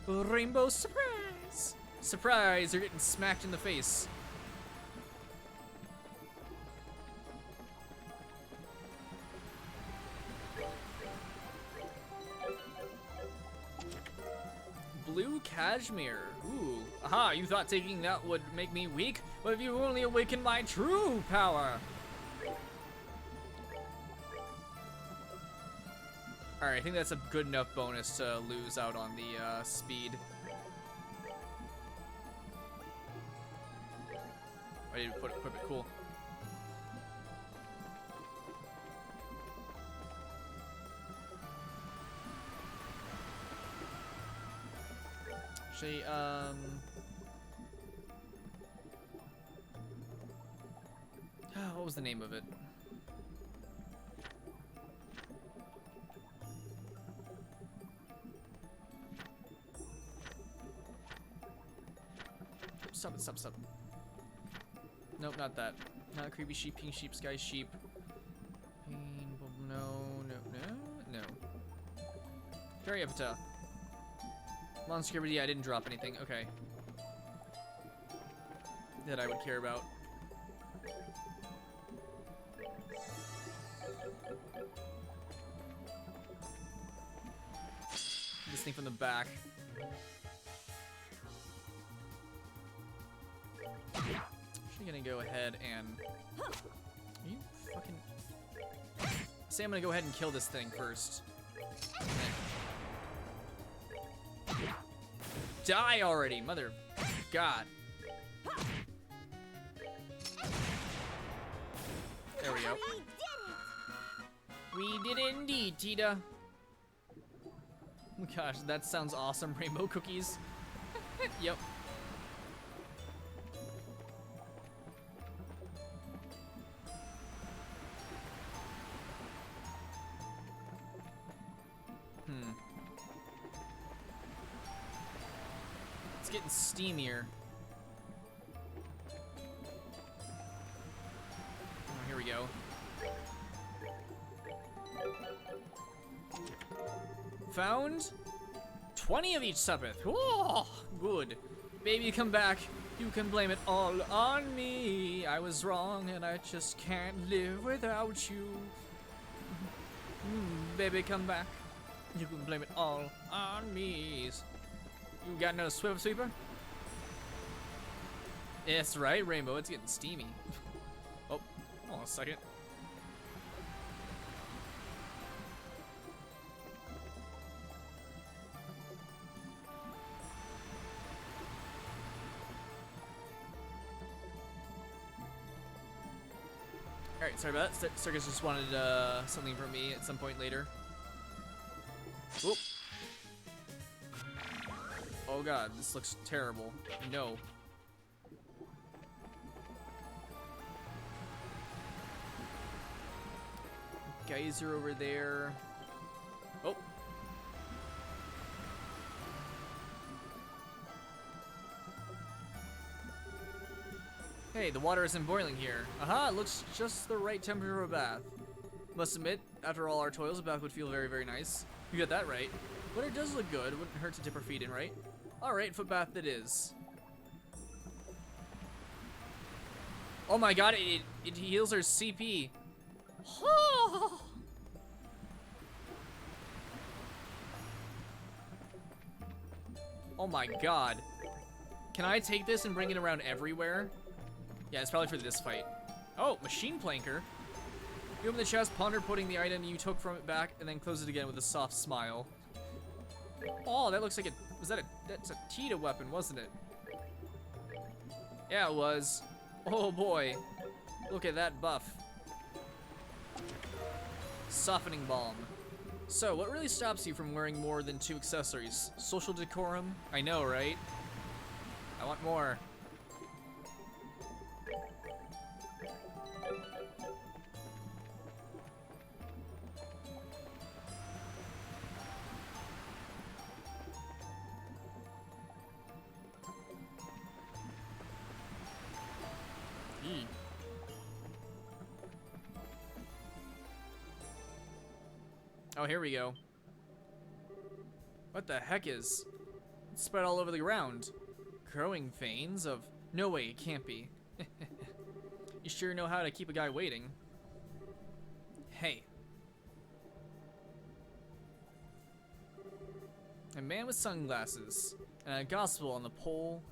Rainbow surprise! Surprise! You're getting smacked in the face. Blue cashmere. Ooh. Aha, you thought taking that would make me weak? But if you only awaken my true power. Alright, I think that's a good enough bonus to lose out on the speed. I didn't equip it, cool. Actually, what was the name of it? Stop it, stop, stop. Nope, not that. Not creepy sheep, pink sheep, sky sheep. No, no. Tita. Monster, but yeah, I didn't drop anything. Okay. That I would care about. This thing from the back. Actually gonna go ahead and... Are you fucking... Say I'm gonna go ahead and kill this thing first. Die already, mother God. There we go. We did it indeed, Tita. Oh gosh, that sounds awesome. Rainbow cookies. Yep. It's getting steamier. Oh, here we go. Found 20 of each Sabbath. Whoa, good. Baby, come back. You can blame it all on me. I was wrong and I just can't live without you. Baby, come back. You can blame it all on me. You got no swivel sweeper? Yes, right, Rainbow. It's getting steamy. Oh, hold on a second. Alright, sorry about that. Circus just wanted something from me at some point later. Whoop. Oh god, this looks terrible. No. Geyser over there. Oh. Hey, the water isn't boiling here. Aha, it looks just the right temperature for a bath. Must admit, after all our toils, a bath would feel very, very nice. You got that right. But it does look good. It wouldn't hurt to dip our feet in, right? Alright, foot bath it is. Oh my god, it heals our CP. Oh my god. Can I take this and bring it around everywhere? Yeah, it's probably for this fight. Oh, machine planker. You open the chest, ponder putting the item you took from it back, and then close it again with a soft smile. Oh, that looks like that's a Tita weapon, wasn't it? Yeah, it was. Oh boy. Look at that buff. Softening balm. So, what really stops you from wearing more than 2 accessories? Social decorum? I know, right? I want more. Oh, here we go. What the heck is? It's spread all over the ground. Growing veins of... No way, it can't be. You sure know how to keep a guy waiting. Hey. A man with sunglasses and a gospel on the pole.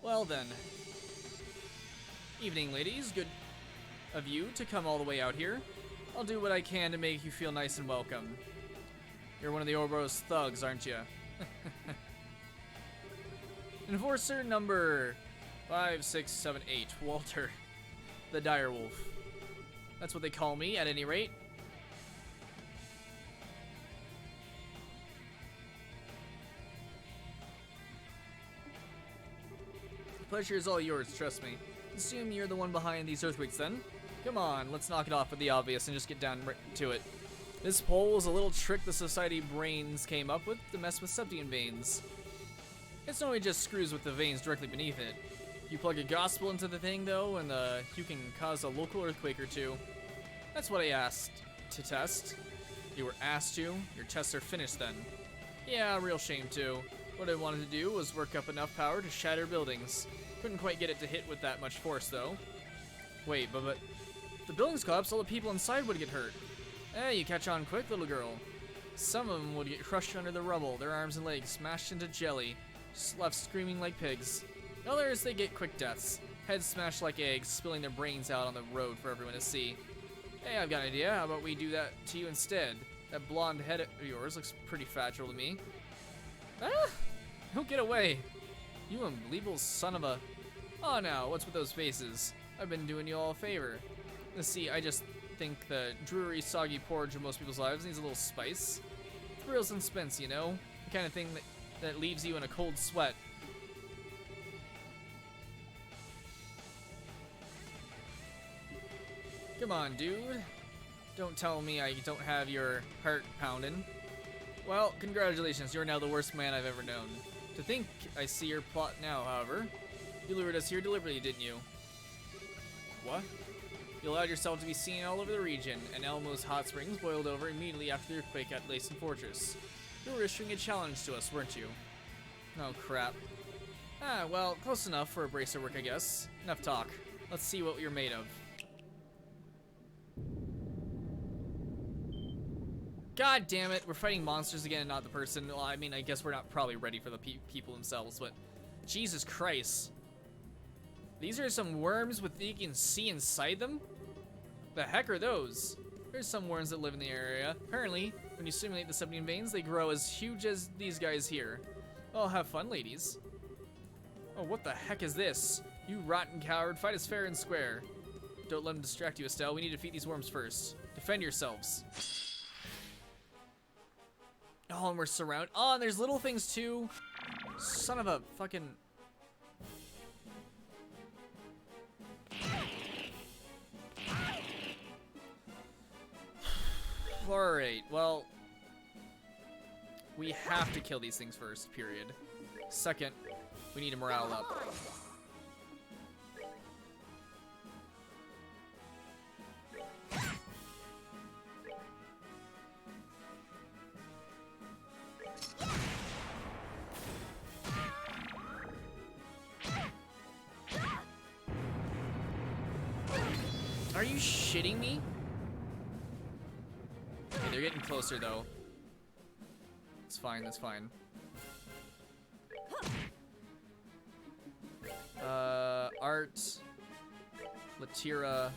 Well then. Evening, ladies. Good of you to come all the way out here. I'll do what I can to make you feel nice and welcome. You're one of the Ouroboros thugs, aren't you? Enforcer number 5678, Walter. The Direwolf. That's what they call me, at any rate. The pleasure is all yours, trust me. Assume you're the one behind these earthquakes then. Come on, let's knock it off with the obvious and just get down to it. This pole is a little trick the society brains came up with to mess with Septian veins. It's only just screws with the veins directly beneath it. You plug a gospel into the thing though, and you can cause a local earthquake or two. That's what I asked to test. You were asked to? Your tests are finished then. Yeah, real shame too. What I wanted to do was work up enough power to shatter buildings. Couldn't quite get it to hit with that much force though. Wait, but if the buildings collapse, all the people inside would get hurt. You catch on quick, little girl. Some of them would get crushed under the rubble, their arms and legs smashed into jelly, just left screaming like pigs. Others, they get quick deaths, heads smashed like eggs, spilling their brains out on the road for everyone to see. Hey, I've got an idea. How about we do that to you instead? That blonde head of yours looks pretty fragile to me. Ah! Don't get away! You unbelievable son of a... Oh, now, what's with those faces? I've been doing you all a favor. Let's see, I just think the dreary, soggy porridge of most people's lives needs a little spice. Thrills and suspense, you know? The kind of thing that leaves you in a cold sweat. Come on, dude. Don't tell me I don't have your heart pounding. Well, congratulations, you're now the worst man I've ever known. To think I see your plot now, however. You lured us here deliberately, didn't you? What? You allowed yourself to be seen all over the region, and Elmo's hot springs boiled over immediately after the earthquake at Lacen Fortress. You were issuing a challenge to us, weren't you? Oh, crap. Ah, well, close enough for a bracer work, I guess. Enough talk. Let's see what you're made of. God damn it, we're fighting monsters again and not the person. Well, I mean, I guess we're not probably ready for the people themselves, but Jesus Christ. These are some worms with you can see inside them? The heck are those? There's some worms that live in the area. Apparently, when you simulate the 17 veins, they grow as huge as these guys here. Well, have fun, ladies. Oh, what the heck is this? You rotten coward, fight us fair and square. Don't let them distract you, Estelle. We need to defeat these worms first. Defend yourselves. Oh, and we're surrounded. Oh, and there's little things too. Son of a fucking... Alright, well... we have to kill these things first, period. Second, we need to morale up. Are you shitting me? Okay, they're getting closer though. It's fine, that's fine. Art, Latira.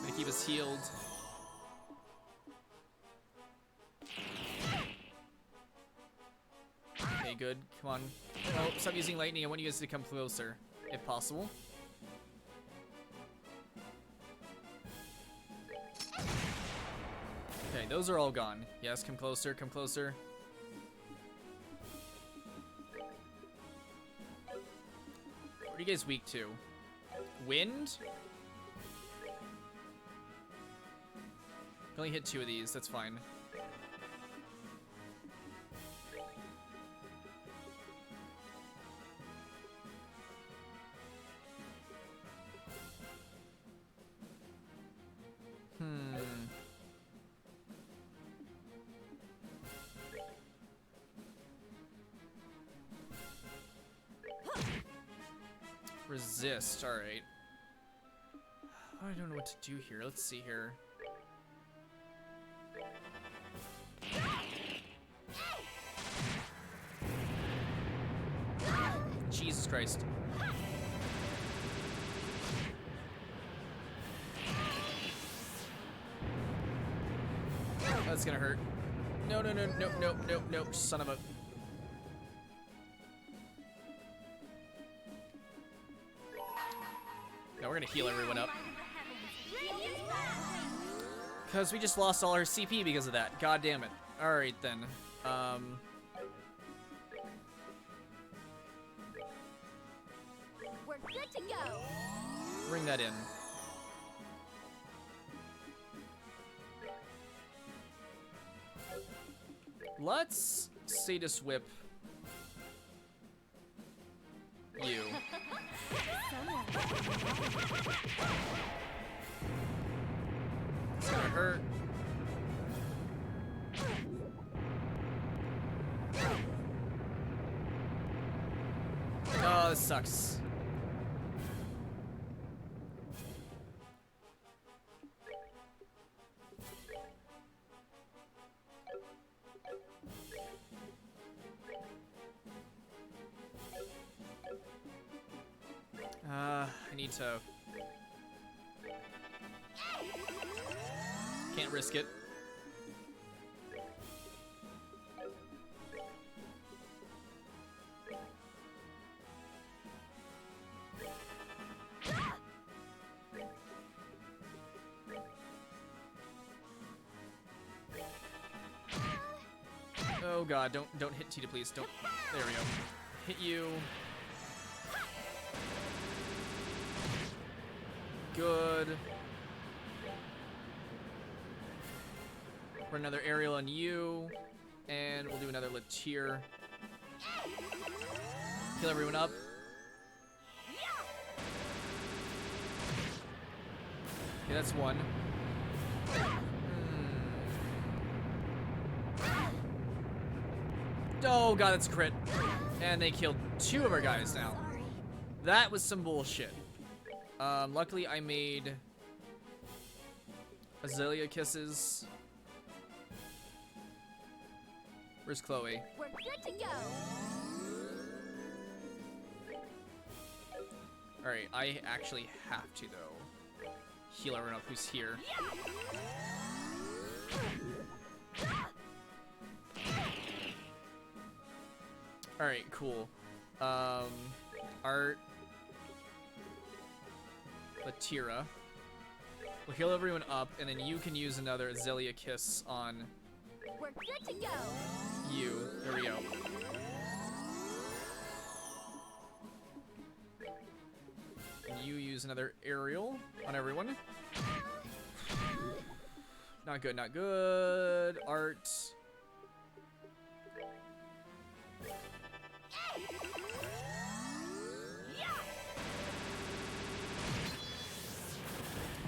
Gonna keep us healed. Okay, good. Come on. Oh, stop using lightning. I want you guys to come closer, if possible. Okay, those are all gone. Yes, come closer, come closer. What are you guys weak to? Wind? Can only hit 2 of these, that's fine. Resist, alright. I don't know what to do here. Let's see here. Jesus Christ. That's gonna hurt. No, no, no, no, no, no, no, son of a... No, we're gonna heal everyone up. Because we just lost all our CP because of that. God damn it. Alright then. We're good to go. Bring that in. Let's Sadist Whip You. Someone. It's gonna hurt. Oh, this sucks. I need to... Can't risk it. Oh god, don't hit Tita, please. Don't. There we go. Hit you. Good. For another aerial on you, and we'll do another Latier. Heal everyone up. Okay, that's one. Oh god, that's a crit. And they killed two of our guys now. That was some bullshit. Luckily I made Azalea kisses. Where's Chloe? We're good to go. Alright, I actually have to though. Heal everyone up who's here. Alright, cool. Art. Latira. We'll heal everyone up, and then you can use another Azalea Kiss on We're good to go. you. There we go. And you use another aerial on everyone. Not good, not good. Art.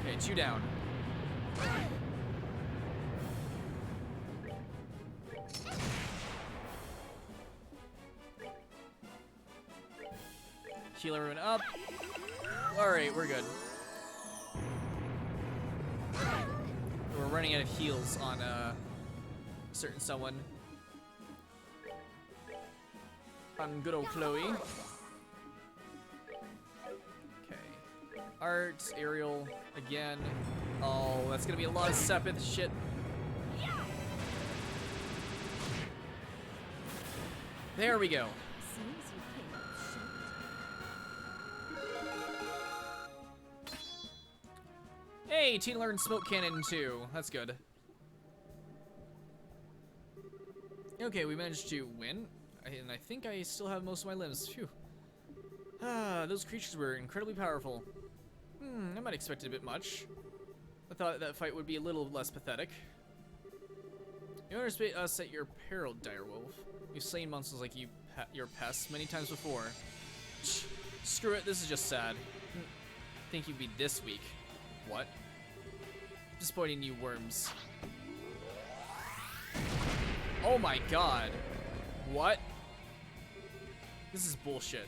Okay, two down. Heal everyone up. Alright, we're good. We're running out of heals on a certain someone. On good old Chloe. Okay. Art, aerial, again. Oh, that's gonna be a lot of Sepith shit. There we go. Seems you came up short. Hey, Tina learned smoke cannon too. That's good. Okay, we managed to win. And I think I still have most of my limbs. Phew. Ah, those creatures were incredibly powerful. I might expect a bit much. I thought that fight would be a little less pathetic. You underestimate us at your peril, direwolf. You've slain monsters like your pests many times before. Screw it, this is just sad. Think you'd be this weak. What? Disappointing you worms. Oh my god. What? This is bullshit.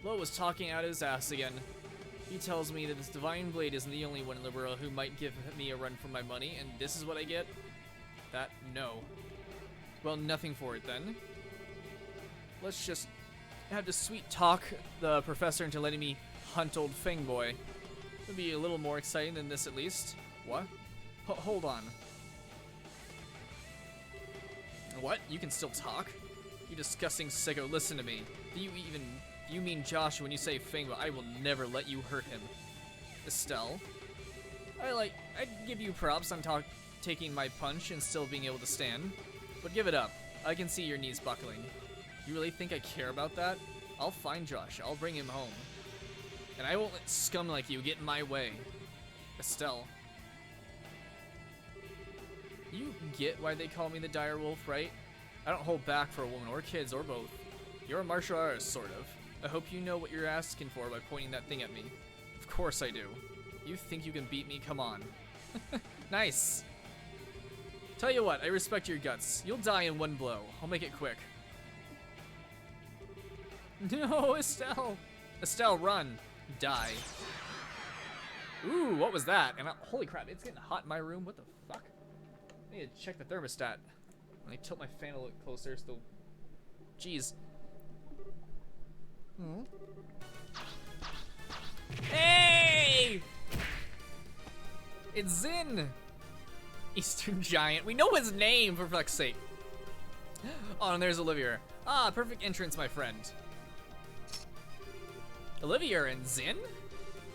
Lo was talking out his ass again. He tells me that this Divine Blade isn't the only one in the world who might give me a run for my money, and this is what I get? That, no. Well, nothing for it then. Let's just have to sweet talk the professor into letting me hunt old Fangboy. It'll be a little more exciting than this at least. What? Hold on. What? You can still talk? You disgusting sicko, listen to me. Do you mean Joshua when you say Fangboy? I will never let you hurt him. Estelle? I'd give you props on taking my punch and still being able to stand. But give it up. I can see your knees buckling. You really think I care about that? I'll find Josh. I'll bring him home. And I won't let scum like you get in my way. Estelle. You get why they call me the direwolf, right? I don't hold back for a woman or kids or both. You're a martial artist, sort of. I hope you know what you're asking for by pointing that thing at me. Of course I do. You think you can beat me? Come on. Nice. Tell you what, I respect your guts. You'll die in one blow. I'll make it quick. No, Estelle! Estelle, run. Die. Ooh, what was that? And holy crap, it's getting hot in my room. What the fuck? I need to check the thermostat. Let me tilt my fan a little closer so... Jeez. Hmm? Hey! It's Zin! Eastern Giant. We know his name, for fuck's sake. Oh, and there's Olivia. Ah, perfect entrance, my friend. Olivia and Zin?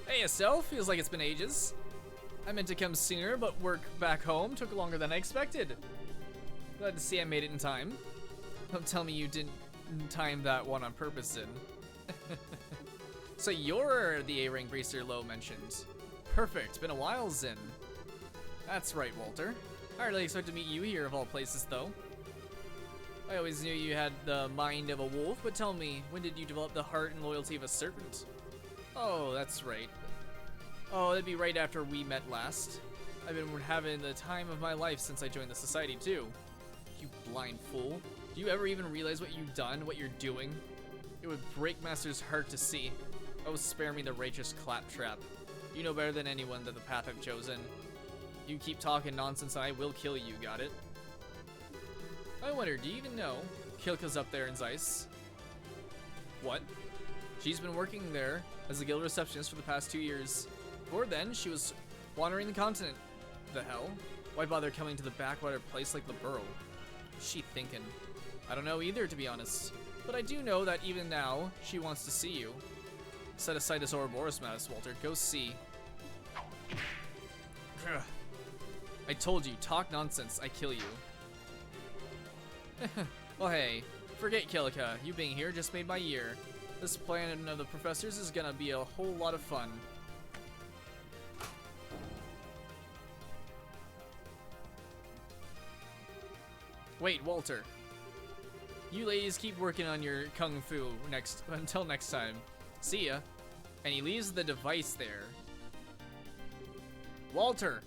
Hey, Estelle. Feels like it's been ages. I meant to come sooner, but work back home took longer than I expected. Glad to see I made it in time. Don't tell me you didn't time that one on purpose, Zin. So you're the A-Rank Bracer Low mentioned. Perfect. Been a while, Zin. That's right, Walter. I really expect to meet you here of all places, though. I always knew you had the mind of a wolf, but tell me, when did you develop the heart and loyalty of a serpent? Oh, that's right. Oh, that'd be right after we met last. I've been having the time of my life since I joined the society, too. You blind fool. Do you ever even realize what you've done, what you're doing? It would break Master's heart to see. Oh, spare me the righteous claptrap. You know better than anyone that the path I've chosen. You keep talking nonsense and I will kill you, got it? I wonder, do you even know? Kilka's up there in Zeiss. What? She's been working there as a guild receptionist for the past 2 years. Before then, she was wandering the continent. The hell? Why bother coming to the backwater place like the Burrow? What's she thinking? I don't know either, to be honest. But I do know that even now, she wants to see you. Set aside this Ouroboros mask, Walter. Go see. Ugh. I told you, talk nonsense, I kill you. Well, hey, forget Kilika. You being here just made my year. This planet of the professors is gonna be a whole lot of fun. Wait, Walter. You ladies keep working on your kung fu until next time. See ya. And he leaves the device there. Walter.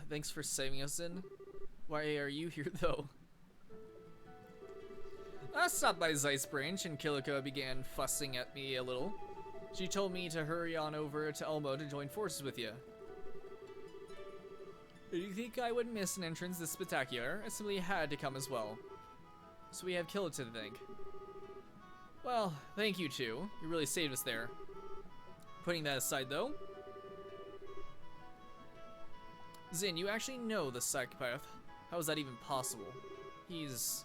Thanks for saving us, Zin. Why are you here, though? I stopped by Zeiss Branch and Kilika began fussing at me a little. She told me to hurry on over to Elmo to join forces with you. Did you think I would miss an entrance this spectacular? I simply had to come as well. So we have Kilika to thank. Well, thank you too. You really saved us there. Putting that aside though, Zin, you actually know the psychopath. How is that even possible? He's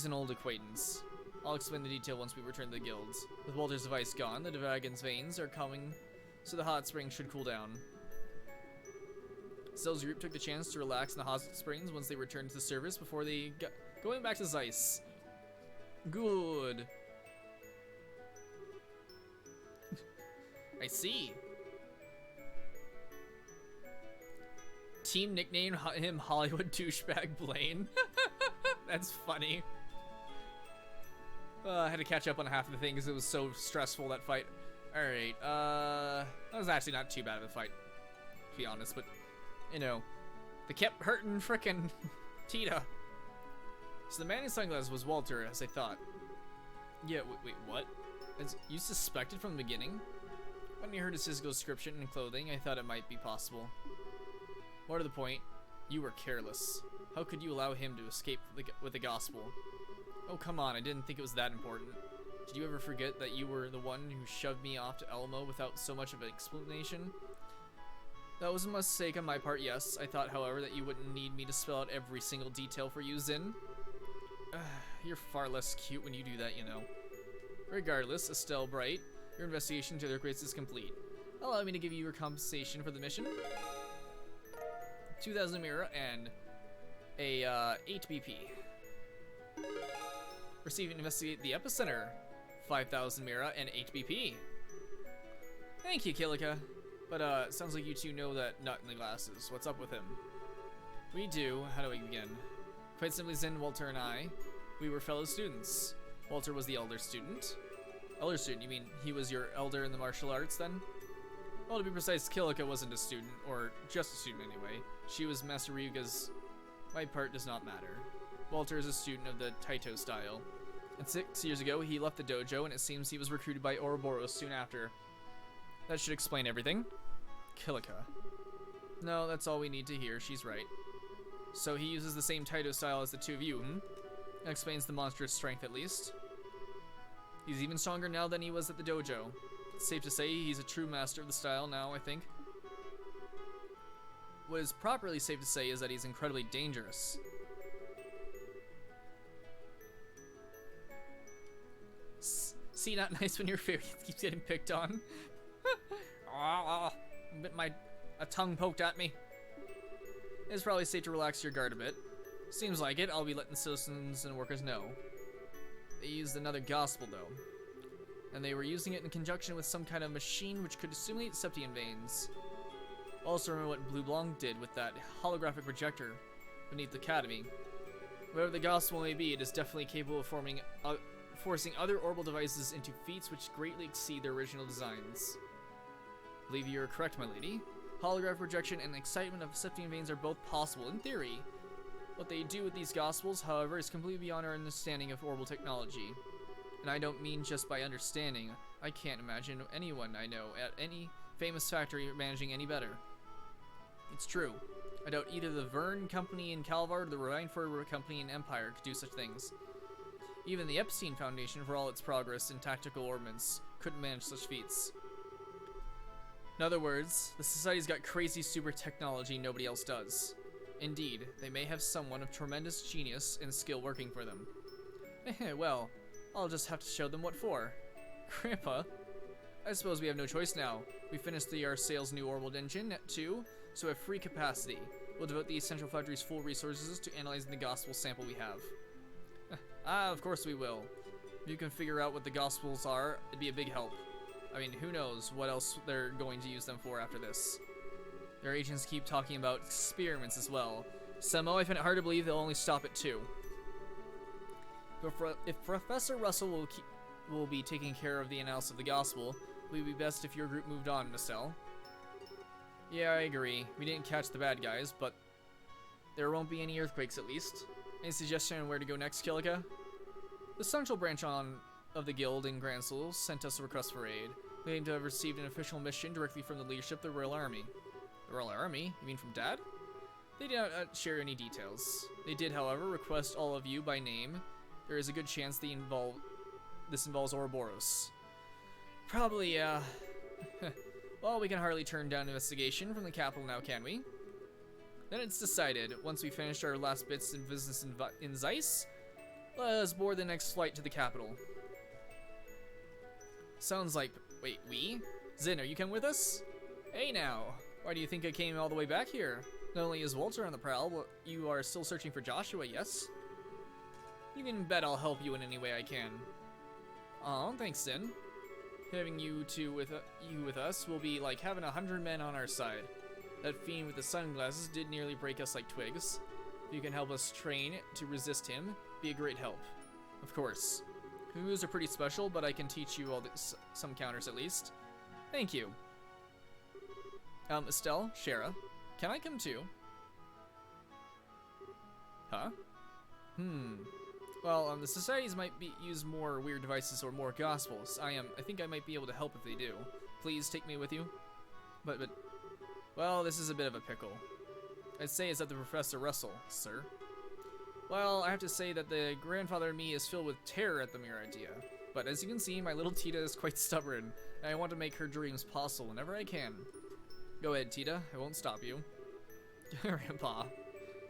an old acquaintance. I'll explain the detail once we return to the guilds. With Walter's device gone, the dragon's veins are coming, so the hot spring should cool down. Stell's group took the chance to relax in the hot springs once they returned to the service before they going back to Zeiss. Good. I see. Team nicknamed him Hollywood douchebag Blaine. That's funny. I had to catch up on half of the thing because it was so stressful, that fight. Alright, that was actually not too bad of a fight, to be honest, but, you know, they kept hurting frickin' Tita. So the man in sunglasses was Walter, as I thought. Yeah, wait, what? As you suspected from the beginning? When I heard his physical description and clothing, I thought it might be possible. More to the point, you were careless. How could you allow him to escape with the gospel? Oh, come on, I didn't think it was that important. Did you ever forget that you were the one who shoved me off to Elmo without so much of an explanation? That was a mistake on my part, yes. I thought, however, that you wouldn't need me to spell out every single detail for you, Zin. You're far less cute when you do that, you know. Regardless, Estelle Bright, your investigation to their grades is complete. Allow me to give you your compensation for the mission. 2,000 Mira and a 8 BP. Receive and investigate the epicenter. 5,000 Mira and 8 BP. Thank you, Kilika. But, sounds like you two know that nut in the glasses. What's up with him? We do. How do we begin? Quite simply, Zen, Walter, and I, we were fellow students. Walter was the elder student. Elder student? You mean he was your elder in the martial arts, then? Well, to be precise, Kilika wasn't a student, or just a student anyway. She was Master Ryuga's... My part does not matter. Walter is a student of the Taito style. And 6 years ago, he left the dojo, and it seems he was recruited by Ouroboros soon after. That should explain everything. Kilika. No, that's all we need to hear. She's right. So he uses the same Taito style as the two of you, hmm? That explains the monstrous strength, at least. He's even stronger now than he was at the dojo. It's safe to say he's a true master of the style now, I think. What is properly safe to say is that he's incredibly dangerous. See, not nice when your favorite keeps getting picked on. A tongue poked at me. It's probably safe to relax your guard a bit. Seems like it. I'll be letting citizens and workers know. They used another gospel, though. And they were using it in conjunction with some kind of machine which could simulate Septian veins. Also remember what Blue Blanc did with that holographic projector beneath the academy. Whatever the gospel may be, it is definitely capable of forcing other orbital devices into feats which greatly exceed their original designs. Believe you are correct, my lady. Holographic projection and excitement of Septian veins are both possible in theory. What they do with these gospels, however, is completely beyond our understanding of orbital technology. And I don't mean just by understanding. I can't imagine anyone I know at any famous factory managing any better. It's true. I doubt either the Verne Company in Calvar or the Rhineford Company in Empire could do such things. Even the Epstein Foundation, for all its progress in tactical armaments, couldn't manage such feats. In other words, the Society's got crazy super technology nobody else does. Indeed, they may have someone of tremendous genius and skill working for them. Well, I'll just have to show them what for. Grandpa, I suppose we have no choice now. We finished the Arsail's new orbital engine, too, so we have free capacity. We'll devote the Central Factory's full resources to analyzing the gospel sample we have. Of course we will. If you can figure out what the gospels are, it'd be a big help. I mean, who knows what else they're going to use them for after this. Their agents keep talking about experiments as well. Somehow I find it hard to believe they'll only stop at 2. If Professor Russell will be taking care of the analysis of the gospel, it would be best if your group moved on, Estelle. Yeah, I agree. We didn't catch the bad guys, but there won't be any earthquakes at least. Any suggestion on where to go next, Kilika? The central branch of the guild in Gransel sent us a request for aid. We aim to have received an official mission directly from the leadership of the Royal Army. The Royal Army? You mean from Dad? They did not share any details. They did, however, request all of you by name. There is a good chance this involves Ouroboros. Probably, well, we can hardly turn down investigation from the capital now, can we? Then it's decided. Once we finish our last bits in business in Zeiss, let us board the next flight to the capital. Sounds like... Wait, we? Zin, are you coming with us? Hey now, why do you think I came all the way back here? Not only is Walter on the prowl, but you are still searching for Joshua, yes? You can bet I'll help you in any way I can. Aw, thanks, Zin. Having you with us will be like having 100 men on our side. That fiend with the sunglasses did nearly break us like twigs. If you can help us train to resist him, be a great help. Of course. Moves are pretty special, but I can teach you all some counters at least. Thank you. Estelle, Shara, can I come too? Huh? Well, the societies might use more weird devices or more gospels. I think I might be able to help if they do. Please take me with you. But, well, this is a bit of a pickle. I'd say it's at the Professor Russell, sir. Well, I have to say that the grandfather in me is filled with terror at the mere idea. But as you can see, my little Tita is quite stubborn, and I want to make her dreams possible whenever I can. Go ahead, Tita. I won't stop you. Grandpa.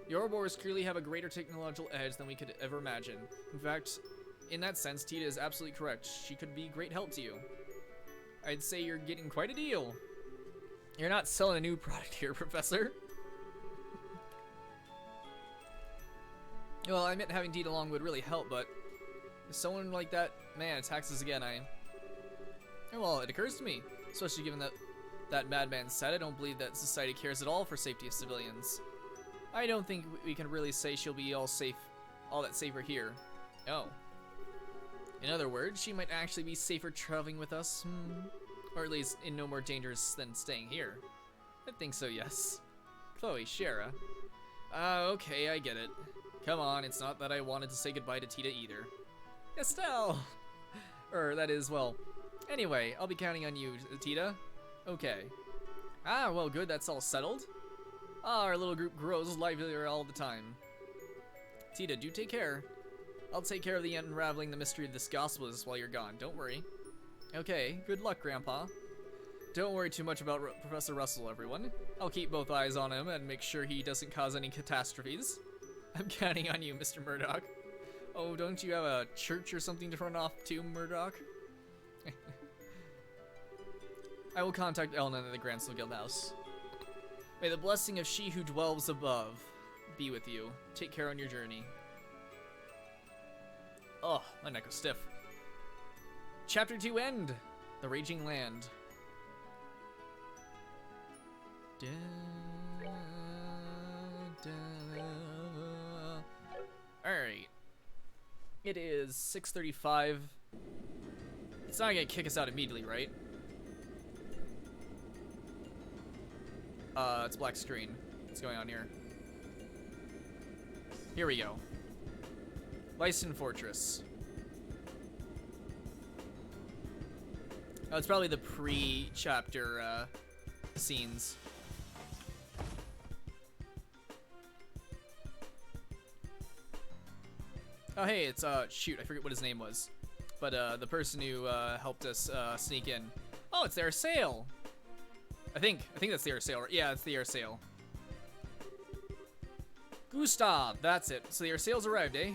The Ouroboros clearly have a greater technological edge than we could ever imagine. In fact, in that sense, Tita is absolutely correct. She could be great help to you. I'd say you're getting quite a deal. You're not selling a new product here, Professor. Well, I meant having Tita along would really help, but if someone like that man attacks us again, well, it occurs to me. Especially given that madman said, I don't believe that society cares at all for safety of civilians. I don't think we can really say she'll be all that safer here. Oh. In other words, she might actually be safer traveling with us, or at least in no more dangerous than staying here. I think so, yes. Chloe, Shara. Okay, I get it. Come on, it's not that I wanted to say goodbye to Tita either. Estelle! That is, well. Anyway, I'll be counting on you, Tita. Okay. Well, good, that's all settled. Our little group grows livelier all the time. Tita, do take care. I'll take care of the unraveling the mystery of this gospels while you're gone, don't worry. Okay, good luck, Grandpa. Don't worry too much about Professor Russell, everyone. I'll keep both eyes on him and make sure he doesn't cause any catastrophes. I'm counting on you, Mr. Murdoch. Oh, don't you have a church or something to run off to, Murdoch? I will contact Elna at the Gransel Guild House. May the blessing of she who dwells above be with you. Take care on your journey. Oh, my neck was stiff. Chapter 2 end. The Raging Land. Alright. It is 6:35. It's not gonna kick us out immediately, right? It's black screen. What's going on here? Here we go. Lyson Fortress. Oh, it's probably the pre-chapter, scenes. Oh, hey, it's, shoot, I forget what his name was. But, the person who, helped us, sneak in. Oh, it's their sale! I think that's the air sale. Yeah, it's the air sale. Gustav, that's it. So the air sale's arrived, eh?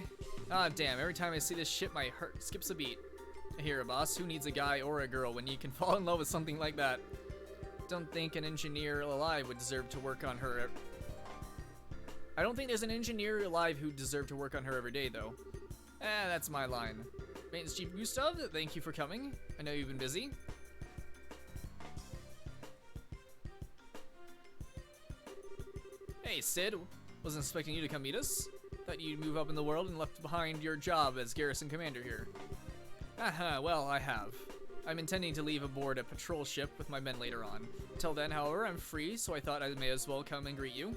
Ah, damn, every time I see this shit, my heart skips a beat. Here, boss, who needs a guy or a girl when you can fall in love with something like that? Don't think an engineer alive would deserve to work on her. I don't think there's an engineer alive who deserved to work on her every day, though. That's my line. Maintenance Chief Gustav, thank you for coming. I know you've been busy. Hey, Sid. Wasn't expecting you to come meet us. Thought you'd move up in the world and left behind your job as garrison commander here. Well, I have. I'm intending to leave aboard a patrol ship with my men later on. Till then, however, I'm free, so I thought I may as well come and greet you.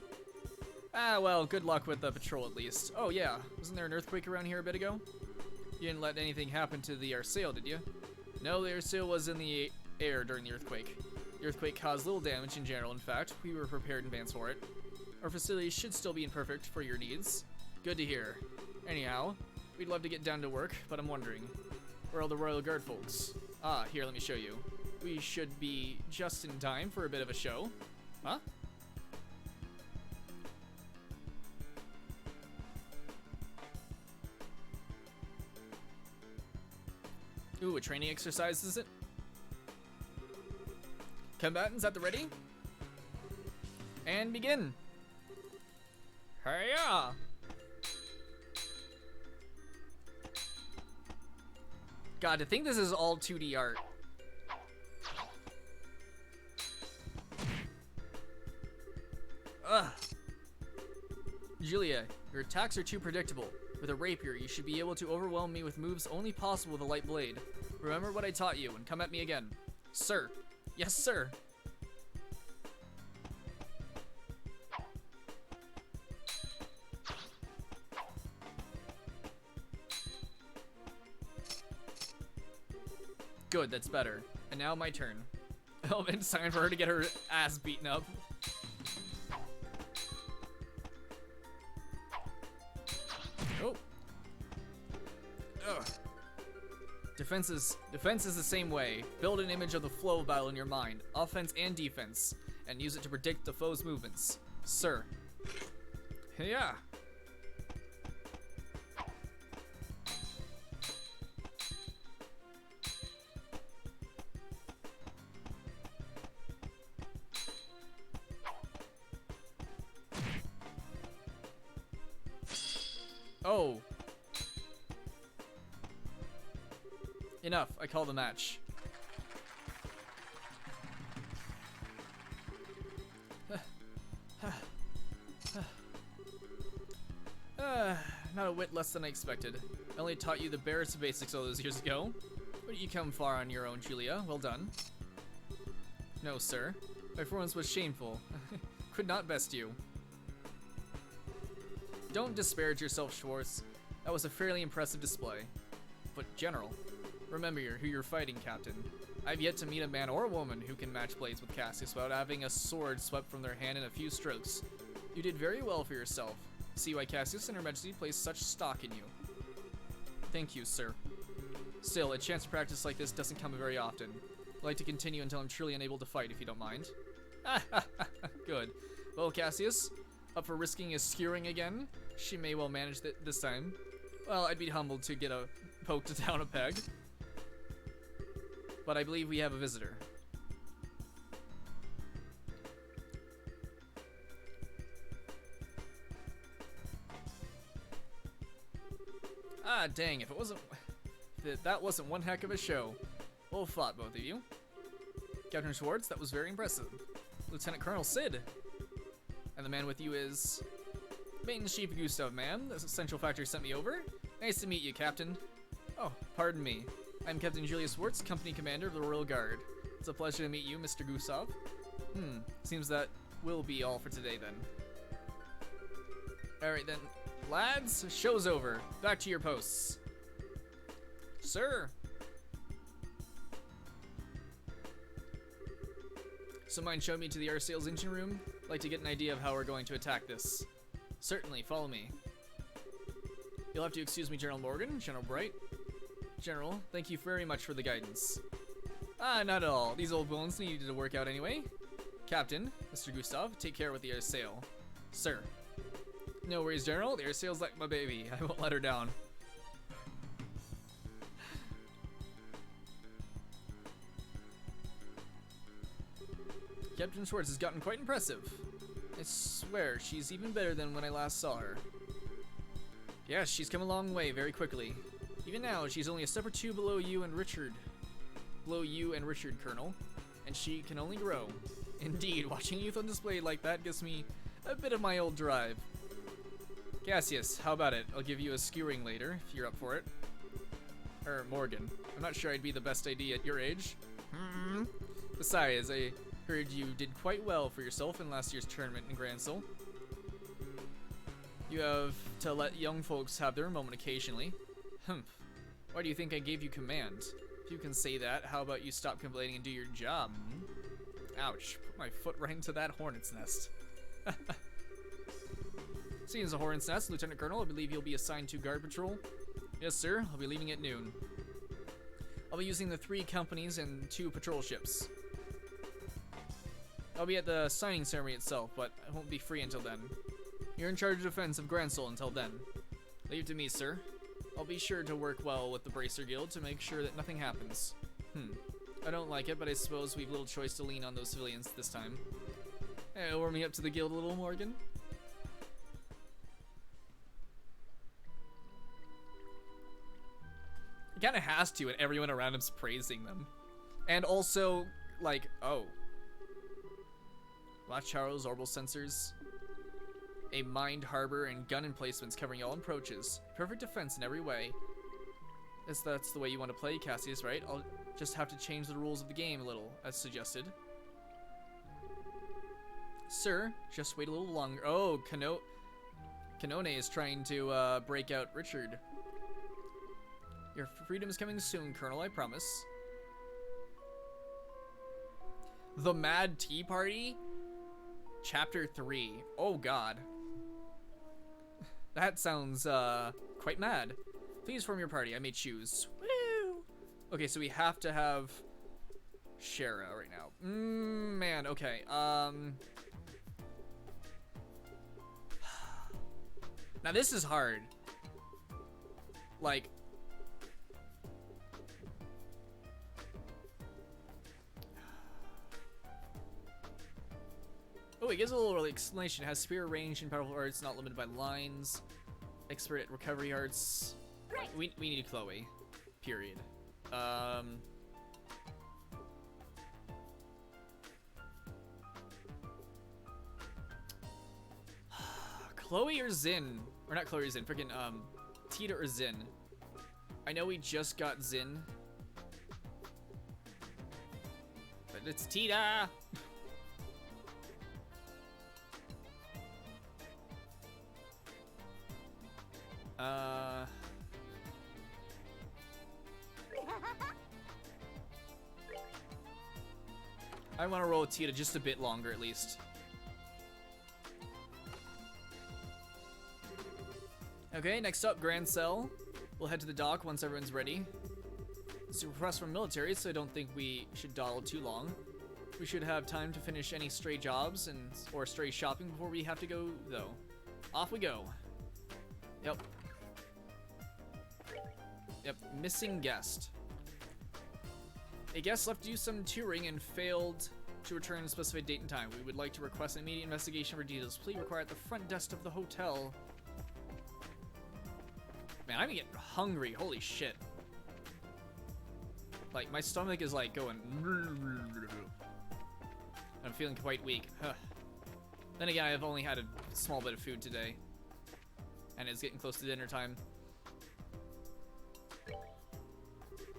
Well, good luck with the patrol at least. Oh yeah, wasn't there an earthquake around here a bit ago? You didn't let anything happen to the air sail, did you? No, the air sail was in the air during the earthquake. The earthquake caused little damage in general. In fact, we were prepared in advance for it. Our facilities should still be imperfect for your needs. Good to hear. Anyhow, we'd love to get down to work, but I'm wondering, where are all the Royal Guard folks? Ah, here, let me show you. We should be just in time for a bit of a show. Huh? Ooh, a training exercise, is it? Combatants at the ready? And begin! Hiya! God, to think this is all 2D art. Ugh. Julia, your attacks are too predictable. With a rapier, you should be able to overwhelm me with moves only possible with a light blade. Remember what I taught you and come at me again. Sir. Yes, sir. Good, that's better. And now my turn. Oh, it's time for her to get her ass beaten up. Oh. Ugh. Defense is the same way. Build an image of the flow of battle in your mind, offense and defense, and use it to predict the foe's movements. Sir. Yeah. Oh. Enough, I call the match. not a whit less than I expected. I only taught you the barest basics all those years ago. But you come far on your own, Julia. Well done. No, sir. My performance was shameful. Could not best you. Don't disparage yourself, Schwartz. That was a fairly impressive display. But, General, remember who you're fighting, Captain. I've yet to meet a man or a woman who can match blades with Cassius without having a sword swept from their hand in a few strokes. You did very well for yourself. See why Cassius and Her Majesty place such stock in you. Thank you, sir. Still, a chance to practice like this doesn't come very often. I'd like to continue until I'm truly unable to fight, if you don't mind. Good. Well, Cassius, up for risking a skewering again? She may well manage this time. Well, I'd be humbled to get poked down a peg. But I believe we have a visitor. Ah, dang, if that wasn't one heck of a show. Well fought, both of you. Captain Schwartz, that was very impressive. Lieutenant Colonel Sid. And the man with you is... Maintenance Chief Gustav, ma'am. The Central Factory sent me over. Nice to meet you, Captain. Oh, pardon me. I'm Captain Julius Schwartz, Company Commander of the Royal Guard. It's a pleasure to meet you, Mr. Gustav. Seems that will be all for today, then. Alright, then. Lads, show's over. Back to your posts. Sir. So mind showing me to the air sales engine room? I'd like to get an idea of how we're going to attack this. Certainly, follow me. You'll have to excuse me, General Morgan, General Bright. General, thank you very much for the guidance. Ah, not at all. These old bones needed to work out anyway. Captain, Mr. Gustav, take care with the air sail. Sir. No worries, General. The air sail's like my baby. I won't let her down. Captain Schwartz has gotten quite impressive. I swear, she's even better than when I last saw her. Yes, she's come a long way very quickly. Even now, she's only a step or two below you and Richard. Colonel. And she can only grow. Indeed, watching youth on display like that gives me a bit of my old drive. Cassius, how about it? I'll give you a skewering later, if you're up for it. Morgan. I'm not sure I'd be the best idea at your age. Besides, I heard you did quite well for yourself in last year's tournament in Gransel. You have to let young folks have their moment occasionally. Humph. Why do you think I gave you command? If you can say that, how about you stop complaining and do your job? Ouch. Put my foot right into that hornet's nest. Seeing as a hornet's nest, Lieutenant Colonel, I believe you'll be assigned to guard patrol. Yes, sir. I'll be leaving at noon. I'll be using the 3 companies and 2 patrol ships. I'll be at the signing ceremony itself, but I won't be free until then. You're in charge of defense of Gransel until then. Leave to me, sir. I'll be sure to work well with the Bracer Guild to make sure that nothing happens. I don't like it, but I suppose we've little choice to lean on those civilians this time. Hey, warm me up to the guild a little, Morgan. He kind of has to, and everyone around him's praising them. And also, like, oh. Watch Charles, orbital sensors. A mined harbor and gun emplacements covering all approaches. Perfect defense in every way. That's the way you want to play, Cassius, right? I'll just have to change the rules of the game a little, as suggested. Sir, just wait a little longer. Oh, Kanone is trying to break out Richard. Your freedom is coming soon, Colonel, I promise. The Mad Tea Party? Chapter 3. Oh god. That sounds quite mad. Please form your party. I may choose. Woo! Okay, so we have to have Shara right now. Man, okay. Now this is hard. Like, oh, it gives a little explanation. It has spear range and powerful arts, not limited by lines. Expert at recovery arts. Right. We need Chloe. Period. Chloe or Zin? Or not Chloe or Zin, freaking, Tita or Zin. I know we just got Zin. But it's Tita! I want to roll with Tita just a bit longer at least. Okay, next up, Grand Cell. We'll head to the dock once everyone's ready. It's a request from military, so I don't think we should dawdle too long. We should have time to finish any stray jobs or stray shopping before we have to go, though. Off we go. Yep. Yep, missing guest. A guest left to do some touring and failed to return at a specified date and time. We would like to request an immediate investigation for details. Please require at the front desk of the hotel. Man, I'm getting hungry. Holy shit. Like, my stomach is like going. I'm feeling quite weak. Huh. Then again, I've only had a small bit of food today. And it's getting close to dinner time.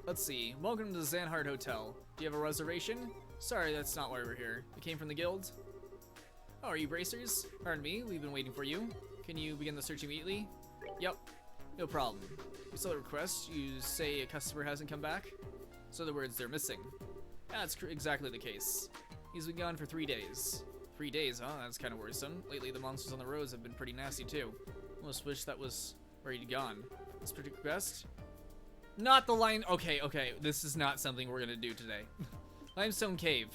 Let's see. Welcome to the Zanhard Hotel. Do you have a reservation? Sorry, that's not why we're here. You came from the guild? Oh, are you bracers? Pardon me, we've been waiting for you. Can you begin the search immediately? Yep. No problem. We saw the request. You say a customer hasn't come back? So in other words, they're missing. That's exactly the case. He's been gone for 3 days. 3 days, huh? That's kind of worrisome. Lately, the monsters on the roads have been pretty nasty, too. Almost wish that was where he'd gone. This particular request? Not the line. Okay, okay. This is not something we're gonna do today. Limestone Cave.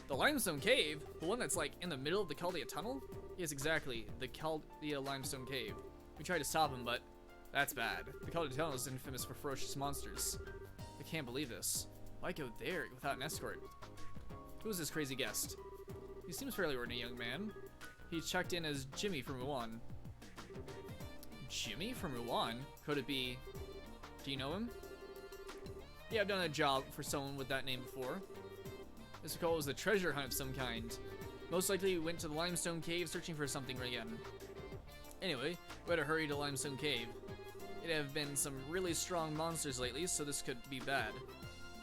The Limestone Cave? The one that's like in the middle of the Chaldea Tunnel? Yes, exactly. The Chaldea Limestone Cave. We tried to stop him, but that's bad. The Chaldea Tunnel is infamous for ferocious monsters. I can't believe this. Why go there without an escort? Who's this crazy guest? He seems fairly ordinary young man. He checked in as Jimmy from Ruan. Jimmy from Ruan? Could it be... Do you know him? Yeah, I've done a job for someone with that name before. This call was a treasure hunt of some kind. Most likely we went to the Limestone Cave searching for something again. Anyway, we better hurry to Limestone Cave. It have been some really strong monsters lately, so this could be bad.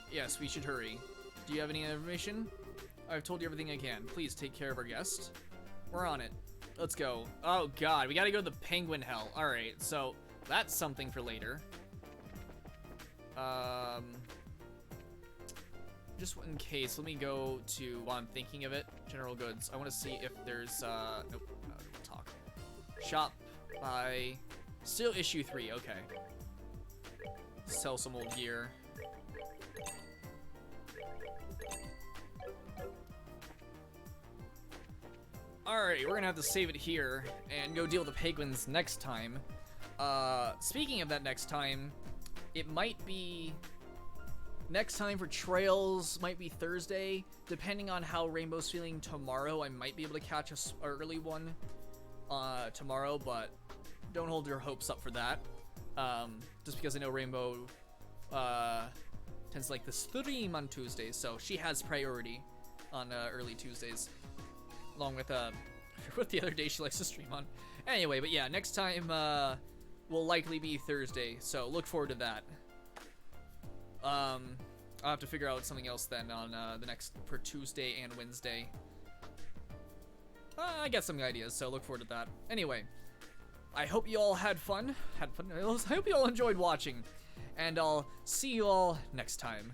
Yes, we should hurry. Do you have any information? I've told you everything I can. Please take care of our guest. We're on it. Let's go. Oh god, we gotta go to the penguin hell. Alright, so that's something for later. Just in case, let me go to, while I'm thinking of it, general goods. I want to see if there's, nope, we'll talk. Shop by, still issue 3, okay. Sell some old gear. Alright, we're gonna have to save it here and go deal with the penguins next time. Speaking of that next time, it might be next time for trails, might be Thursday. Depending on how Rainbow's feeling tomorrow, I might be able to catch a early one tomorrow, but don't hold your hopes up for that. Just because I know Rainbow tends to like the stream on Tuesdays, so she has priority on early Tuesdays, along with what the other day she likes to stream on. Anyway, but yeah, next time will likely be Thursday, so look forward to that. I'll have to figure out something else then on the next for Tuesday and Wednesday. I got some ideas, so look forward to that. Anyway, I hope you all had fun. I hope you all enjoyed watching, and I'll see you all next time.